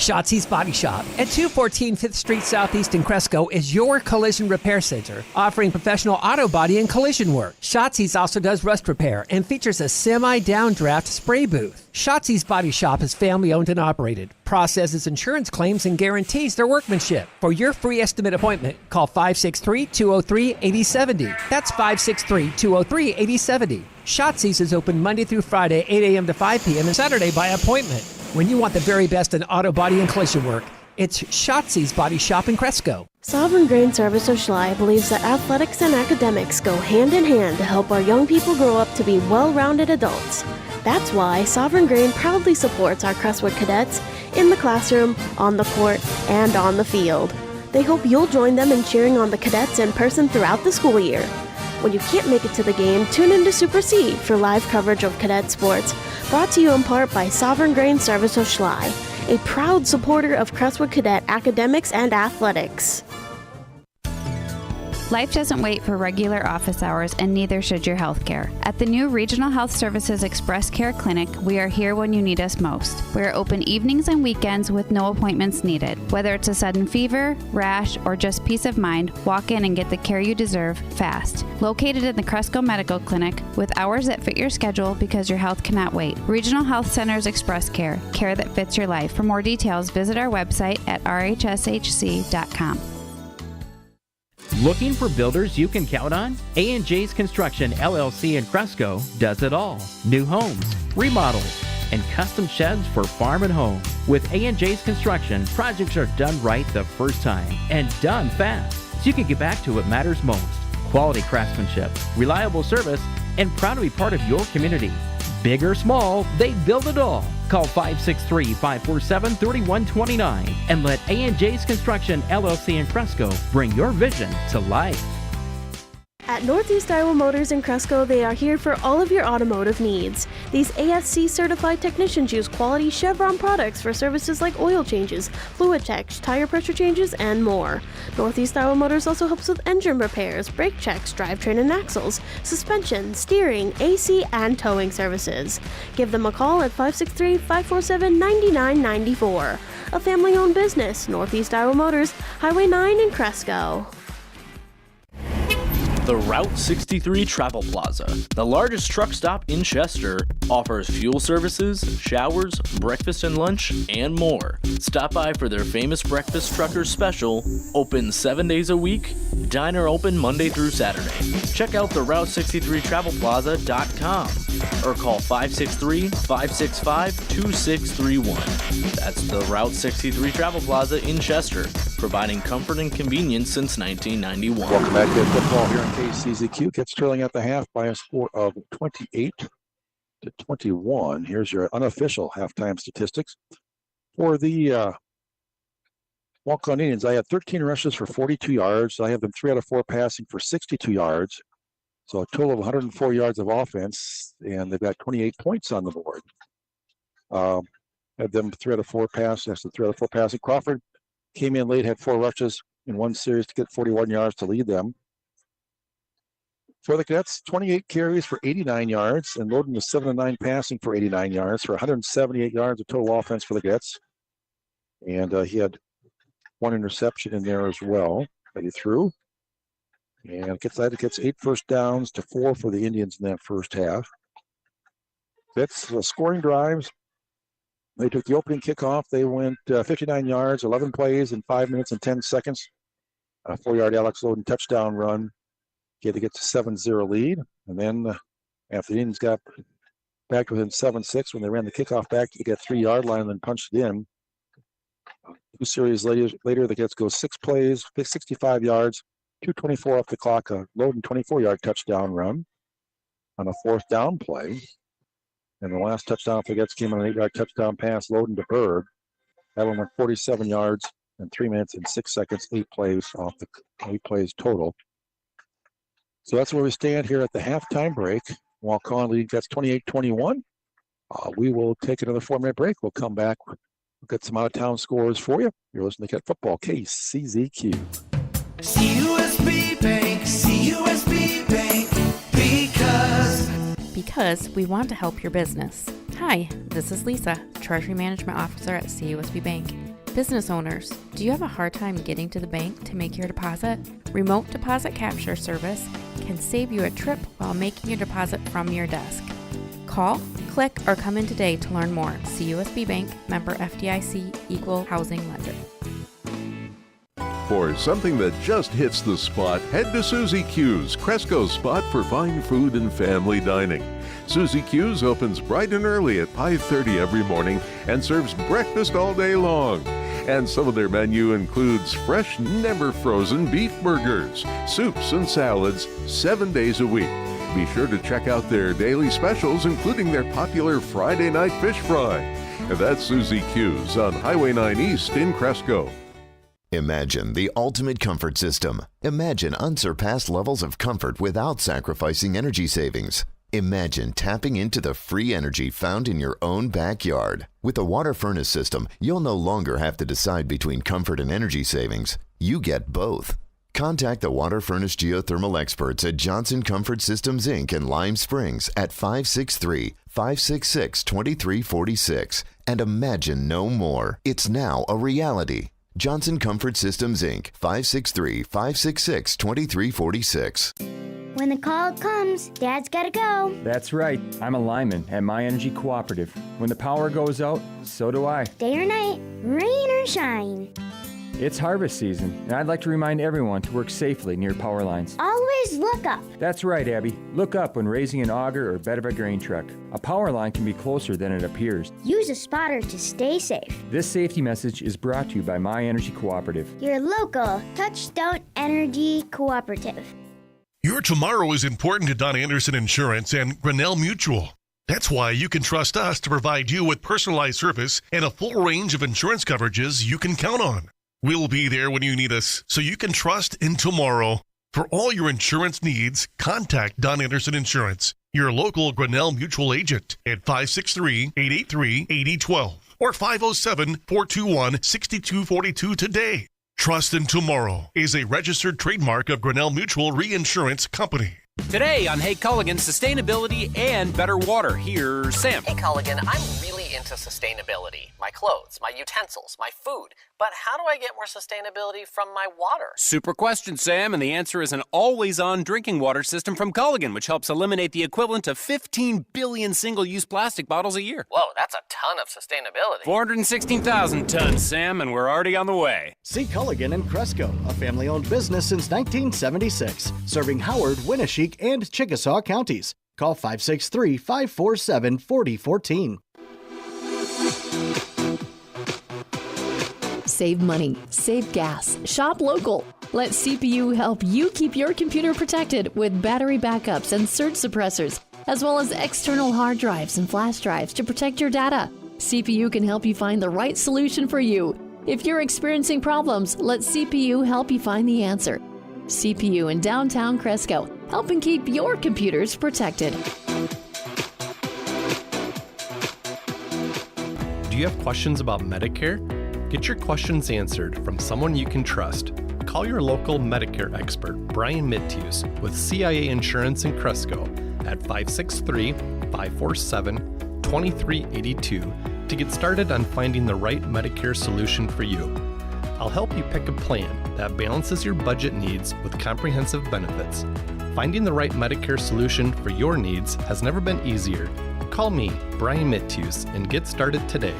Shotzi's Body Shop at 214 5th Street Southeast in Cresco is your collision repair center, offering professional auto body and collision work. Shotzi's also does rust repair and features a semi-downdraft spray booth. Shotzi's Body Shop is family-owned and operated, processes insurance claims, and guarantees their workmanship. For your free estimate appointment, call 563-203-8070. That's 563-203-8070. Shotzi's is open Monday through Friday, 8 a.m. to 5 p.m. and Saturday by appointment. When you want the very best in auto body and collision work, it's Shotzi's Body Shop in Cresco.
Sovereign Grain Service of Schley believes that athletics and academics go hand in hand to help our young people grow up to be well-rounded adults. That's why Sovereign Grain proudly supports our Crestwood cadets in the classroom, on the court, and on the field. They hope you'll join them in cheering on the cadets in person throughout the school year. When you can't make it to the game, tune in to Super C for live coverage of cadet sports, brought to you in part by Sovereign Grain Service of Schley, a proud supporter of Crestwood Cadet academics and athletics.
Life doesn't wait for regular office hours, and neither should your health care. At the new Regional Health Services Express Care Clinic, we are here when you need us most. We are open evenings and weekends with no appointments needed. Whether it's a sudden fever, rash, or just peace of mind, walk in and get the care you deserve fast. Located in the Cresco Medical Clinic, with hours that fit your schedule because your health cannot wait. Regional Health Centers Express Care, care that fits your life. For more details, visit our website at rhshc.com.
Looking for builders you can count on? A&J's Construction LLC in Cresco does it all. New homes, remodels, and custom sheds for farm and home. With A&J's Construction, projects are done right the first time and done fast, so you can get back to what matters most. Quality craftsmanship, reliable service, and proud to be part of your community. Big or small, they build it all. Call 563-547-3129 and let A&J's Construction LLC in Cresco bring your vision to life.
At Northeast Iowa Motors in Cresco, they are here for all of your automotive needs. These ASC certified technicians use quality Chevron products for services like oil changes, fluid checks, tire pressure changes, and more. Northeast Iowa Motors also helps with engine repairs, brake checks, drivetrain and axles, suspension, steering, AC, and towing services. Give them a call at 563-547-9994. A family-owned business, Northeast Iowa Motors, Highway 9 in Cresco.
The Route 63 Travel Plaza, the largest truck stop in Chester, offers fuel services, showers, breakfast and lunch, and more. Stop by for their famous Breakfast Truckers special, open 7 days a week, diner open Monday through Saturday. Check out the Route63TravelPlaza.com or call 563-565-2631. That's the Route 63 Travel Plaza in Chester, providing comfort and convenience since 1991.
Welcome back to football here in KCZQ. Gets trailing at the half by a score of 28-21. Here's your unofficial halftime statistics. For the Waukon Indians, I had 13 rushes for 42 yards. I have them 3 out of 4 passing for 62 yards. So a total of 104 yards of offense, and they've got 28 points on the board. Had them 3 out of 4 pass. That's the 3 out of 4 passing. Crawford came in late, had 4 rushes in one series to get 41 yards to lead them. For the Cadets, 28 carries for 89 yards, and Loden was 7 of 9 passing for 89 yards for 178 yards of total offense for the Cadets. And he had 1 interception in there as well that he threw. And gets 8 first downs to 4 for the Indians in that first half. That's scoring drives. They took the opening kickoff. They went 59 yards, 11 plays in 5 minutes and 10 seconds. A 4-yard Alex Loden touchdown run. He had to get to 7-0 lead. And then after the Indians got back to within 7-6, when they ran the kickoff back to the 3-yard line and then punched it in. 2 series later, the Cadets go 6 plays, 65 yards, 2:24 off the clock, a Loden 24-yard touchdown run on a 4th down play. And the last touchdown for the Cadets came on an 8-yard touchdown pass, Loden to Berg. That one went 47 yards and 3 minutes and 6 seconds, 8 plays total. So that's where we stand here at the halftime break. Waukon leading, that's 28-21. We will take another 4-minute break. We'll come back. We'll get some out-of-town scores for you. You're listening to Cadet Football, KCZQ.
CUSB Bank, CUSB Bank, because we want to help your business. Hi, this is Lisa, Treasury Management Officer at CUSB Bank. Business owners, do you have a hard time getting to the bank to make your deposit? Remote Deposit Capture Service can save you a trip while making your deposit from your desk. Call, click, or come in today to learn more. CUSB Bank, member FDIC, equal housing lender.
For something that just hits the spot, head to Susie Q's, Cresco's spot for fine food and family dining. Susie Q's opens bright and early at 5:30 every morning and serves breakfast all day long. And some of their menu includes fresh, never frozen beef burgers, soups, and salads 7 days a week. Be sure to check out their daily specials, including their popular Friday night fish fry. And that's Susie Q's on Highway 9 East in Cresco.
Imagine the ultimate comfort system. Imagine unsurpassed levels of comfort without sacrificing energy savings. Imagine tapping into the free energy found in your own backyard. With a water furnace system, you'll no longer have to decide between comfort and energy savings. You get both. Contact the water furnace geothermal experts at Johnson Comfort Systems, Inc. in Lime Springs at 563-566-2346 and imagine no more. It's now a reality. Johnson Comfort Systems, Inc. 563-566-2346.
When the call comes, Dad's gotta go.
That's right. I'm a lineman at My Energy Cooperative. When the power goes out, so do I.
Day or night, rain or shine.
It's harvest season, and I'd like to remind everyone to work safely near power lines.
Always look up.
That's right, Abby. Look up when raising an auger or bed of a grain truck. A power line can be closer than it appears.
Use a spotter to stay safe.
This safety message is brought to you by My Energy Cooperative.
Your local Touchstone Energy Cooperative.
Your tomorrow is important to Don Anderson Insurance and Grinnell Mutual. That's why you can trust us to provide you with personalized service and a full range of insurance coverages you can count on. We'll be there when you need us, so you can trust in tomorrow. For all your insurance needs, contact Don Anderson Insurance, your local Grinnell Mutual agent at 563-883-8012 or 507-421-6242 today. Trust in Tomorrow is a registered trademark of Grinnell Mutual Reinsurance Company.
Today on Hey Culligan, sustainability and better water. Here's Sam.
Hey Culligan, I'm really into sustainability. My clothes, my utensils, my food. But how do I get more sustainability from my water?
Super question, Sam, and the answer is an always-on drinking water system from Culligan, which helps eliminate the equivalent of 15 billion single-use plastic bottles a year.
Whoa, that's a ton of sustainability.
416,000 tons, Sam, and we're already on the way.
See Culligan in Cresco, a family-owned business since 1976, serving Howard, Winneshiek, and Chickasaw counties. Call 563-547-4014.
Save money, save gas, shop local. Let CPU help you keep your computer protected with battery backups and surge suppressors, as well as external hard drives and flash drives to protect your data. CPU can help you find the right solution for you. If you're experiencing problems, let CPU help you find the answer. CPU in downtown Cresco, helping keep your computers protected.
Do you have questions about Medicare? Get your questions answered from someone you can trust. Call your local Medicare expert, Brian Mitthews, with CIA Insurance in Cresco at 563-547-2382 to get started on finding the right Medicare solution for you. I'll help you pick a plan that balances your budget needs with comprehensive benefits. Finding the right Medicare solution for your needs has never been easier. Call me, Brian Mitthews, and get started today.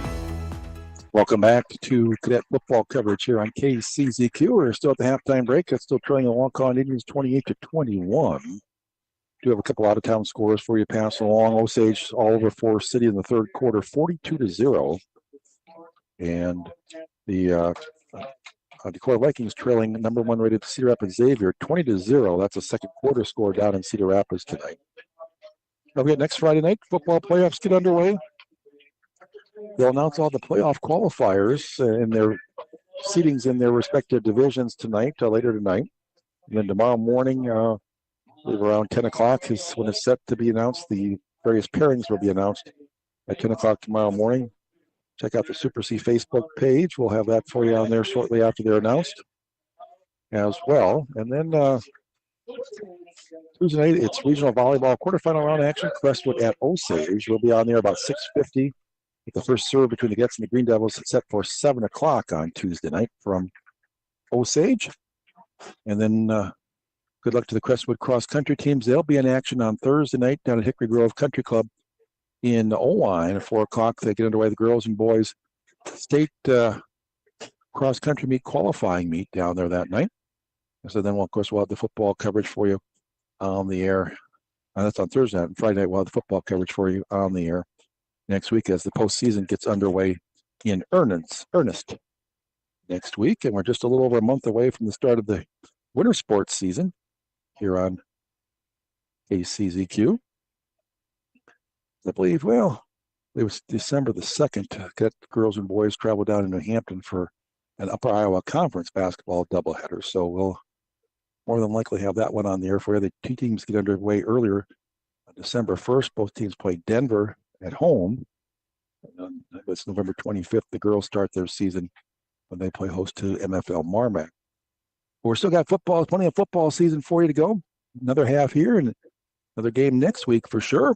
Welcome back to Cadet football coverage here on KCZQ. We're still at the halftime break. It's still trailing the Waukon Indians 28-21. Do have a couple out-of-town scores for you pass along. Osage all over Forest City in the third quarter, 42-0. And the Decoy Vikings trailing number one rated Cedar Rapids Xavier 20-0. That's a second quarter score down in Cedar Rapids tonight. Now we got next Friday night, football playoffs get underway. They'll announce all the playoff qualifiers in their seedings in their respective divisions tonight, later tonight. And then tomorrow morning, around 10 o'clock is when it's set to be announced. The various pairings will be announced at 10 o'clock tomorrow morning. Check out the Super C Facebook page. We'll have that for you on there shortly after they're announced as well. And then Tuesday night, it's regional volleyball quarterfinal round action. Crestwood at Osage. We'll be on there about 6:50 with the first serve between the Cadets and the Green Devils set for 7 o'clock on Tuesday night from Osage. And then good luck to the Crestwood cross-country teams. They'll be in action on Thursday night down at Hickory Grove Country Club in Owine at 4 o'clock. They get underway the girls and boys state cross-country meet qualifying meet down there that night. So then, of course, we'll have the football coverage for you on the air. That's on Thursday night. And Friday night, we'll have the football coverage for you on the air next week as the postseason gets underway in earnest next week. And we're just a little over a month away from the start of the winter sports season here on KCZQ. I believe, well, it was December the 2nd. Cadet girls and boys travel down to New Hampton for an Upper Iowa Conference basketball doubleheader. So we'll more than likely have that one on the air for you. The two teams get underway earlier on December 1st. Both teams play Denver at home. And it's November 25th. The girls start their season when they play host to MFL Marmac. But we're still got football, plenty of football season for you to go. Another half here and another game next week for sure.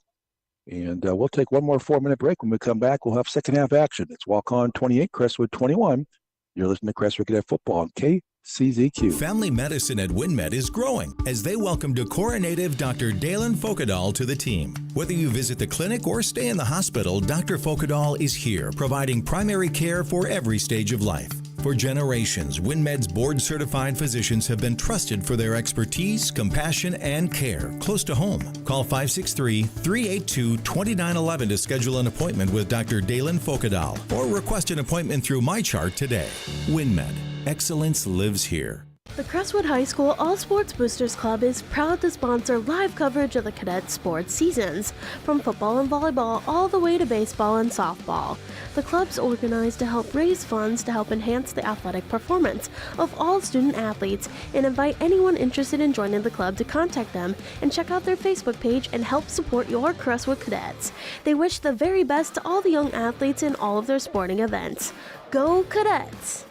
And we'll take one more 4-minute break. When we come back, we'll have second half action. It's Waukon 28, Crestwood 21. You're listening to Crestwood Cadet Football on KCZQ.
Family medicine at WinMed is growing as they welcome Decorah native Dr. Dalen Folkedahl to the team. Whether you visit the clinic or stay in the hospital, Dr. Folkedahl is here providing primary care for every stage of life. For generations, WinMed's board-certified physicians have been trusted for their expertise, compassion, and care close to home. Call 563-382-2911 to schedule an appointment with Dr. Dalen Folkedahl or request an appointment through MyChart today. WinMed. Excellence lives here.
The Crestwood High School All Sports Boosters Club is proud to sponsor live coverage of the cadet sports seasons, from football and volleyball all the way to baseball and softball. The club's organized to help raise funds to help enhance the athletic performance of all student athletes and invite anyone interested in joining the club to contact them and check out their Facebook page and help support your Crestwood Cadets. They wish the very best to all the young athletes in all of their sporting events. Go Cadets!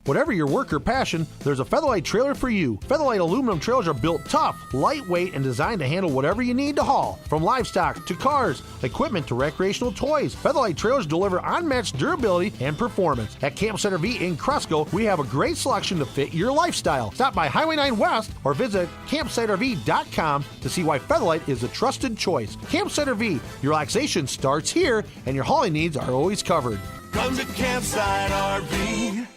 Whatever your work or passion, there's a Featherlight trailer for you. Featherlight aluminum trailers are built tough, lightweight, and designed to handle whatever you need to haul. From livestock to cars, equipment to recreational toys, Featherlight trailers deliver unmatched durability and performance. At Camp Center V in Cresco, we have a great selection to fit your lifestyle. Stop by Highway 9 West or visit campcenterv.com to see why Featherlight is a trusted choice. Camp Center V, your relaxation starts here, and your hauling needs are always covered.
Come to Campsite RV.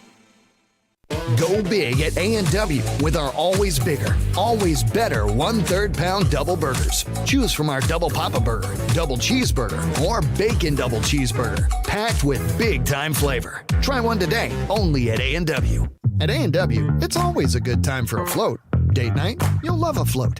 Go big at A&W with our always bigger, always better 1/3 pound double burgers. Choose from our double Papa Burger, double cheeseburger, or bacon double cheeseburger, packed with big time flavor. Try one today, only at A&W. At A&W, it's always a good time for a float. Date night, you'll love a float.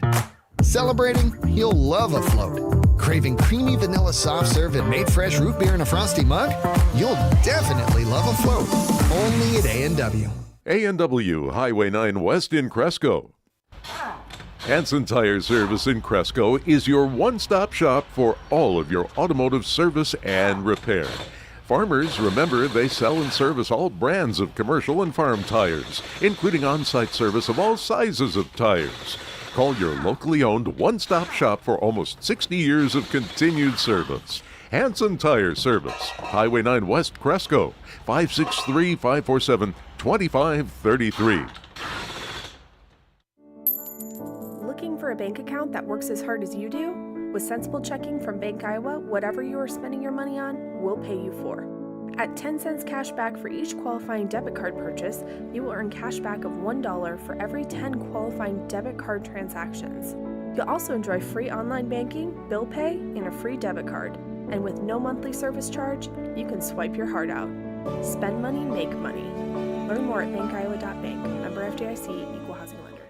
Celebrating, you'll love a float. Craving creamy vanilla soft serve and made fresh root beer in a frosty mug? You'll definitely love a float. Only at A&W.
A&W Highway 9 West in Cresco. Hanson Tire Service in Cresco is your one-stop shop for all of your automotive service and repair. Farmers, remember, they sell and service all brands of commercial and farm tires, including on-site service of all sizes of tires. Call your locally owned one-stop shop for almost 60 years of continued service. Hanson Tire Service, Highway 9 West, Cresco, 563-547-2533.
Looking for a bank account that works as hard as you do? With Sensible Checking from Bank Iowa, whatever you are spending your money on, we'll pay you for. At 10 cents cash back for each qualifying debit card purchase, you will earn cash back of $1 for every 10 qualifying debit card transactions. You'll also enjoy free online banking, bill pay, and a free debit card. And with no monthly service charge, you can swipe your heart out. Spend money, make money. Learn more at bankiowa.bank. Member FDIC, Equal Housing Lender.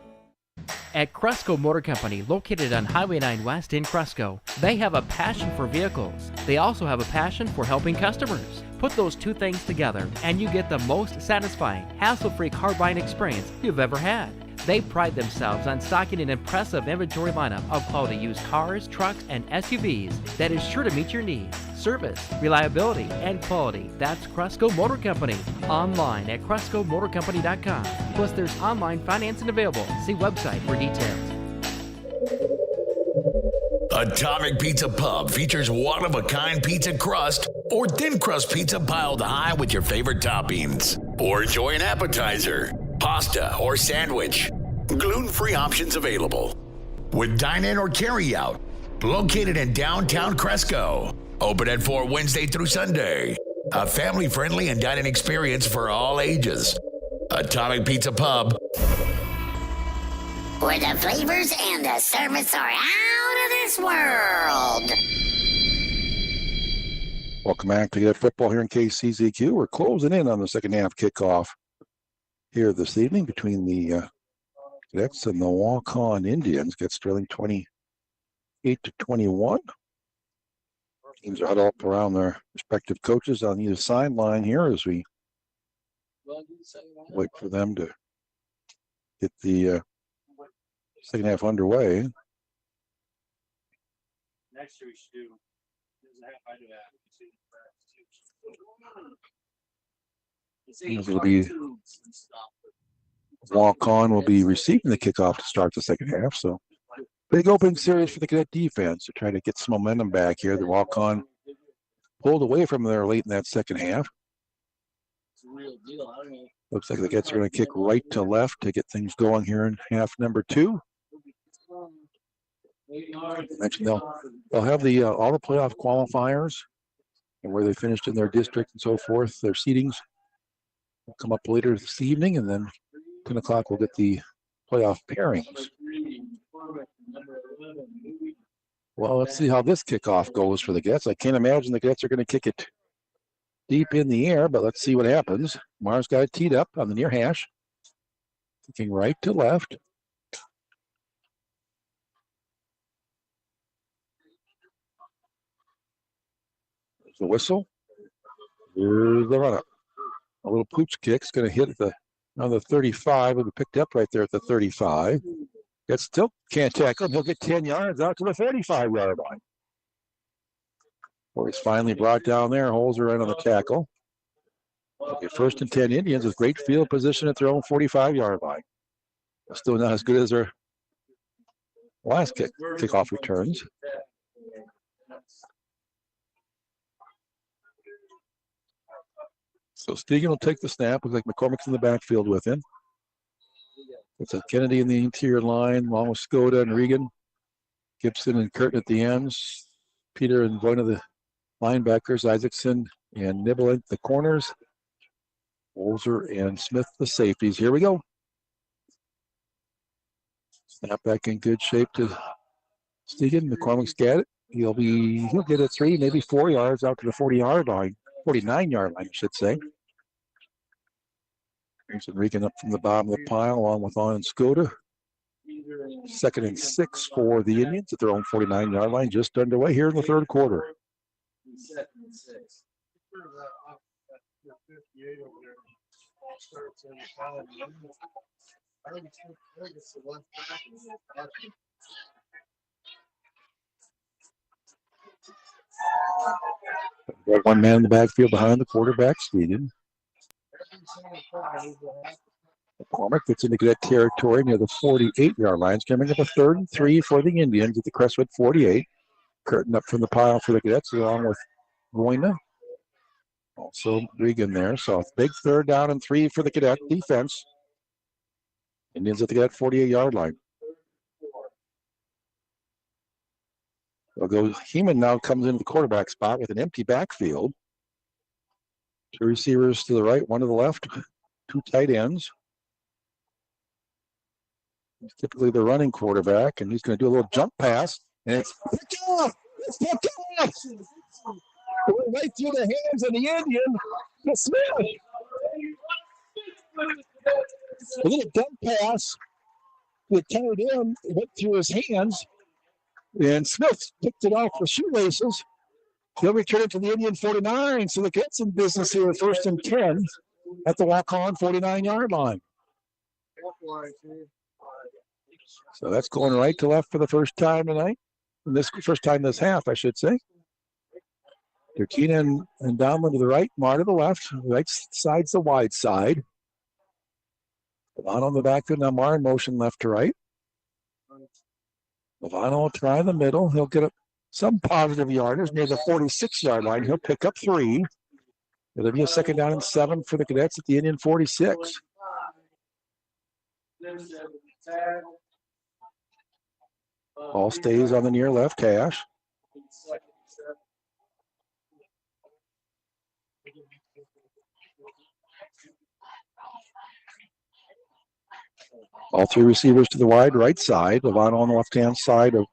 At Cresco Motor Company, located on Highway 9 West in Cresco, they have a passion for vehicles. They also have a passion for helping customers. Put those two things together, and you get the most satisfying, hassle-free car buying experience you've ever had. They pride themselves on stocking an impressive inventory lineup of quality used cars, trucks, and SUVs that is sure to meet your needs. Service, reliability, and quality. That's Cresco Motor Company. Online at CrescoMotorCompany.com. Plus, there's online financing available. See website for details.
Atomic Pizza Pub features one-of-a-kind pizza crust or thin crust pizza piled high with your favorite toppings. Or enjoy an appetizer, pasta, or sandwich. Gluten-free options available. With dine-in or carry-out. Located in downtown Cresco. Open at 4 Wednesday through Sunday. A family-friendly and dining experience for all ages. Atomic Pizza Pub.
Where the flavors and the service are out of this world.
Welcome back to Cadet Football here in KCZQ. We're closing in on the second half kickoff here this evening between the Cadets and the Waukon Indians. Gets trailing 28-21. Teams are huddled up around their respective coaches on either sideline here as we wait for them to get the second half underway.
Next year we should do.
It'll be Waukon will be receiving the kickoff to start the second half. So big opening series for the Cadet defense to try to get some momentum back here. The Waukon pulled away from there late in that second half. Looks like the Cadets are going to kick right to left to get things going here in half number 2. I mentioned they'll have the all the playoff qualifiers and where they finished in their district and so forth. Their seedings will come up later this evening, and then 10 o'clock we'll get the playoff pairings. Well, let's see how this kickoff goes for the Cadets. I can't imagine the Cadets are going to kick it deep in the air, but let's see what happens. Mars got it teed up on the near hash, kicking right to left. The whistle. Here's the run up. A little pooch kick's going to hit on the 35. It'll be picked up right there at the 35. It still can't tackle him. He'll get 10 yards out to the 45-yard line. Or he's finally brought down there. Holds her right on the tackle. Okay, 1st and 10 Indians with great field position at their own 45-yard line. Still not as good as their last kickoff returns. So Stegan will take the snap. Looks like McCormick's in the backfield with him. It's a Kennedy in the interior line, along with Skoda and Regan. Gibson and Curtin at the ends. Peter and one of the linebackers, Isaacson and Nibble at the corners. Olzer and Smith the safeties. Here we go. Snap back in good shape to Stegan. McCormick's got it. He'll get it 3, maybe 4 yards out to the 40-yard line. 49-yard line, I should say. There's Regan up from the bottom of the pile, along with On and Skoda. 2nd and 6 for the Indians at their own 49-yard line, just underway here in the third quarter. Got one man in the backfield behind the quarterback, Stegan. McCormick gets into Cadet territory near the 48-yard line. It's coming up a 3rd and 3 for the Indians at the Crestwood 48. Curtin up from the pile for the Cadets along with Goyna. Also Regan there. So big 3rd down and 3 for the Cadet defense. Indians at the Cadet 48-yard line. Heeman now comes into the quarterback spot with an empty backfield. 2 receivers to the right, 1 to the left, 2 tight ends. He's typically the running quarterback, and he's going to do a little jump pass. And it's picked off! It's picked off! Right through the hands of the Indian to Smith. A little jump pass It carried in, went through his hands, and Smith picked it off with shoelaces. He'll return it to the Indian 49, so the Cadets in business here, 1st and 10 at the Waukon 49-yard line. So that's going right to left for the first time tonight. This first time this half, I should say. Turkina and Donlin to the right, Mar to the left. Right side's the wide side. Levano on the backfield, now Mar in motion left to right. Levano will try the middle. He'll get some positive yardage near the 46-yard line. He'll pick up 3. It'll be a 2nd down and 7 for the Cadets at the Indian 46. Ball stays on the near left hash. All 3 receivers to the wide right side. Levano on the left-hand side of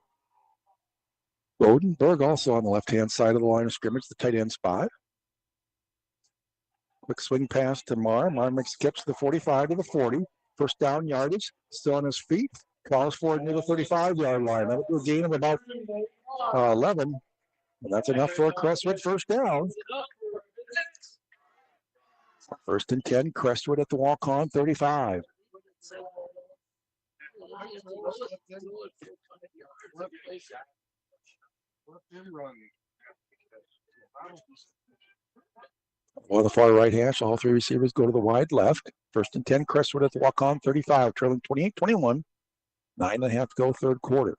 Bowden. Berg also on the left-hand side of the line of scrimmage, the tight end spot. Quick swing pass to Mar. Mar makes a catch to the 45 to the 40. First down yardage. Still on his feet. Calls for it near the 35-yard line. That'll do a gain of about 11. And that's enough for a Crestwood first down. 1st and 10, Crestwood at the Waukon 35. On the far right hash, all 3 receivers go to the wide left. 1st and 10, Crestwood at the Waukon 35, trailing 28-21. 9.5 to go, 3rd quarter.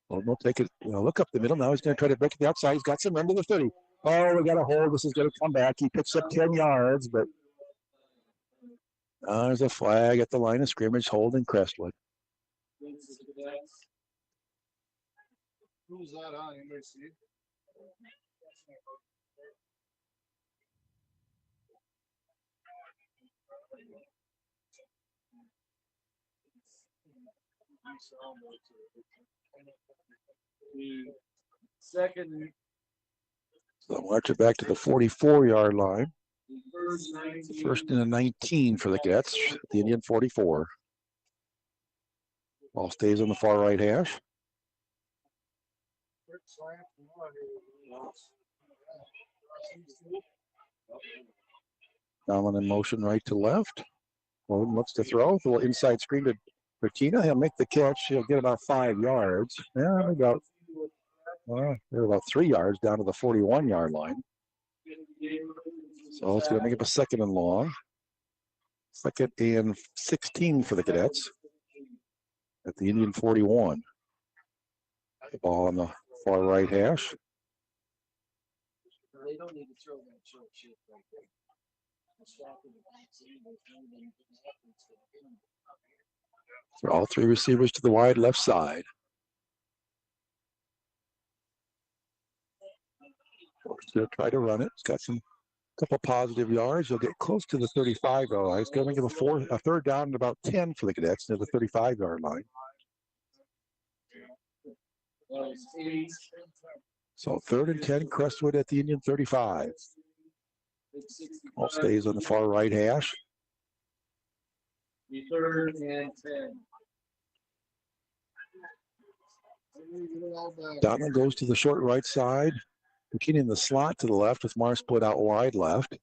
Well, we'll take it, look up the middle. Now he's going to try to break it the outside. He's got some room to the 30. Oh, we got a hold. This is going to come back. He picks up 10 yards, but there's a flag at the line of scrimmage holding Crestwood.
Who's that on? Anybody see? Second.
So march it back to the 44-yard line. 1st and a 19 for the Cadets, the Indian 44. Ball stays on the far right hash. Donlin in motion right to left. Bowden looks to throw. A little inside screen to Bertina. He'll make the catch. He'll get about 5 yards. Yeah, they're about 3 yards down to the 41-yard line. So it's going to make it a 2nd and long. 2nd and 16 for the Cadets at the Indian 41. The ball on the far right hash.
They don't need to throw that short shit right there.
For all 3 receivers to the wide left side. He'll try to run it. It's got some couple positive yards. He'll get close to the 35-yard line. It's going to make it a 3rd down and about 10 for the Cadets near the 35-yard line. So 3rd and 10, Crestwood at the Indian 35. Ball stays on the far right hash.
3rd and 10.
Donlin goes to the short right side. Bikini in the slot to the left with Mar split out wide left.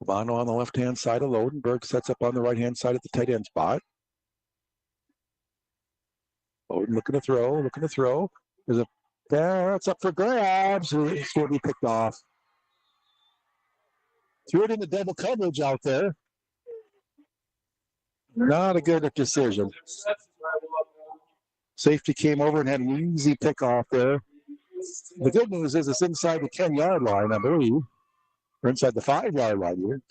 Levano on the left-hand side of Lodenberg sets up on the right-hand side at the tight end spot. Bowden looking to throw. There's it's up for grabs. It's going to be picked off. Threw it into double coverage out there. Not a good decision. Safety came over and had an easy pick off there. The good news is it's inside the 10-yard line, I believe. Or inside the 5-yard line here.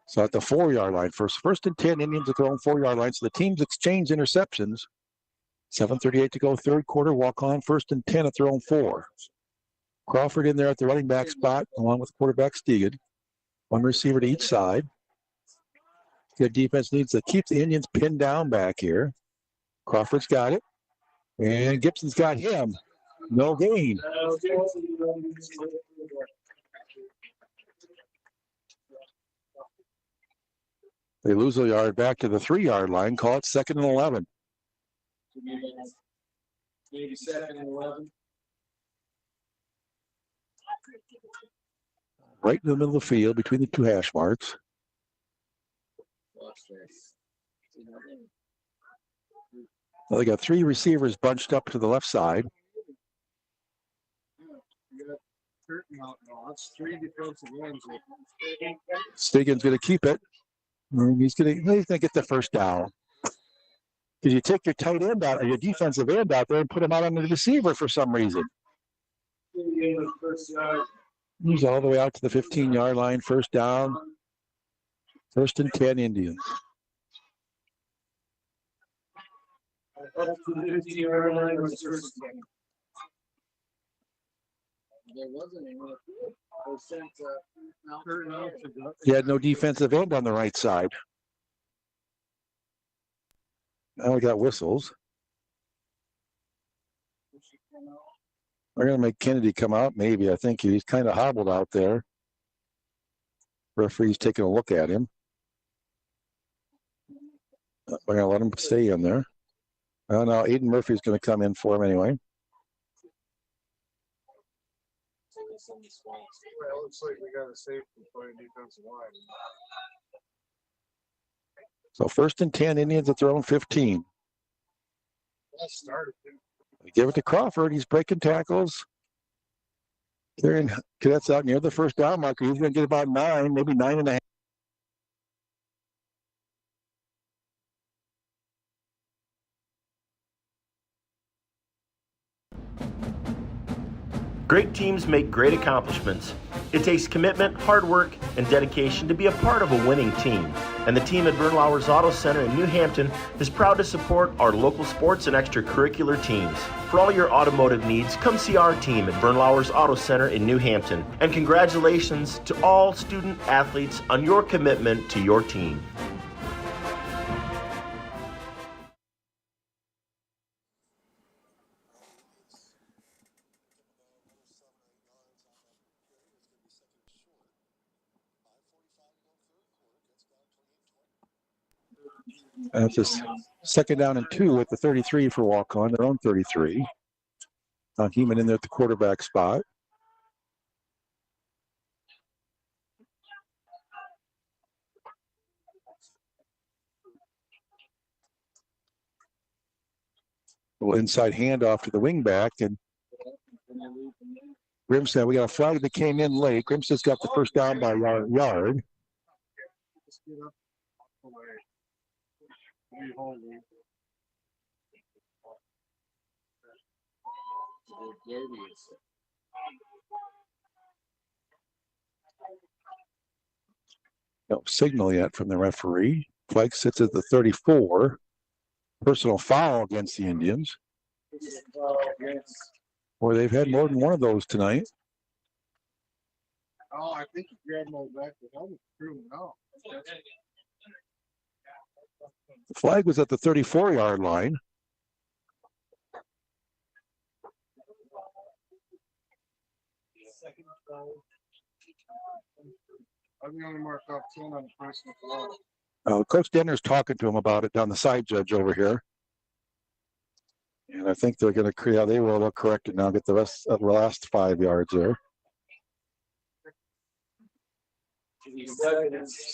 So at the 4-yard line, first and 10, Indians at their own 4-yard line. So the teams exchange interceptions. 7:38 to go, 3rd quarter. Waukon 1st and 10 at their own 4. Crawford in there at the running back spot, along with quarterback Stegan. 1 receiver to each side. Good defense needs to keep the Indians pinned down back here. Crawford's got it. And Gibson's got him. No gain. They lose a yard back to the 3-yard line. Call it 2nd and 11.
Maybe 2nd and 11.
Right in the middle of the field between the two hash marks. Well, they got 3 receivers bunched up to the left side.
That's 3 defensive ends.
Stiggins going to keep it. And he's going to get the first down. Because you take your tight end out, or your defensive end out there, and put him out on the receiver for some reason. He's all the way out to the 15-yard line. First down. 1st and 10 Indians. He had no defensive end on the right side. Now we got whistles. We're going to make Kennedy come out, maybe. I think he's kind of hobbled out there. Referee's taking a look at him. We're going to let him stay in there. Oh, no, Aiden Murphy's going to come in for him anyway.
It looks like we got a safety playing defensive line.
So 1st and 10 Indians at their own 15. They give it to Crawford. He's breaking tackles. Carrying Cadets out near the first down marker. He's going to get about 9, maybe 9.5.
Great teams make great accomplishments. It takes commitment, hard work, and dedication to be a part of a winning team. And the team at Bernlauer's Auto Center in New Hampton is proud to support our local sports and extracurricular teams. For all your automotive needs, come see our team at Bernlauer's Auto Center in New Hampton. And congratulations to all student athletes on your commitment to your team.
That's just 2nd down and 2 at the 33 for Waukon, their own 33. Heeman in there at the quarterback spot. A little inside handoff to the wingback, and Grimstad, we got a flag that came in late. Grimstad's got the first down by a yard. No signal yet from the referee. Flag sits at the 34. Personal foul against the Indians. Or they've had more than one of those tonight.
Oh, I think he grabbed him back to helmet. No.
The flag was at the 34-yard line.
I'm going to mark up 10 on the personal foul.
Coach Denner's talking to him about it down the side, Judge, over here. And I think they're going to create, they will correct it now, get the rest of the last 5 yards there.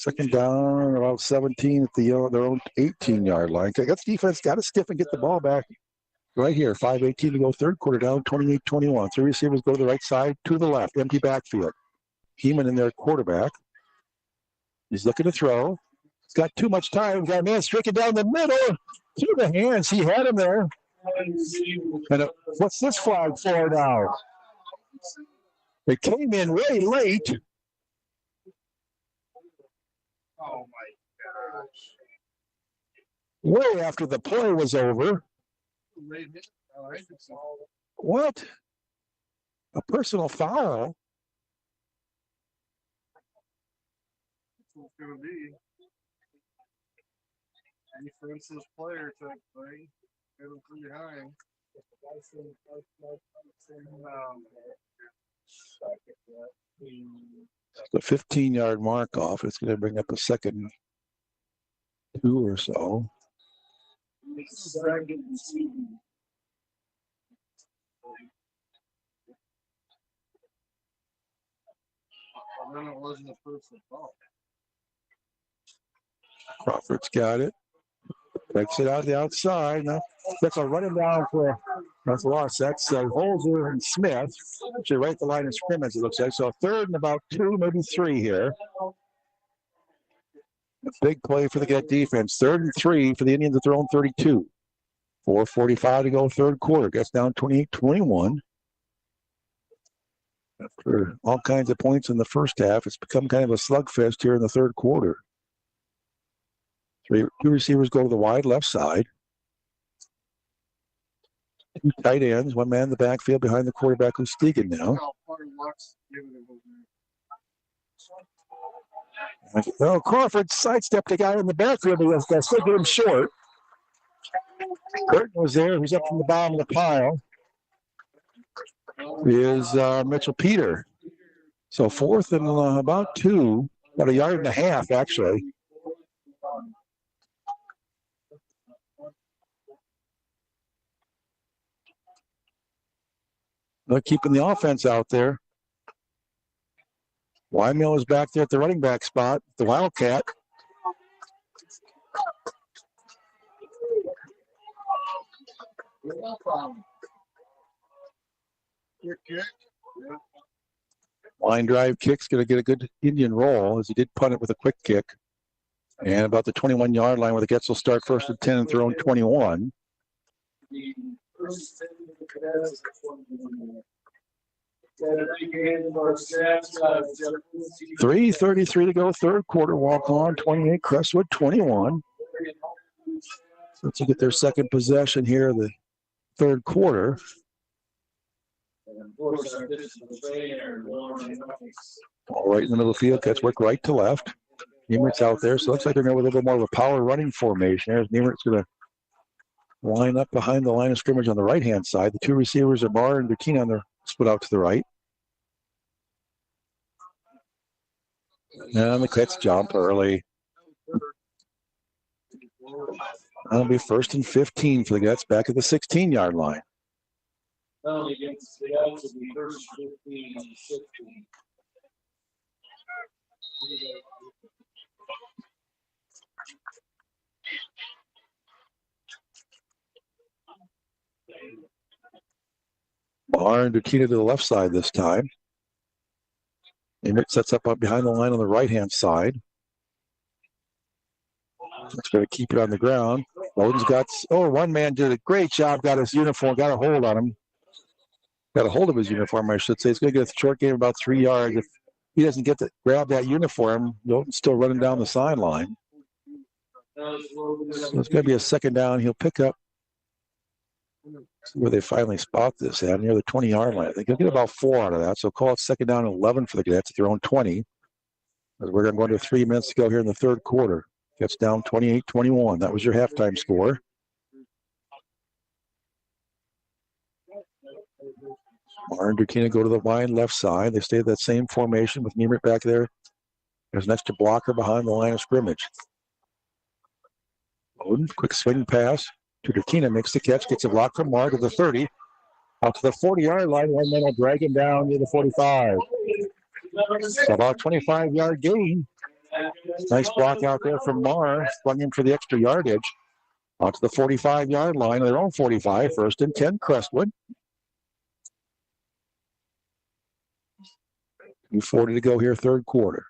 2nd down, about 17 at their own 18-yard line. That's defense got to stiff and get the ball back right here. 5:18 to go, 3rd quarter down, 28-21. 3 receivers go to the right side, 2 to the left, empty backfield. Heeman in their quarterback. He's looking to throw. He's got too much time. Got a man stricken down the middle. Through the hands. He had him there. And what's this flag for now? It came in way late.
Oh my gosh.
Way after the play was over. What? A personal foul?
It's going to be defensive player type thing. Get him from behind.
The 15-yard mark off. It's going to bring up a 2nd 2 or so.
Then it wasn't a personal fault.
Crawford's got it. Takes it out the outside. Now, that's a running down for that's a loss. That's Holzer and Smith. Actually, right at the line of scrimmage, it looks like. So, 3rd and about 2, maybe 3 here. A big play for the Cadet defense. 3rd and 3 for the Indians at their own 32. 4:45 to go, third quarter. Gets down 28-21. After all kinds of points in the first half, it's become kind of a slugfest here in the third quarter. 2 receivers go to the wide left side. 2 tight ends, 1 man in the backfield behind the quarterback who's Stegan now. Oh, Crawford sidestepped the guy in the backfield, but still get him short. Curtin was there. He's up from the bottom of the pile. Is Mitchell Peter. So 4th and about 2, about 1.5 yards, actually. They're keeping the offense out there. Wymill is back there at the running back spot, the Wildcat. Line drive kick's going to get a good Indian roll as he did punt it with a quick kick. And about the 21-yard line where the Cadets will start 1st and 10 and their own 21. 3:33 to go, third quarter. Waukon 28, Crestwood 21. So let's get their second possession here, the third quarter. All right in the middle of the field. Cats work right to left. Niemert's out there, so it looks like they're going to have a little bit more of a power running formation. There's Niemert's going to line up behind the line of scrimmage on the right-hand side. The 2 receivers are Barr and Bertina on their split out to the right. And the Cats jump early. That'll be 1st and 15 for the Cats back at the 16-yard line. Barr and Bertina to the left side this time. Niemert sets up behind the line on the right-hand side. It's going to keep it on the ground. Bowden's got, one man did a great job, got his uniform, got a hold on him. Got a hold of his uniform, I should say. He's going to get a short game about 3 yards. If he doesn't get to grab that uniform, Bowden's still running down the sideline. So it's going to be a 2nd down. He'll pick up where they finally spot this at, near the 20-yard line. I think they'll get about 4 out of that. So call it 2nd down and 11 for the Cadets at their own 20. As we're going to go into 3 minutes to go here in the third quarter. Gets down 28-21. That was your halftime score. Barr and Bertina go to the wide left side. They stay at that same formation with Niemert back there. There's an extra blocker behind the line of scrimmage. Bowden, quick swing pass to Bertina, makes the catch, gets a block from Marr to the 30. Out to the 40-yard line, 1 man will drag him down near the 45. So about 25-yard gain. Nice block out there from Marr, sprung in for the extra yardage. Out to the 45-yard line, their own 45, 1st and 10, Crestwood. 2:40 to go here, third quarter.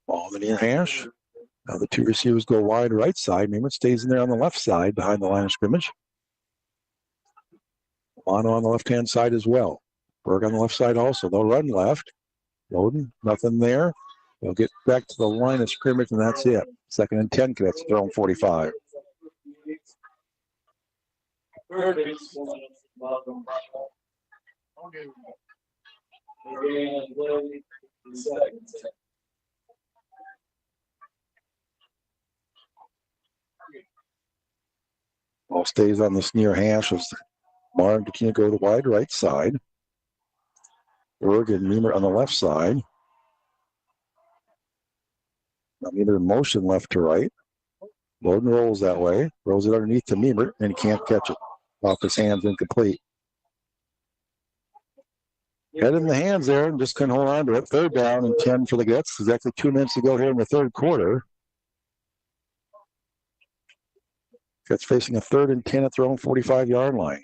Ball in the near hash. Now the 2 receivers go wide right side. Niemert stays in there on the left side behind the line of scrimmage. Mono on the left-hand side as well. Berg on the left side also. They'll run left. Bowden, nothing there. They'll get back to the line of scrimmage, and that's it. 2nd and 10, Cadets, their own 45. Ball stays on this near hash as Marr and Bertina go to the wide right side. Berg and Niemert on the left side. Either in motion left to right. Loden rolls that way. Rolls it underneath to Meemer, and he can't catch it. Off his hands, incomplete. Head in the hands there and just couldn't hold on to it. Third down and 10 for the Cadets. Exactly 2 minutes to go here in the third quarter. Cadets facing a 3rd and 10 at their own 45-yard line.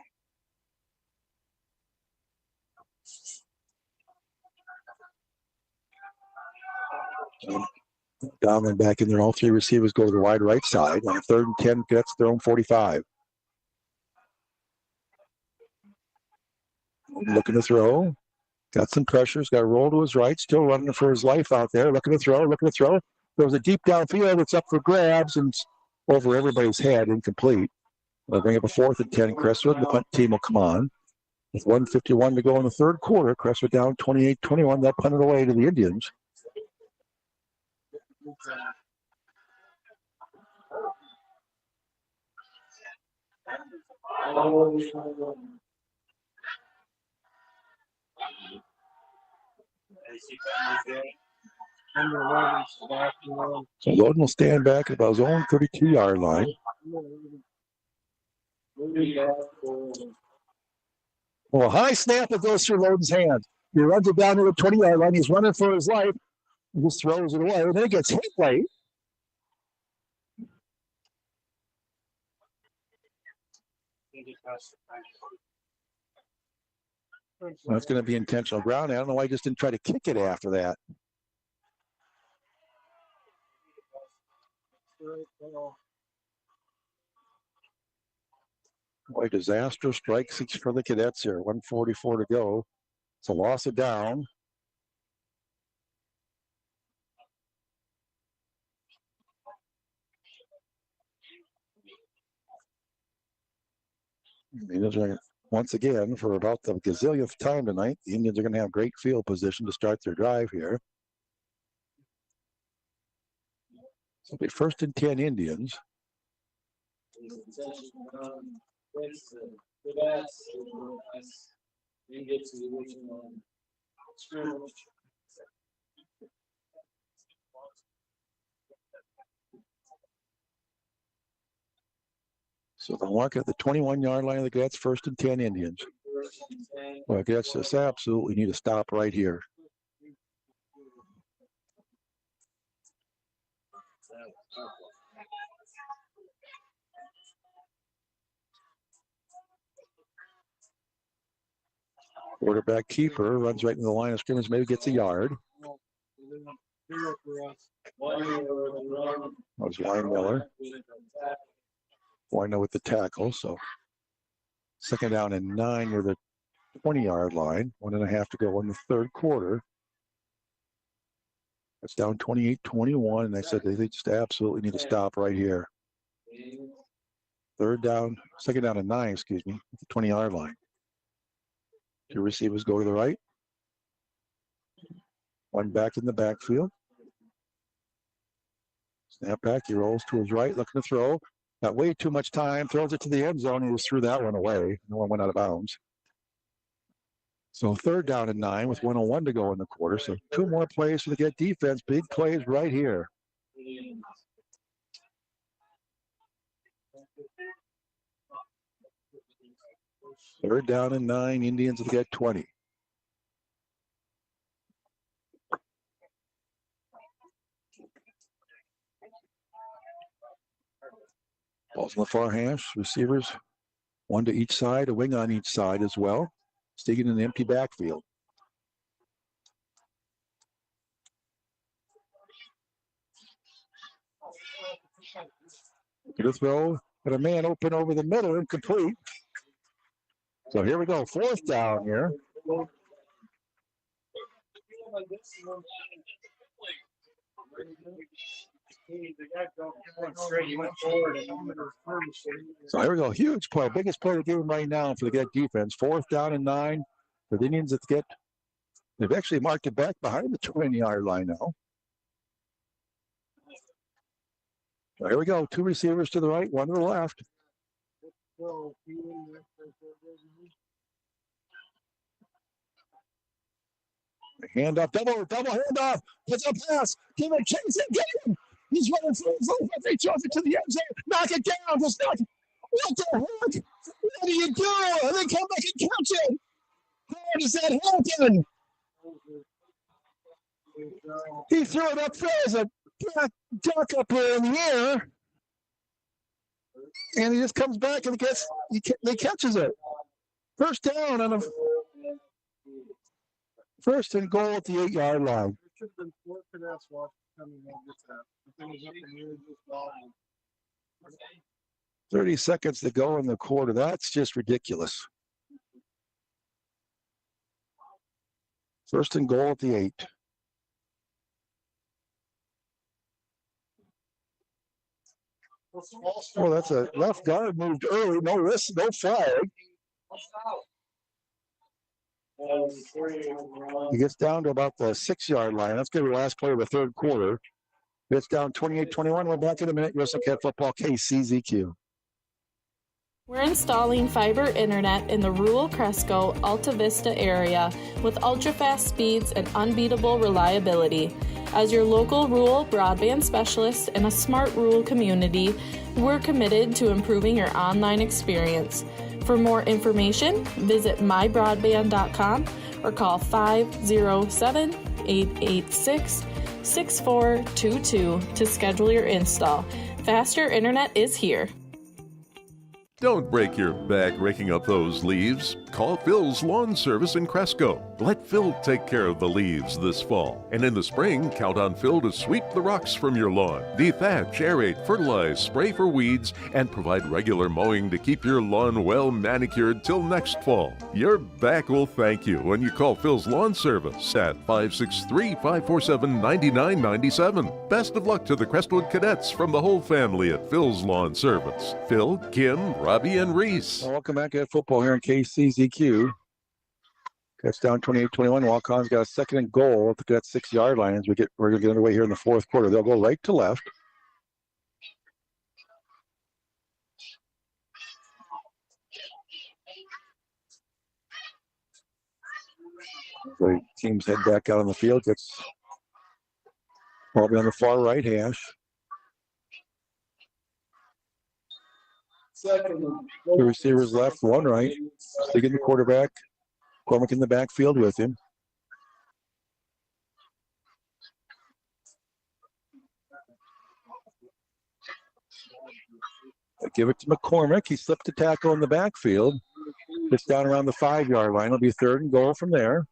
Down and back in there. All 3 receivers go to the wide right side. On a 3rd and 10, Cadets their own 45. Looking to throw. Got some pressures. Got to roll to his right. Still running for his life out there. Looking to throw. There was a deep downfield. It's up for grabs and over everybody's head. Incomplete. They'll bring up a 4th and 10 Crestwood. The punt team will come on. With 1:51 to go in the third quarter, Crestwood down 28-21. They'll punt it away to the Indians. So Loden will stand back at about his own 32-yard line. Well, a high snap that goes through Loden's hands. He runs it down to the 20-yard line. He's running for his life. He just throws it away. And then it gets hit late. That's going to be intentional ground. I don't know why he just didn't try to kick it after that. Boy, disaster strike 6 for the Cadets here. 1:44 to go. It's a loss of down. The Indians are, once again, for about the gazillionth time tonight, the Indians are going to have great field position to start their drive here. So it'll be 1st and 10 Indians. So they'll mark at the 21-yard line of the Cadets, 1st and 10 Indians. Well, I guess this absolutely need to stop right here. Quarterback keeper runs right into the line of scrimmage, maybe gets a yard. That was Ryan Miller. Wino with the tackle, so 2nd down and 9 near the 20-yard line. 1.5 to go in the third quarter. It's down 28-21, and I said they just absolutely need to stop right here. 2nd down and 9, at the 20-yard line. 2 receivers go to the right. 1 back in the backfield. Snap back, he rolls to his right, looking to throw. Got way too much time, throws it to the end zone, he just threw that one away. No one went out of bounds. So 3rd down and 9 with 1:01 to go in the quarter. So 2 more plays for the Cadet defense. Big plays right here. Third down and 9, Indians will get 20. Ball's in the far hash. Receivers, 1 to each side, a wing on each side as well. Sticking in the empty backfield. Get a throw, but a man open over the middle, incomplete. So here we go, 4th down here. So here we go, huge play, biggest play of the game right now for the Cadet defense. 4th down and 9 for the Indians. They've actually marked it back behind the 20-yard line now. So here we go, 2 receivers to the right, 1 to the left. Hand off, double hand off. It's a pass. Give it, chase it, get him.
He's running through. He throws it to the end zone. Knock it down. Just knock it. What the heck? What do you do? And then come back and catch it. How does that happen? He threw it up there as a duck up here in the air. And he just comes back and he catches it. First down on a first and goal at the 8-yard line.
There should have been 4 cadets coming in with that. The thing was up in the air, just bobbing.
30 seconds to go in the quarter. That's just ridiculous. First and goal at the 8. Well, that's a left guard moved early. No risk, no flag. He gets down to about the 6-yard line. That's going to be the last play of the third quarter. It's down 28-21. We're back in a minute. USA Cadet Football, KCZQ.
We're installing fiber internet in the rural Cresco, Alta Vista area with ultra-fast speeds and unbeatable reliability. As your local rural broadband specialist in a smart rural community, we're committed to improving your online experience. For more information, visit mybroadband.com or call 507-886-6422 to schedule your install. Faster internet is here.
Don't break your back raking up those leaves. Call Phil's Lawn Service in Cresco. Let Phil take care of the leaves this fall. And in the spring, count on Phil to sweep the rocks from your lawn, dethatch, aerate, fertilize, spray for weeds, and provide regular mowing to keep your lawn well manicured till next fall. Your back will thank you when you call Phil's Lawn Service at 563-547-9997. Best of luck to the Crestwood Cadets from the whole family at Phil's Lawn Service. Phil, Kim, Robbie, and Reese.
Welcome back to football here in KCZQ. That's down 28-21. Waukon's got a second and goal at the Cadets 6-yard line as we're going to get underway here in the fourth quarter. They'll go right to left. The teams head back out on the field. Gets probably on the far right hash. Two receivers left, one right. Sticking the quarterback. Cormac in the backfield with him. They give it to McCormick. He slipped a tackle in the backfield. Gets down around the 5-yard line. It'll be third and goal from there.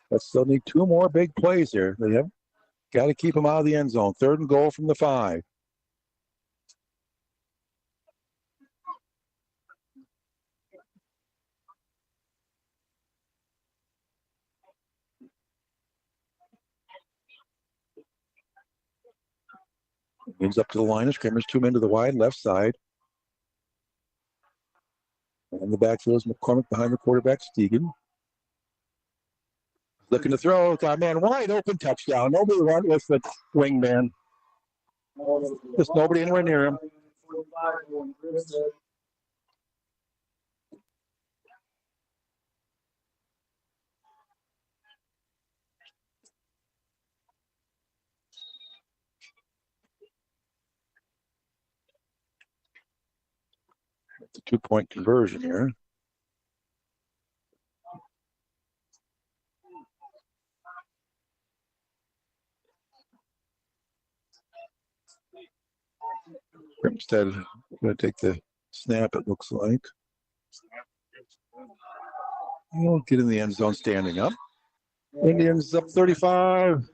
But still need 2 more big plays here. They have got to keep them out of the end zone. Third and goal from the 5. Moves up to the line of scrimmage, 2 men to the wide left side. And the backfield is McCormick behind the quarterback, Stegan. Looking to throw, got a man wide open, touchdown. Nobody run with the wingman. Just nobody anywhere near him. It's a 2-point conversion here. Grimstead going to take the snap, it looks like. He'll get in the end zone standing up. Indians up 35.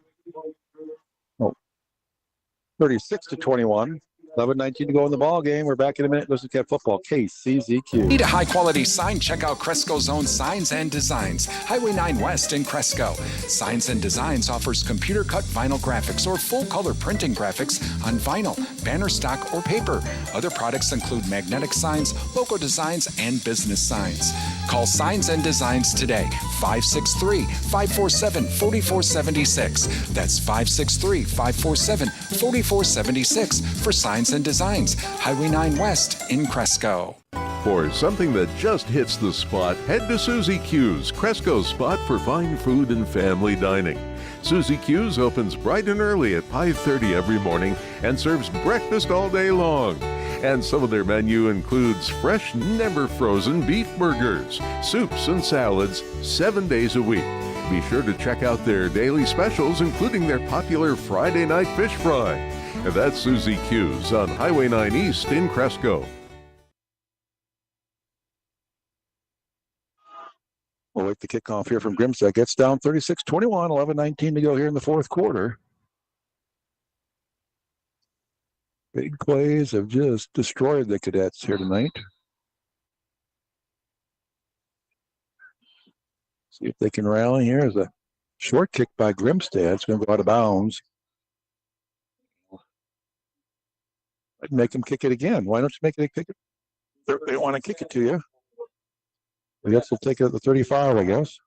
36-21. 11-19 to go in the ball game. We're back in a minute. Listen to Cadet Football, KCZQ.
Need a high-quality sign? Check out Cresco's own Signs and Designs, Highway 9 West in Cresco. Signs and Designs offers computer-cut vinyl graphics or full-color printing graphics on vinyl, banner stock, or paper. Other products include magnetic signs, logo designs, and business signs. Call Signs and Designs today, 563-547-4476. That's 563-547-4476 for Signs and Designs, Highway 9 West in Cresco.
For something that just hits the spot, head to Susie Q's, Cresco's spot for fine food and family dining. Susie Q's opens bright and early at 5:30 every morning and serves breakfast all day long. And some of their menu includes fresh, never frozen beef burgers, soups and salads 7 days a week. Be sure to check out their daily specials, including their popular Friday night fish fry. And that's Susie Q's on Highway 9 East in Cresco.
We'll wait the kickoff here from Grimstad. Gets down 36-21, 11-19 to go here in the fourth quarter. Big plays have just destroyed the Cadets here tonight. See if they can rally here. As a short kick by Grimstad. It's going to go out of bounds. I'd make them kick it again. Why don't you make it kick it? They want to kick it to you. I guess they'll take it at the 35, I guess.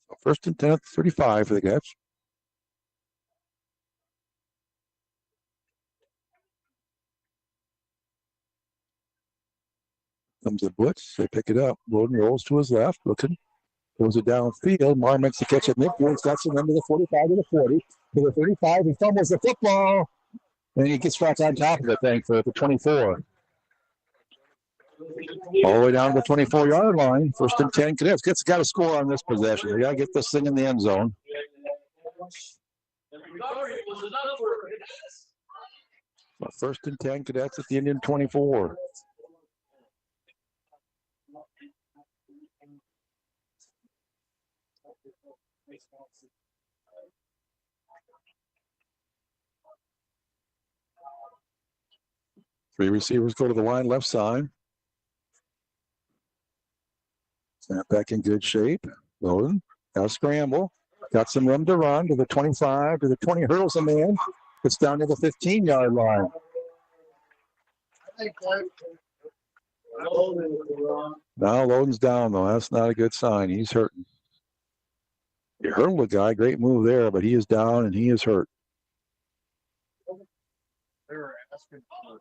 So first and 10 at the 35 for the Cadets. Comes the blitz. They pick it up. Loden rolls to his left, looking. Throws it downfield. Marr makes the catch at midfield. That's it under the 45 to the 40. To the 35. He fumbles the football. And he gets right on top of the thing for the 24. All the way down to the 24-yard line. First and 10. Cadets got to score on this possession. They got to get this thing in the end zone. So first and 10. Cadets at the Indian 24. Three receivers go to the line left side. Snap back in good shape. Loden, now scramble. Got some room to run to the 25, to the 20. Hurdles a man. Gets down to the 15-yard line. Now Loden's down, though. That's not a good sign. He's hurting. You hurdled the guy. Great move there, but he is down and he is hurt.
They were asking for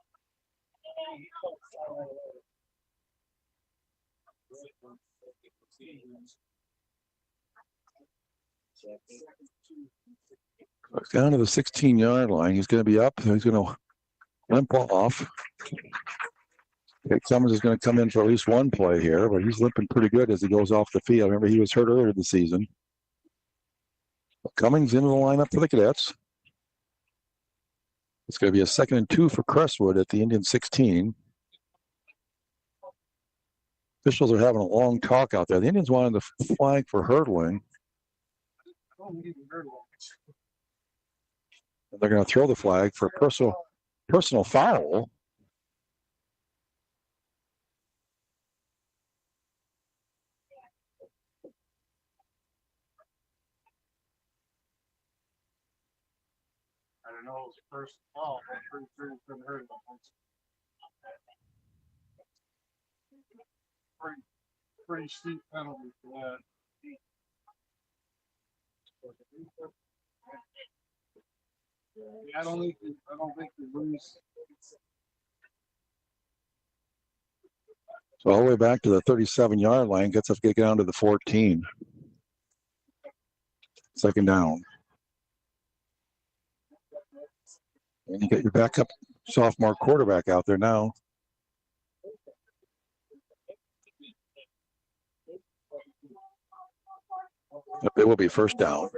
down to the 16-yard line. He's going to be up. He's going to limp off. Cummins is going to come in for at least one play here, but he's limping pretty good as he goes off the field. Remember, he was hurt earlier in the season. Cummings into the lineup for the Cadets. It's going to be a 2nd and 2 for Crestwood at the Indian 16. Officials are having a long talk out there. The Indians wanted the flag for hurdling. And they're going to throw the flag for personal foul.
I don't know, it was first ball. I'm pretty sure it's been hurt. Pretty steep penalty for that. Yeah, I don't think we lose.
So all the way back to the 37-yard line, gets us to get down to the 14. 2nd down. And you get your backup sophomore quarterback out there now. It will be first down.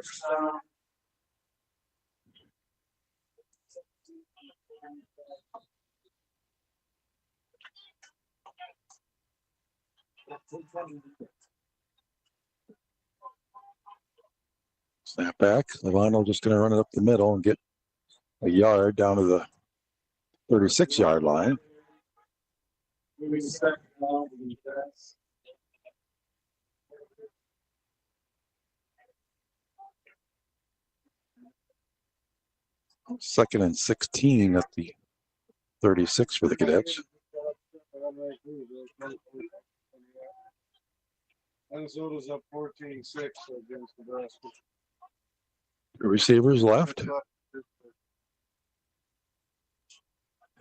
Snap back. Levano just going to run it up the middle and get a yard down to the 36-yard line. Second and 16 at the 36 for the Cadets.
Minnesota's up 14-6 against Nebraska.
The receivers left.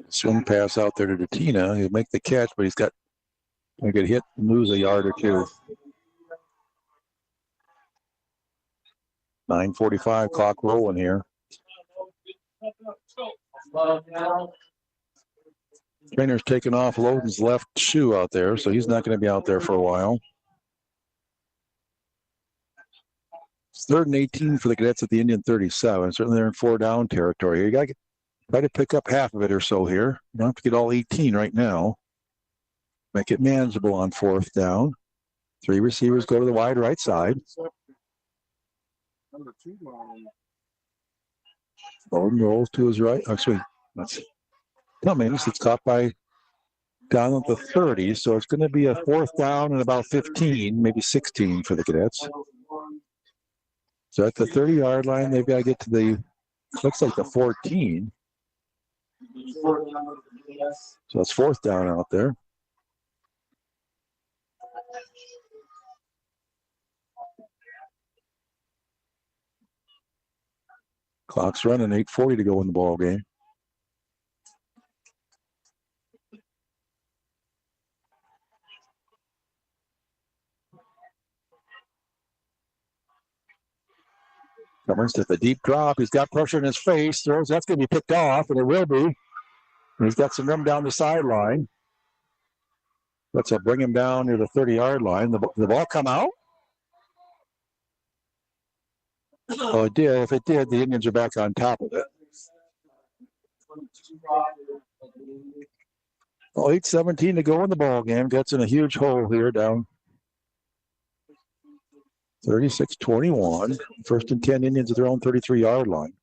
Swing pass out there to Datina. He'll make the catch, but he's got to get hit and lose a yard or two. 9:45 clock rolling here. Trainer's taking off Loden's left shoe out there, so he's not going to be out there for a while. It's 3rd and 18 for the Cadets at the Indian 37. Certainly they're in 4-down territory here. You got to try to pick up half of it or so here. You don't have to get all 18 right now. Make it manageable on 4th down. 3 receivers go to the wide right side. Loden rolls to his right. Actually, that's Cummings. It's caught by down at the 30, so it's going to be a 4th down and about 15, maybe 16 for the Cadets. So at the 30-yard line, they've got to get to the, looks like the 14. So it's 4th down out there. Clock's running, 8:40 to go in the ball game. Cummings at the deep drop. He's got pressure in his face. Throws. That's going to be picked off, and it will be. And he's got some room down the sideline. Let's bring him down near the 30-yard line. The ball come out? Oh, it did. If it did, the Indians are back on top of it. Oh, 8:17 to go in the ball game. Gets in a huge hole here down 36-21. 1st and 10 Indians at their own 33-yard line.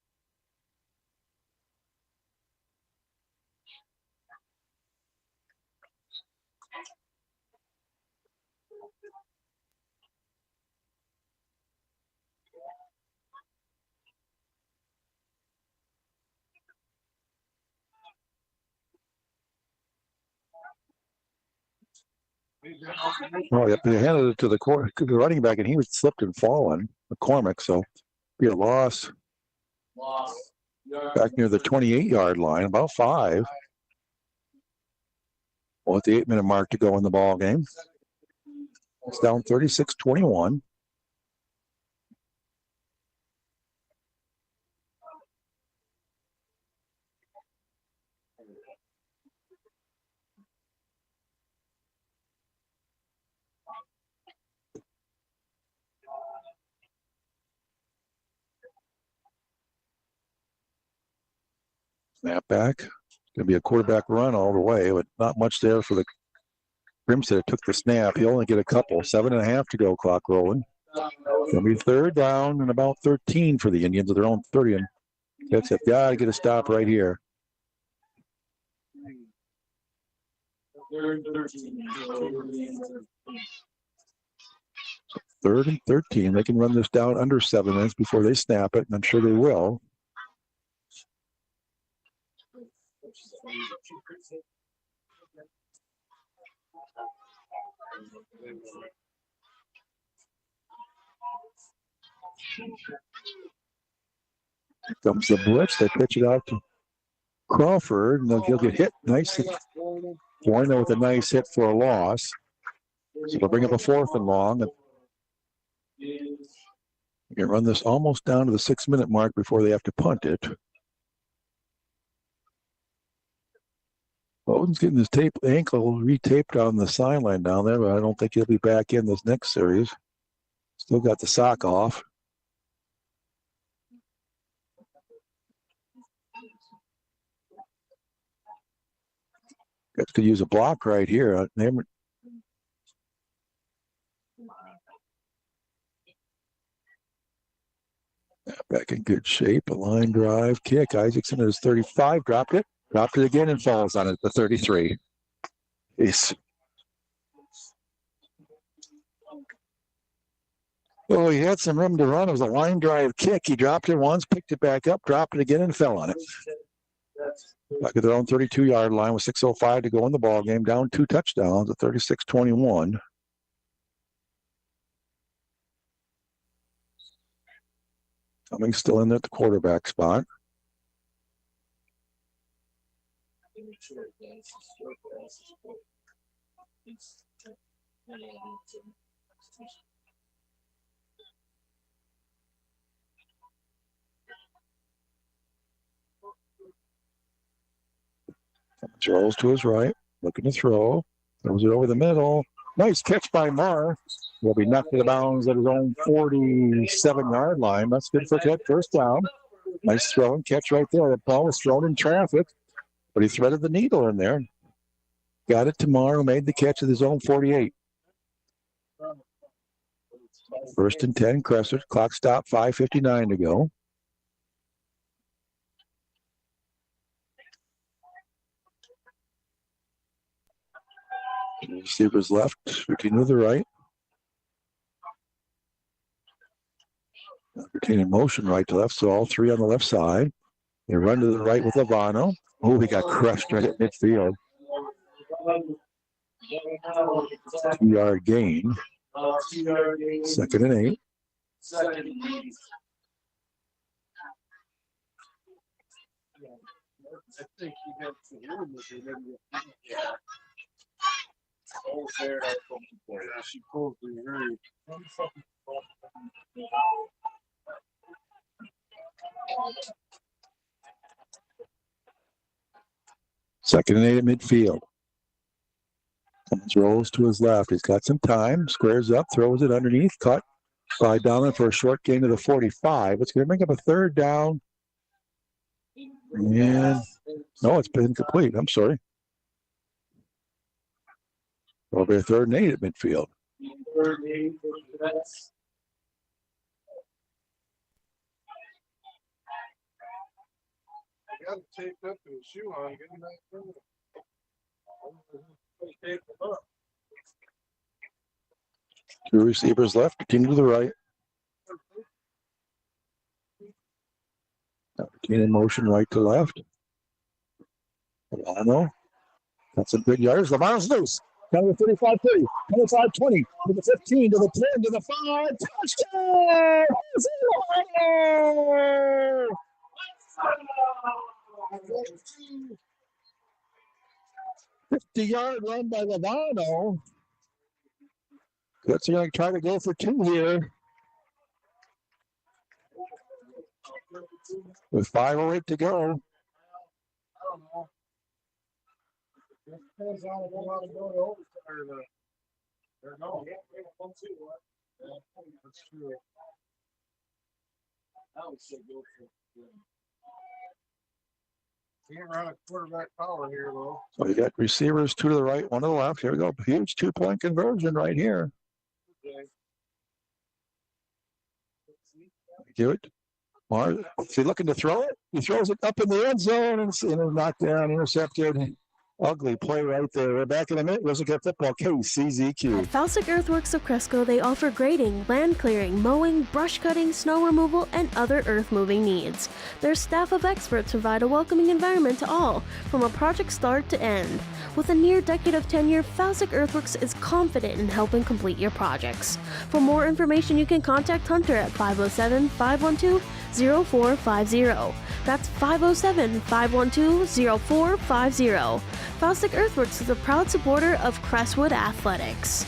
Oh, yep. They handed it to the running back, and he was slipped and fallen, McCormick. So be a loss back near the 28-yard line, about 5. Well, at the 8-minute mark to go in the ball game. It's down 36-21. Snap back. It's going to be a quarterback run all the way, but not much there for the Grimstead. Took the snap. He'll only get a couple. 7.5 to go, clock rolling. It'll be 3rd down and about 13 for the Indians at their own 30. And that's it. Got to get a stop right here. 3rd and 13. They can run this down under 7 minutes before they snap it, and I'm sure they will. Here comes the blitz. They pitch it out to Crawford, and he'll get hit. Nice. Warner with a nice hit for a loss. So they'll bring up a 4th and long. You can run this almost down to the 6-minute mark before they have to punt it. Loden's getting his ankle retaped on the sideline down there, but I don't think he'll be back in this next series. Still got the sock off. Could use a block right here. Back in good shape. A line drive kick. Isaacson at his 35. Dropped it again and falls on it at the 33. Oh, he had some room to run. It was a line drive kick. He dropped it once, picked it back up, dropped it again, and fell on it. Back at their own 32-yard line with 6:05 to go in the ball game, down 2 touchdowns at 36-21. Cummings still in there at the quarterback spot. Throws to his right, looking to throw. Throws it over the middle. Nice catch by Marr. Will be knocked out of bounds at his own 47-yard line. That's good for that first down. Nice throw and catch right there. The ball was thrown in traffic, but he threaded the needle in there. Got it tomorrow, made the catch at his own 48. First and 10, Crestwood. Clock stop, 5:59 to go. Receivers left, 13 to the right. 13 in motion right to left, so all three on the left side. They run to the right with Lavano. Oh, he got crushed right at midfield. 2-yard gain. Second and 8.
I think he had some room with it. She pulled the very.
Second and 8 at midfield. Cummins rolls to his left. He's got some time. Squares up, throws it underneath. Cut by Donlin for a short gain to the 45. It's going to bring up a third down. And no, it's been complete. I'm sorry. It'll be a third and 8 at midfield.
Third and 8 for the Cadets. Got it taped up to his shoe on. Get him back through it. Tape it up.
Two receivers left, continue to the right. 13 in motion, right to left. Lavano. Got some good yards. Lavano's loose. Down to the 35, 30, 25, 20, to the 15, to the 10, to the 5. Touchdown! 50-yard run by Lavano. That's going to try to go for 2 here. With 5:08 to go.
I don't know. It depends on if you want to go to overtime or no. Yeah, that's true. I would say go for it. Can't run a quarterback power here, though.
So you got receivers, 2 to the right, 1 to the left. Here we go. Huge 2-point conversion right here.
Okay.
Do it. Marr, is he looking to throw it? He throws it up in the end zone and it's knocked down, intercepted. Ugly play right there. We're back in a minute. Let's get football. KCZQ.
At Falsic Earthworks of Cresco, they offer grading, land clearing, mowing, brush cutting, snow removal, and other earth-moving needs. Their staff of experts provide a welcoming environment to all, from a project start to end. With a near decade of tenure, Falsic Earthworks is confident in helping complete your projects. For more information, you can contact Hunter at 507-512-0450. That's 507-512-0450. Falsic Earthworks is a proud supporter of Crestwood Athletics.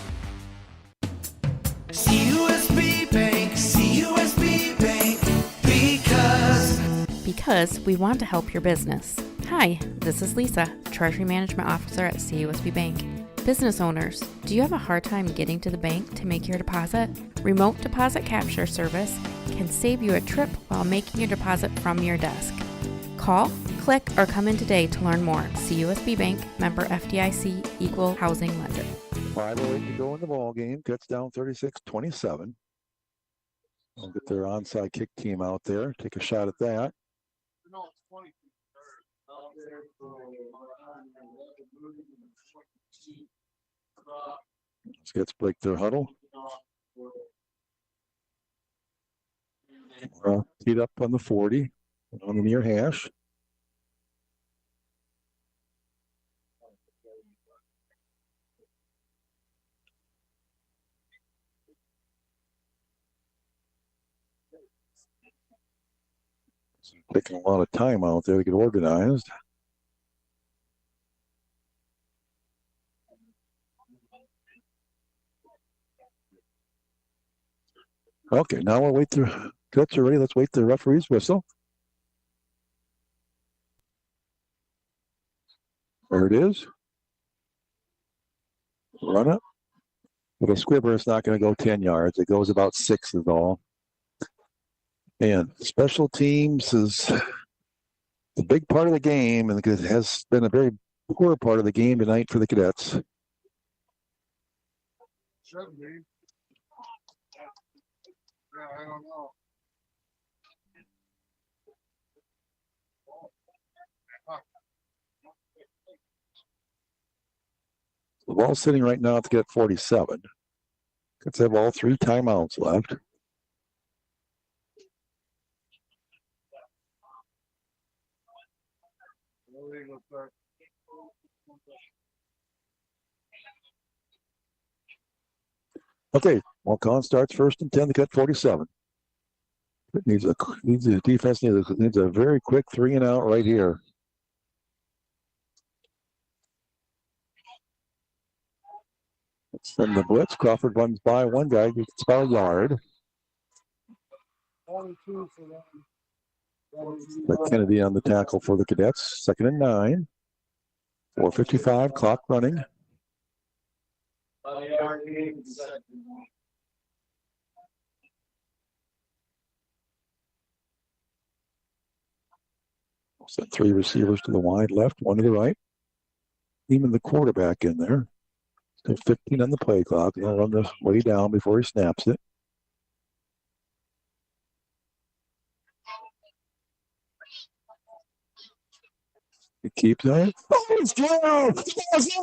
CUSB Bank, CUSB Bank,
because we want to help your business. Hi, this is Lisa, Treasury Management Officer at CUSB Bank. Business owners, do you have a hard time getting to the bank to make your deposit? Remote deposit capture service can save you a trip while making your deposit from your desk. Call, click, or come in today to learn more. CUSB Bank, member FDIC, equal housing lender.
5:08 to go in the ball game. Cuts down 36-27. I'll get their onside kick team out there. Take a shot at that. Let's break their huddle. Teed up on the 40, on the near hash. Taking a lot of time out there to get organized. Okay, now we'll wait the Cadets are ready. Let's wait the referee's whistle. There it is. Run it. With a squibber, it's not going to go 10 yards. It goes about 6 is all. And special teams is a big part of the game, and it has been a very poor part of the game tonight for the Cadets.
Should be. Yeah, I don't know.
The ball's sitting right now at the Cadet 47. Cadets have all 3 timeouts left. Okay, Waukon starts first and 10. The Cadet 47. It needs a defense needs a very quick 3 and out right here. From the blitz, Crawford runs by one guy, gets about a yard.
22 for them.
But Kennedy on the tackle for the Cadets. 2nd and 9. 4:55, clock running. Sent 3 receivers to the wide left, 1 to the right. Even the quarterback in there. Still 15 on the play clock. He'll run this way down before he snaps it. He keeps on.
Oh, it's Joe! The ball's picked up!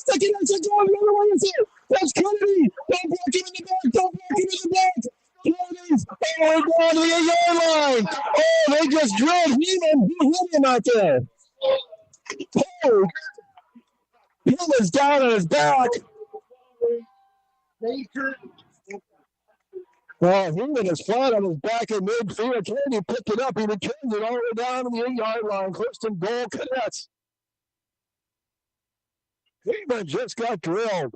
The Cadets are going the other way. It's here. That's Kennedy! Don't block him in the back! Don't block him in the back! Kennedy's all the way down to the 8-yard line! Oh, they just drilled him out there! Oh! He was down on his back! Well, Heenan is flat on his back in midfield. Kennedy picked it up. He returns it all the way down to the 8-yard line. Clifton goal, Cadets. Heenan just got drilled.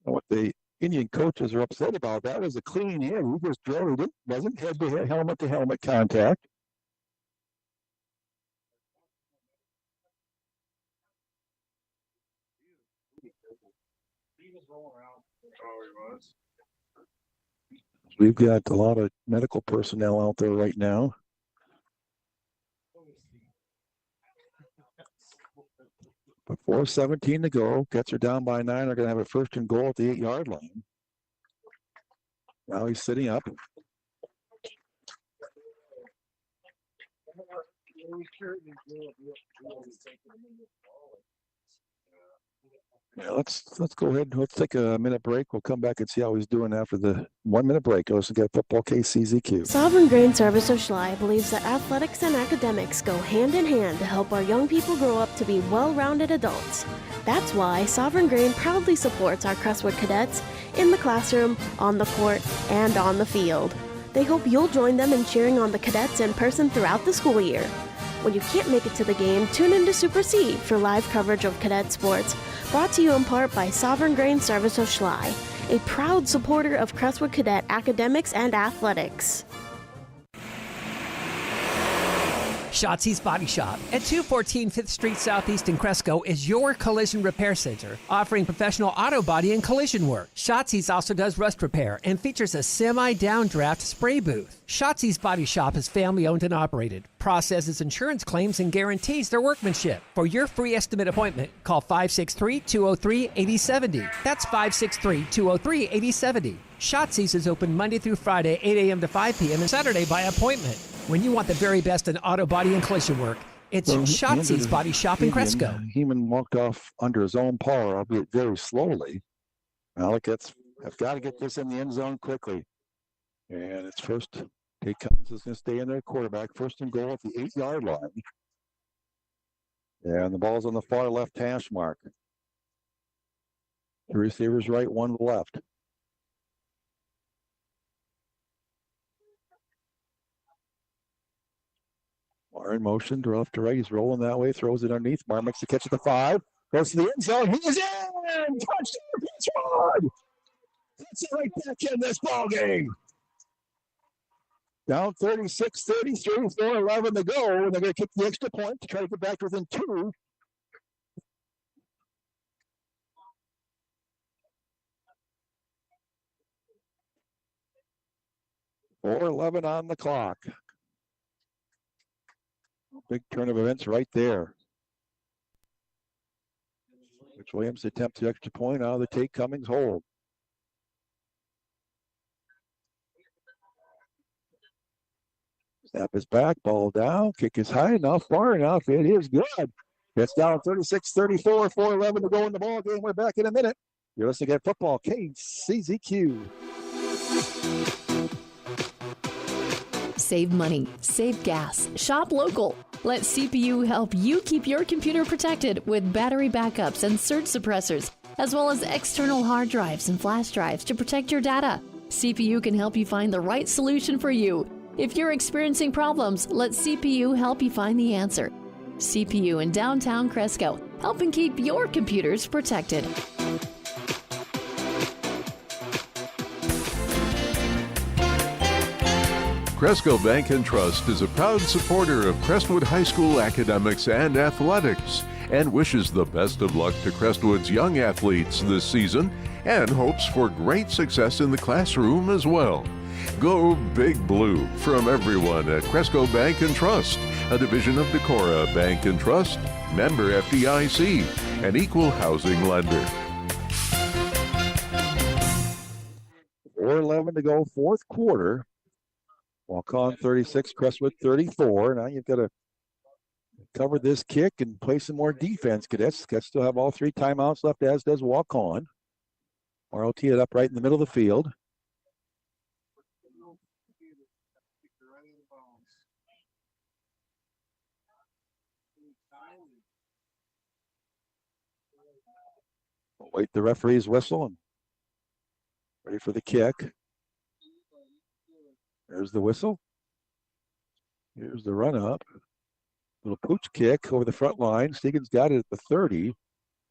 What the Indian coaches are upset about, that was a clean hit. He just drilled it. Wasn't head-to-head, helmet-to-helmet contact. We've got a lot of medical personnel out there right now. But 4:17 to go. Cats are down by 9. They're going to have a 1st and goal at the 8-yard line. Now he's sitting up. Yeah, let's go ahead. Let's take a minute break. We'll come back and see how he's doing after the 1-minute break. Let's get Football KCZQ.
Sovereign Grain Service of Schley believes that athletics and academics go hand in hand to help our young people grow up to be well-rounded adults. That's why Sovereign Grain proudly supports our Crestwood cadets in the classroom, on the court, and on the field. They hope you'll join them in cheering on the cadets in person throughout the school year. When you can't make it to the game, tune in to Super C for live coverage of cadet sports, brought to you in part by Sovereign Grain Service of Schley, a proud supporter of Crestwood Cadet academics and athletics.
Shotzi's Body Shop at 214 5th Street Southeast in Cresco is your collision repair center, offering professional auto body and collision work. Shotzi's also does rust repair and features a semi-downdraft spray booth. Shotzi's Body Shop is family owned and operated, processes insurance claims, and guarantees their workmanship. For your free estimate appointment, call 563-203-8070. That's 563-203-8070. Shotzi's is open Monday through Friday, 8 a.m. to 5 p.m. and Saturday by appointment. When you want the very best in auto body and collision work, it's Shotzi's Body Shop in Cresco.
Heeman walked off under his own power, albeit very slowly. Alec, that's Have got to get this in the end zone quickly. And it's first. Tate Cummings is going to stay in there, quarterback. First and goal at the 8-yard line. And the ball's on the far left hash mark. The receiver's right, one to the left. Mar in motion, to left to right. He's rolling that way, throws it underneath. Mar makes the catch at the 5. Goes to the end zone. He is in! Touchdown, Crestwood! That's it right back in this ball game. Down 36-33, 4:11 to go, and they're going to kick the extra point to try to get back to within 2. .4:11 on the clock. Big turn of events right there. Rich Williams attempts the extra point out of the Tate Cummings hold. Snap is back, ball down, kick is high enough, far enough, it is good. It's down 36-34, 4:11 to go in the ball game. We're back in a minute. You're listening to Football KCZQ.
Save money, save gas, shop local. Let CPU help you keep your computer protected with battery backups and surge suppressors, as well as external hard drives and flash drives to protect your data. CPU can help you find the right solution for you. If you're experiencing problems, let CPU help you find the answer. CPU in downtown Cresco, helping keep your computers protected.
Cresco Bank and Trust is a proud supporter of Crestwood High School academics and athletics and wishes the best of luck to Crestwood's young athletes this season and hopes for great success in the classroom as well. Go Big Blue from everyone at Cresco Bank and Trust, a division of Decorah Bank and Trust, member FDIC, an equal housing lender.
4:11 to go, fourth quarter. Waukon 36, Crestwood 34. Now you've got to cover this kick and play some more defense. Cadets still have all 3 timeouts left, as does Waukon. Morrow teed it up right in the middle of the field. We'll wait the referee's whistle and ready for the kick. There's the whistle. Here's the run up. Little pooch kick over the front line. Stegan's got it at the 30.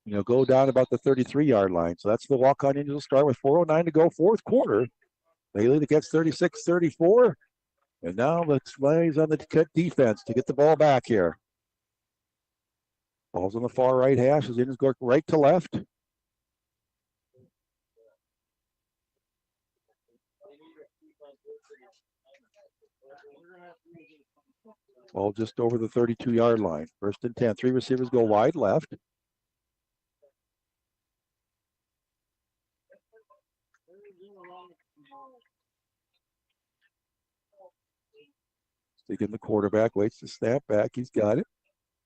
He'll go down about the 33-yard line. So that's the Waukon Indians will start with 4:09 to go, fourth quarter. They lead against 36-34. And now let's lays on the defense to get the ball back here. Ball's on the far right hash as Indians go right to left. Ball just over the 32-yard line. First and 10. 3 receivers go wide left. Sticking the quarterback, waits to snap back. He's got it.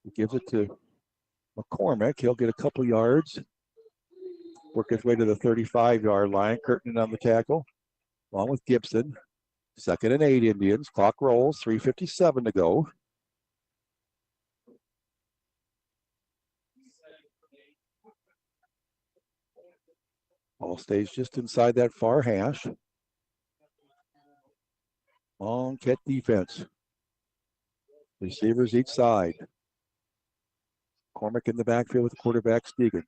He gives it to McCormick. He'll get a couple yards. Work his way to the 35-yard line. Curtin on the tackle, along with Gibson. 2nd and 8 Indians. Clock rolls. 3:57 to go. Ball stays just inside that far hash. Long cat defense. Receivers each side. Cormack in the backfield with the quarterback, Stegan.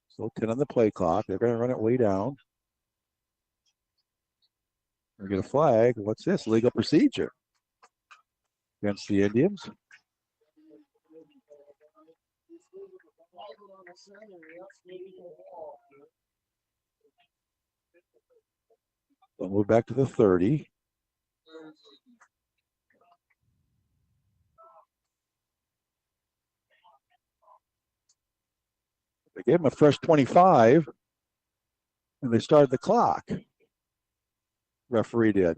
Still 10 on the play clock. They're going to run it way down. We're going to get a flag. What's this? Legal procedure against the Indians. They'll move back to the 30. They gave him a fresh 25, and they started the clock. Referee did.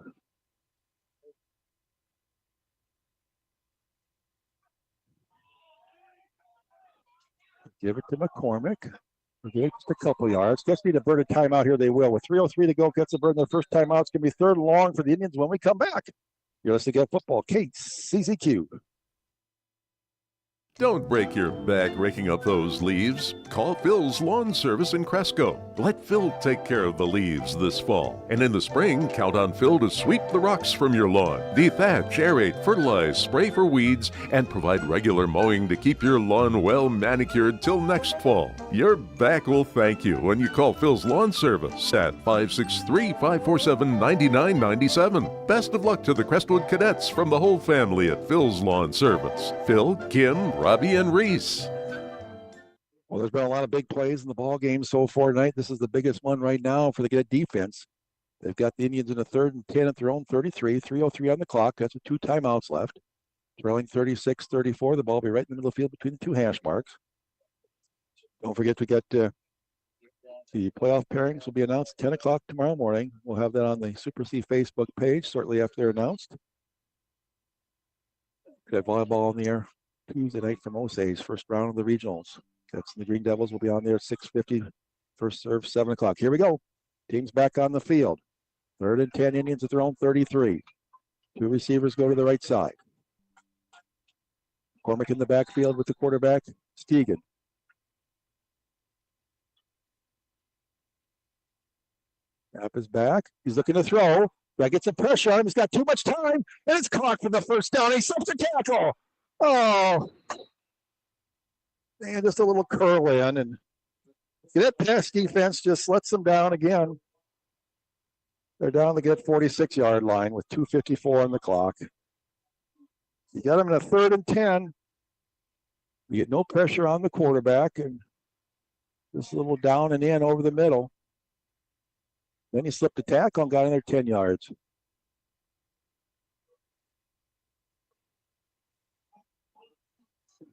Give it to McCormick. Okay, just a couple yards. Gets me to burn a timeout here. They will. With 3:03 to go, gets to burn their first timeout. It's going to be third and long for the Indians when we come back. You're listening to Football, KCZQ.
Don't break your back raking up those leaves. Call Phil's Lawn Service in Cresco. Let Phil take care of the leaves this fall. And in the spring, count on Phil to sweep the rocks from your lawn, dethatch, aerate, fertilize, spray for weeds, and provide regular mowing to keep your lawn well manicured till next fall. Your back will thank you when you call Phil's Lawn Service at 563-547-9997. Best of luck to the Crestwood Cadets from the whole family at Phil's Lawn Service. Phil, Kim, Robbie, and Reese.
Well, there's been a lot of big plays in the ball game so far tonight. This is the biggest one right now for the Cadet defense. They've got the Indians in a 3rd and 10 at their own 33, 3:03 on the clock. That's with 2 timeouts left. Trailing 36-34. The ball will be right in the middle of the field between the 2 hash marks. Don't forget to get the playoff pairings will be announced 10 o'clock tomorrow morning. We'll have that on the Super C Facebook page shortly after they're announced. Cadet volleyball on the air Tuesday night from Osays, first round of the regionals. That's the Green Devils will be on there at 6:50. First serve, 7 o'clock. Here we go. Teams back on the field. 3rd and 10, Indians at their own 33. 2 receivers go to the right side. Cormick in the backfield with the quarterback, Stegan. Snap is back. He's looking to throw. Guy gets some pressure on him. He's got too much time, and it's clocked for the first down. He slips a tackle. Oh, man, just a little curl in, and that pass defense just lets them down again. They're down to get 46-yard line with 2:54 on the clock. You got them in a 3rd and 10. You get no pressure on the quarterback, and just a little down and in over the middle. Then he slipped a tackle and got in there 10 yards.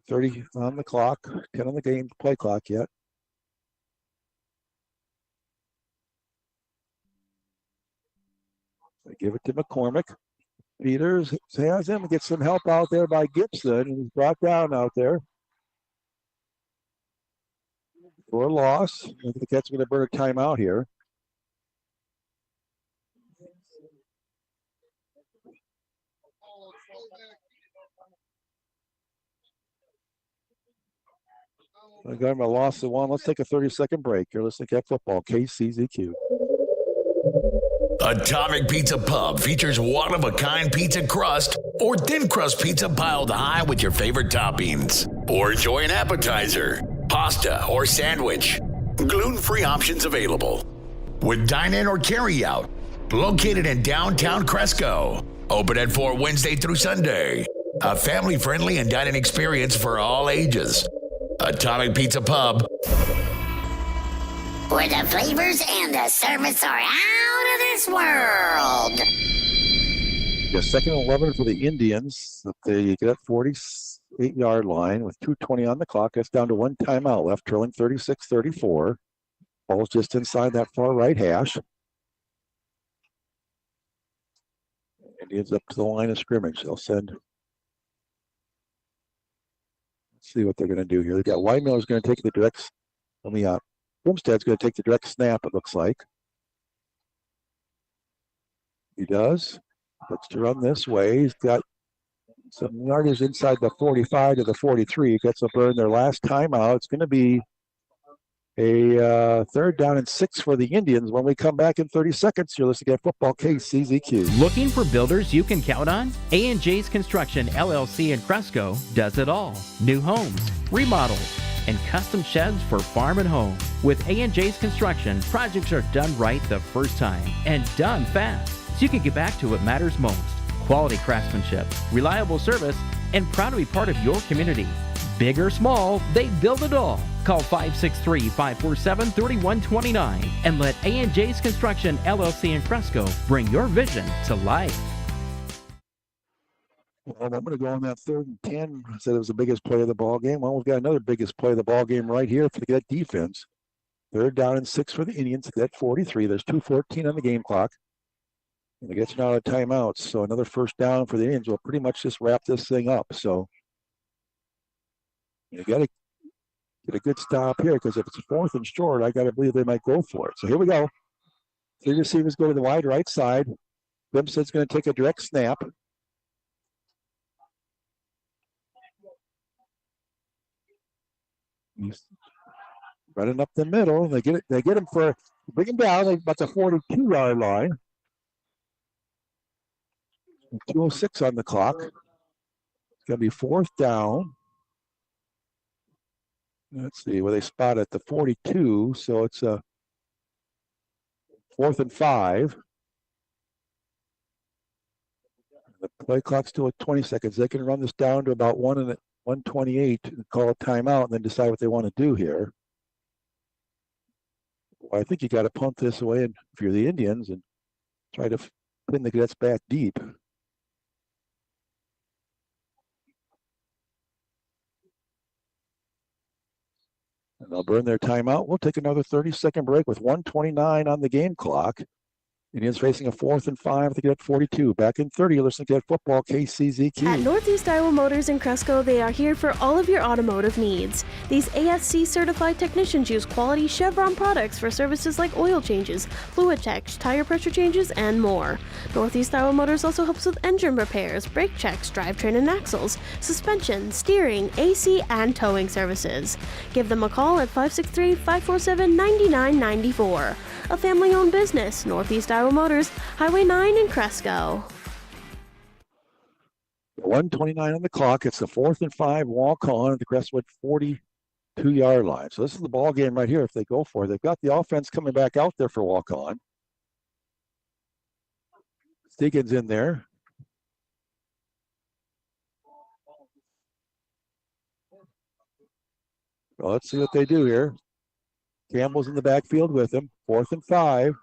$30 on the clock, 10 on the game play clock yet. They give it to McCormick. Peters has him, gets some help out there by Gibson, and he's brought down out there for a loss. I think the Cats are going to burn a timeout here. I got him a loss of 1. Let's take a 30-second break. You're listening to Football, KCZQ.
Atomic Pizza Pub features one-of-a-kind pizza crust or thin crust pizza piled high with your favorite toppings. Or enjoy an appetizer, pasta, or sandwich. Gluten-free options available. With dine-in or carry-out. Located in downtown Cresco. Open at 4 Wednesday through Sunday. A family-friendly and dining experience for all ages. Atomic Pizza Pub.
Where the flavors and the service are out of this world.
Yeah, 2nd and 11 for the Indians. They get at 48-yard line with 2:20 on the clock. That's down to 1 timeout left, trailing 36-34. Ball's just inside that far right hash. Indians up to the line of scrimmage. They'll send. Let's see what they're going to do here. They've got Weidmiller's going to take the direct. Bumstead's going to take the direct snap, it looks like. He does. Looks to run this way. He's got some yardage inside the 45 to the 43. He gets a burn their last timeout. It's going to be a 3rd down and 6 for the Indians. When we come back in 30 seconds, you're listening to Football KCZQ.
Looking for builders you can count on? A&J's Construction LLC in Cresco does it all. New homes, remodels, and custom sheds for farm and home. With A&J's Construction, projects are done right the first time and done fast, so you can get back to what matters most. Quality craftsmanship, reliable service, and proud to be part of your community. Big or small, they build it all. Call 563-547-3129 and let A&J's Construction LLC in Cresco bring your vision to life.
Well, I'm going to go on that 3rd and 10. I said it was the biggest play of the ball game. Well, we've got another biggest play of the ball game right here for the Cadet defense. 3rd down and 6 for the Indians. Cadet 43. There's 2:14 on the game clock. And they get you out of timeouts. So another first down for the Indians will pretty much just wrap this thing up. So you got to get a good stop here, because if it's 4th and short, I got to believe they might go for it. So here we go. 3 receivers go to the wide right side. Bimstead's going to take a direct snap. He's running up the middle. They get him for, bring him down about the 42-yard line. 2:06 on the clock. It's going to be 4th down. Let's see where they spot at the 42. So it's a 4th and 5. The play clock's still at 20 seconds. They can run this down to about 1:28 and call a timeout and then decide what they want to do here. Well, I think you got to punt this away if you're the Indians and try to pin the Cadets back deep. And they'll burn their timeout. We'll take another 30-second break with 1:29 on the game clock. Indians facing a 4th and 5 to get 42. Back in 30, listen to Cadet Football, KCZQ.
At Northeast Iowa Motors in Cresco, they are here for all of your automotive needs. These ASC certified technicians use quality Chevron products for services like oil changes, fluid checks, tire pressure changes, and more. Northeast Iowa Motors also helps with engine repairs, brake checks, drivetrain and axles, suspension, steering, AC, and towing services. Give them a call at 563-547-9994. A family-owned business, Northeast Iowa Motors, Highway 9 in Cresco.
1:29 on the clock. It's the 4th and 5 Waukon at the Crestwood 42-yard line. So this is the ball game right here if they go for it. They've got the offense coming back out there for Waukon. Stiggins in there. Well, let's see what they do here. Campbell's in the backfield with him. 4th and 5.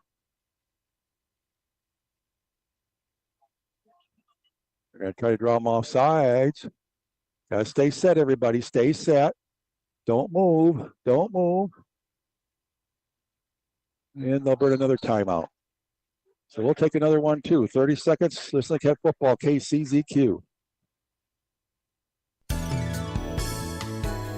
They're going to try to draw him off sides. Got to stay set, everybody. Stay set. Don't move. Don't move. And they'll burn another timeout. So we'll take another one, too. 30 seconds. Listen to Cadet Football, KCZQ.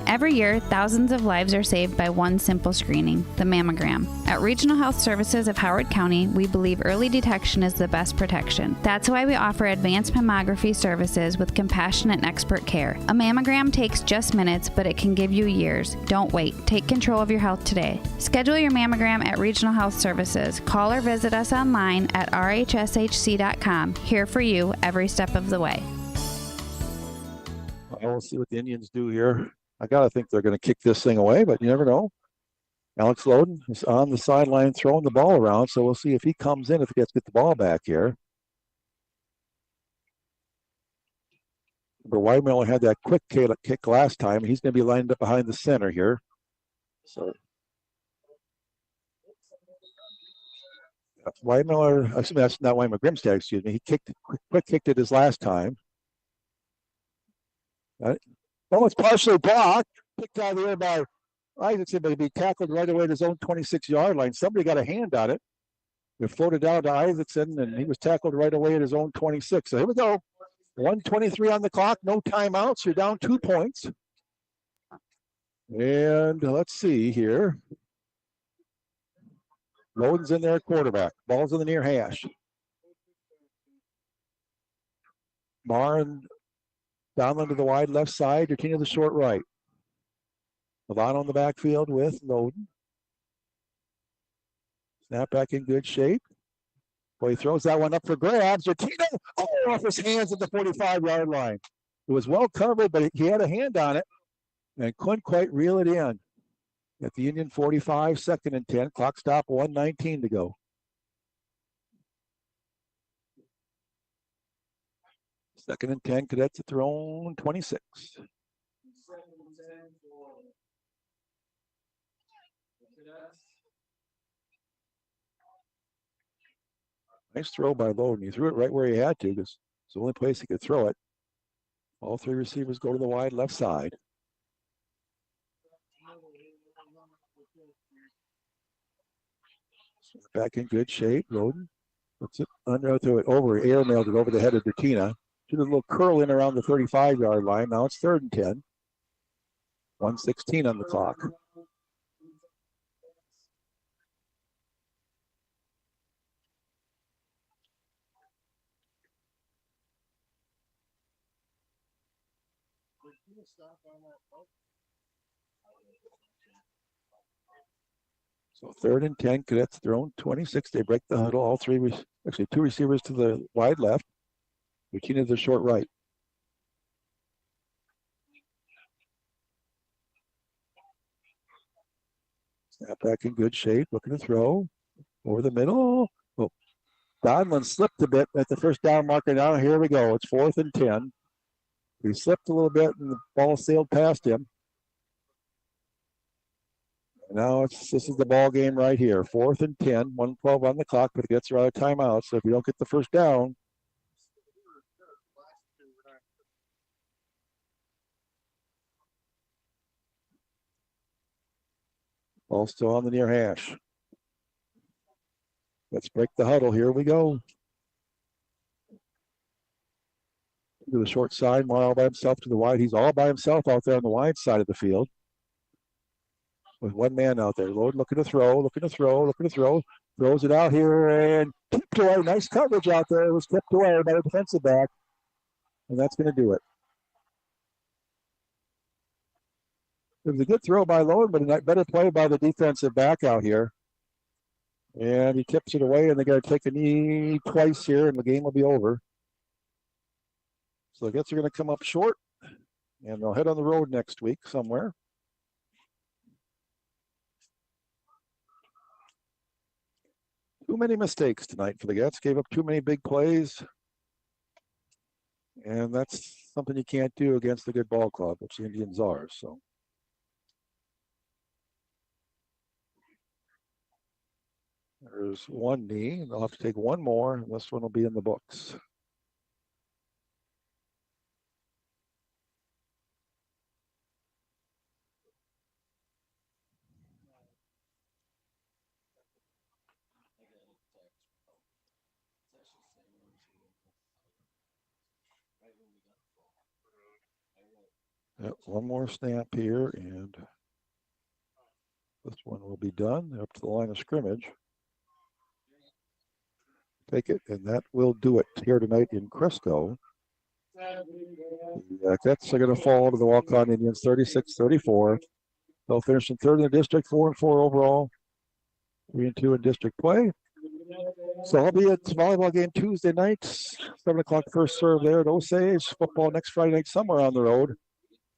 Every year, thousands of lives are saved by one simple screening, the mammogram. At Regional Health Services of Howard County, we believe early detection is the best protection. That's why we offer advanced mammography services with compassionate and expert care. A mammogram takes just minutes, but it can give you years. Don't wait. Take control of your health today. Schedule your mammogram at Regional Health Services. Call or visit us online at rhshc.com. Here for you every step of the way.
We'll see what the Indians do here. I got to think they're going to kick this thing away, but you never know. Alex Loden is on the sideline throwing the ball around, so we'll see if he comes in, if he gets to get the ball back here. But Weidmiller had that quick kick last time. He's going to be lined up behind the center here. So Weidmiller, that's not Weidmiller, Grimstad, excuse me. He quick kicked it his last time. Oh, it's partially blocked. Picked out of the air by Isaacson, but he'd be tackled right away at his own 26-yard line. Somebody got a hand on it. It floated down to Isaacson, and he was tackled right away at his own 26. So here we go. 1:23 on the clock. No timeouts. You're down 2 points. And let's see here. Loden's in there at quarterback. Ball's in the near hash. Barn Donlin to the wide left side, Dertina to the short right. Lavano on the backfield with Loden. Snap back in good shape. Boy, he throws that one up for grabs. Dertina, off his hands at the 45-yard line. It was well covered, but he had a hand on it and couldn't quite reel it in. At the Union 45, 2nd and 10. Clock stop, 1:19 to go. Second and 10, Cadets at their own 26. Nice throw by Loden. He threw it right where he had to because it's the only place he could throw it. All 3 receivers go to the wide left side. Back in good shape, Loden. Puts it under, threw it over, airmailed it over the head of Dertina. Did a little curl in around the 35-yard line. Now it's 3rd and 10. 1:16 on the clock. So 3rd and 10, Cadets their own 26. They break the huddle. All three, actually 2 receivers to the wide left. Routine to the short right. Snap back in good shape. Looking to throw. Over the middle. Oh, Donlin slipped a bit at the first down marker. Now here we go. It's 4th and 10. He slipped a little bit and the ball sailed past him. Now this is the ball game right here. 4th and 10, 1:12 on the clock, but it gets her out of timeout. So if you don't get the first down, ball still on the near hash. Let's break the huddle. Here we go. To the short side, Mar all by himself to the wide. He's all by himself out there on the wide side of the field. With one man out there. Lord looking to throw. Throws it out here and tipped away. Nice coverage out there. It was tipped away by the defensive back. And that's going to do it. It was a good throw by Lord, but a better play by the defensive back out here. And he tips it away, and they got to take a knee twice here, and the game will be over. So the Cadets are going to come up short, and they'll head on the road next week somewhere. Too many mistakes tonight for the Cadets. Gave up too many big plays. And that's something you can't do against a good ball club, which the Indians are. So there's one knee. They'll have to take one more, and this one will be in the books. Yep, one more snap here, and this one will be done. They're up to the line of scrimmage. Take it, and that will do it here tonight in Cresco. The Cadets are going to fall to the Waukon Indians 36-34. They'll finish in 3rd in the district, 4-4 overall, 3-2 in district play. So I'll be at the volleyball game Tuesday night, 7 o'clock first serve there at Osage. Football next Friday night somewhere on the road.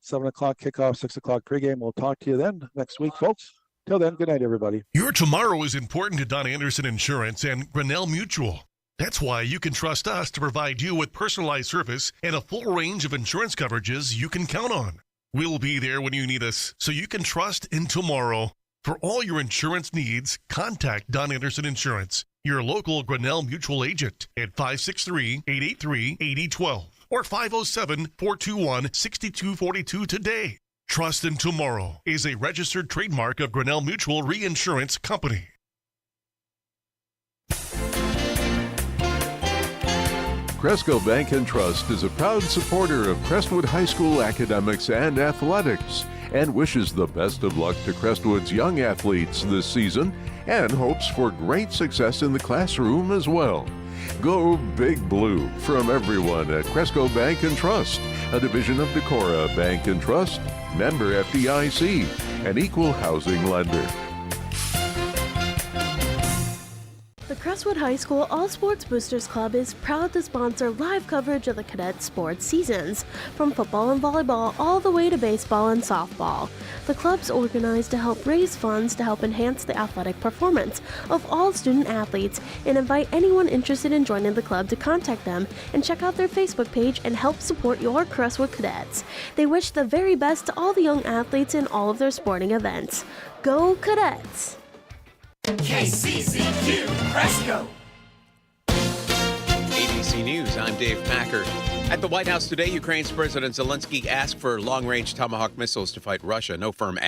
7 o'clock kickoff, 6 o'clock pregame. We'll talk to you then next week, folks. Till then, good night, everybody.
Your tomorrow is important to Don Anderson Insurance and Grinnell Mutual. That's why you can trust us to provide you with personalized service and a full range of insurance coverages you can count on. We'll be there when you need us, so you can trust in tomorrow. For all your insurance needs, contact Don Anderson Insurance, your local Grinnell Mutual agent at 563-883-8012 or 507-421-6242 today. Trust in Tomorrow is a registered trademark of Grinnell Mutual Reinsurance Company.
Cresco Bank and Trust is a proud supporter of Crestwood High School academics and athletics and wishes the best of luck to Crestwood's young athletes this season and hopes for great success in the classroom as well. Go Big Blue from everyone at Cresco Bank and Trust, a division of Decorah Bank and Trust, member FDIC, an equal housing lender.
The Crestwood High School All Sports Boosters Club is proud to sponsor live coverage of the Cadet sports seasons, from football and volleyball all the way to baseball and softball. The club's organized to help raise funds to help enhance the athletic performance of all student athletes and invite anyone interested in joining the club to contact them and check out their Facebook page and help support your Crestwood Cadets. They wish the very best to all the young athletes in all of their sporting events. Go Cadets!
KCCQ Cresco.
ABC News, I'm Dave Packer. At the White House today, Ukraine's President Zelensky asked for long-range Tomahawk missiles to fight Russia. No firm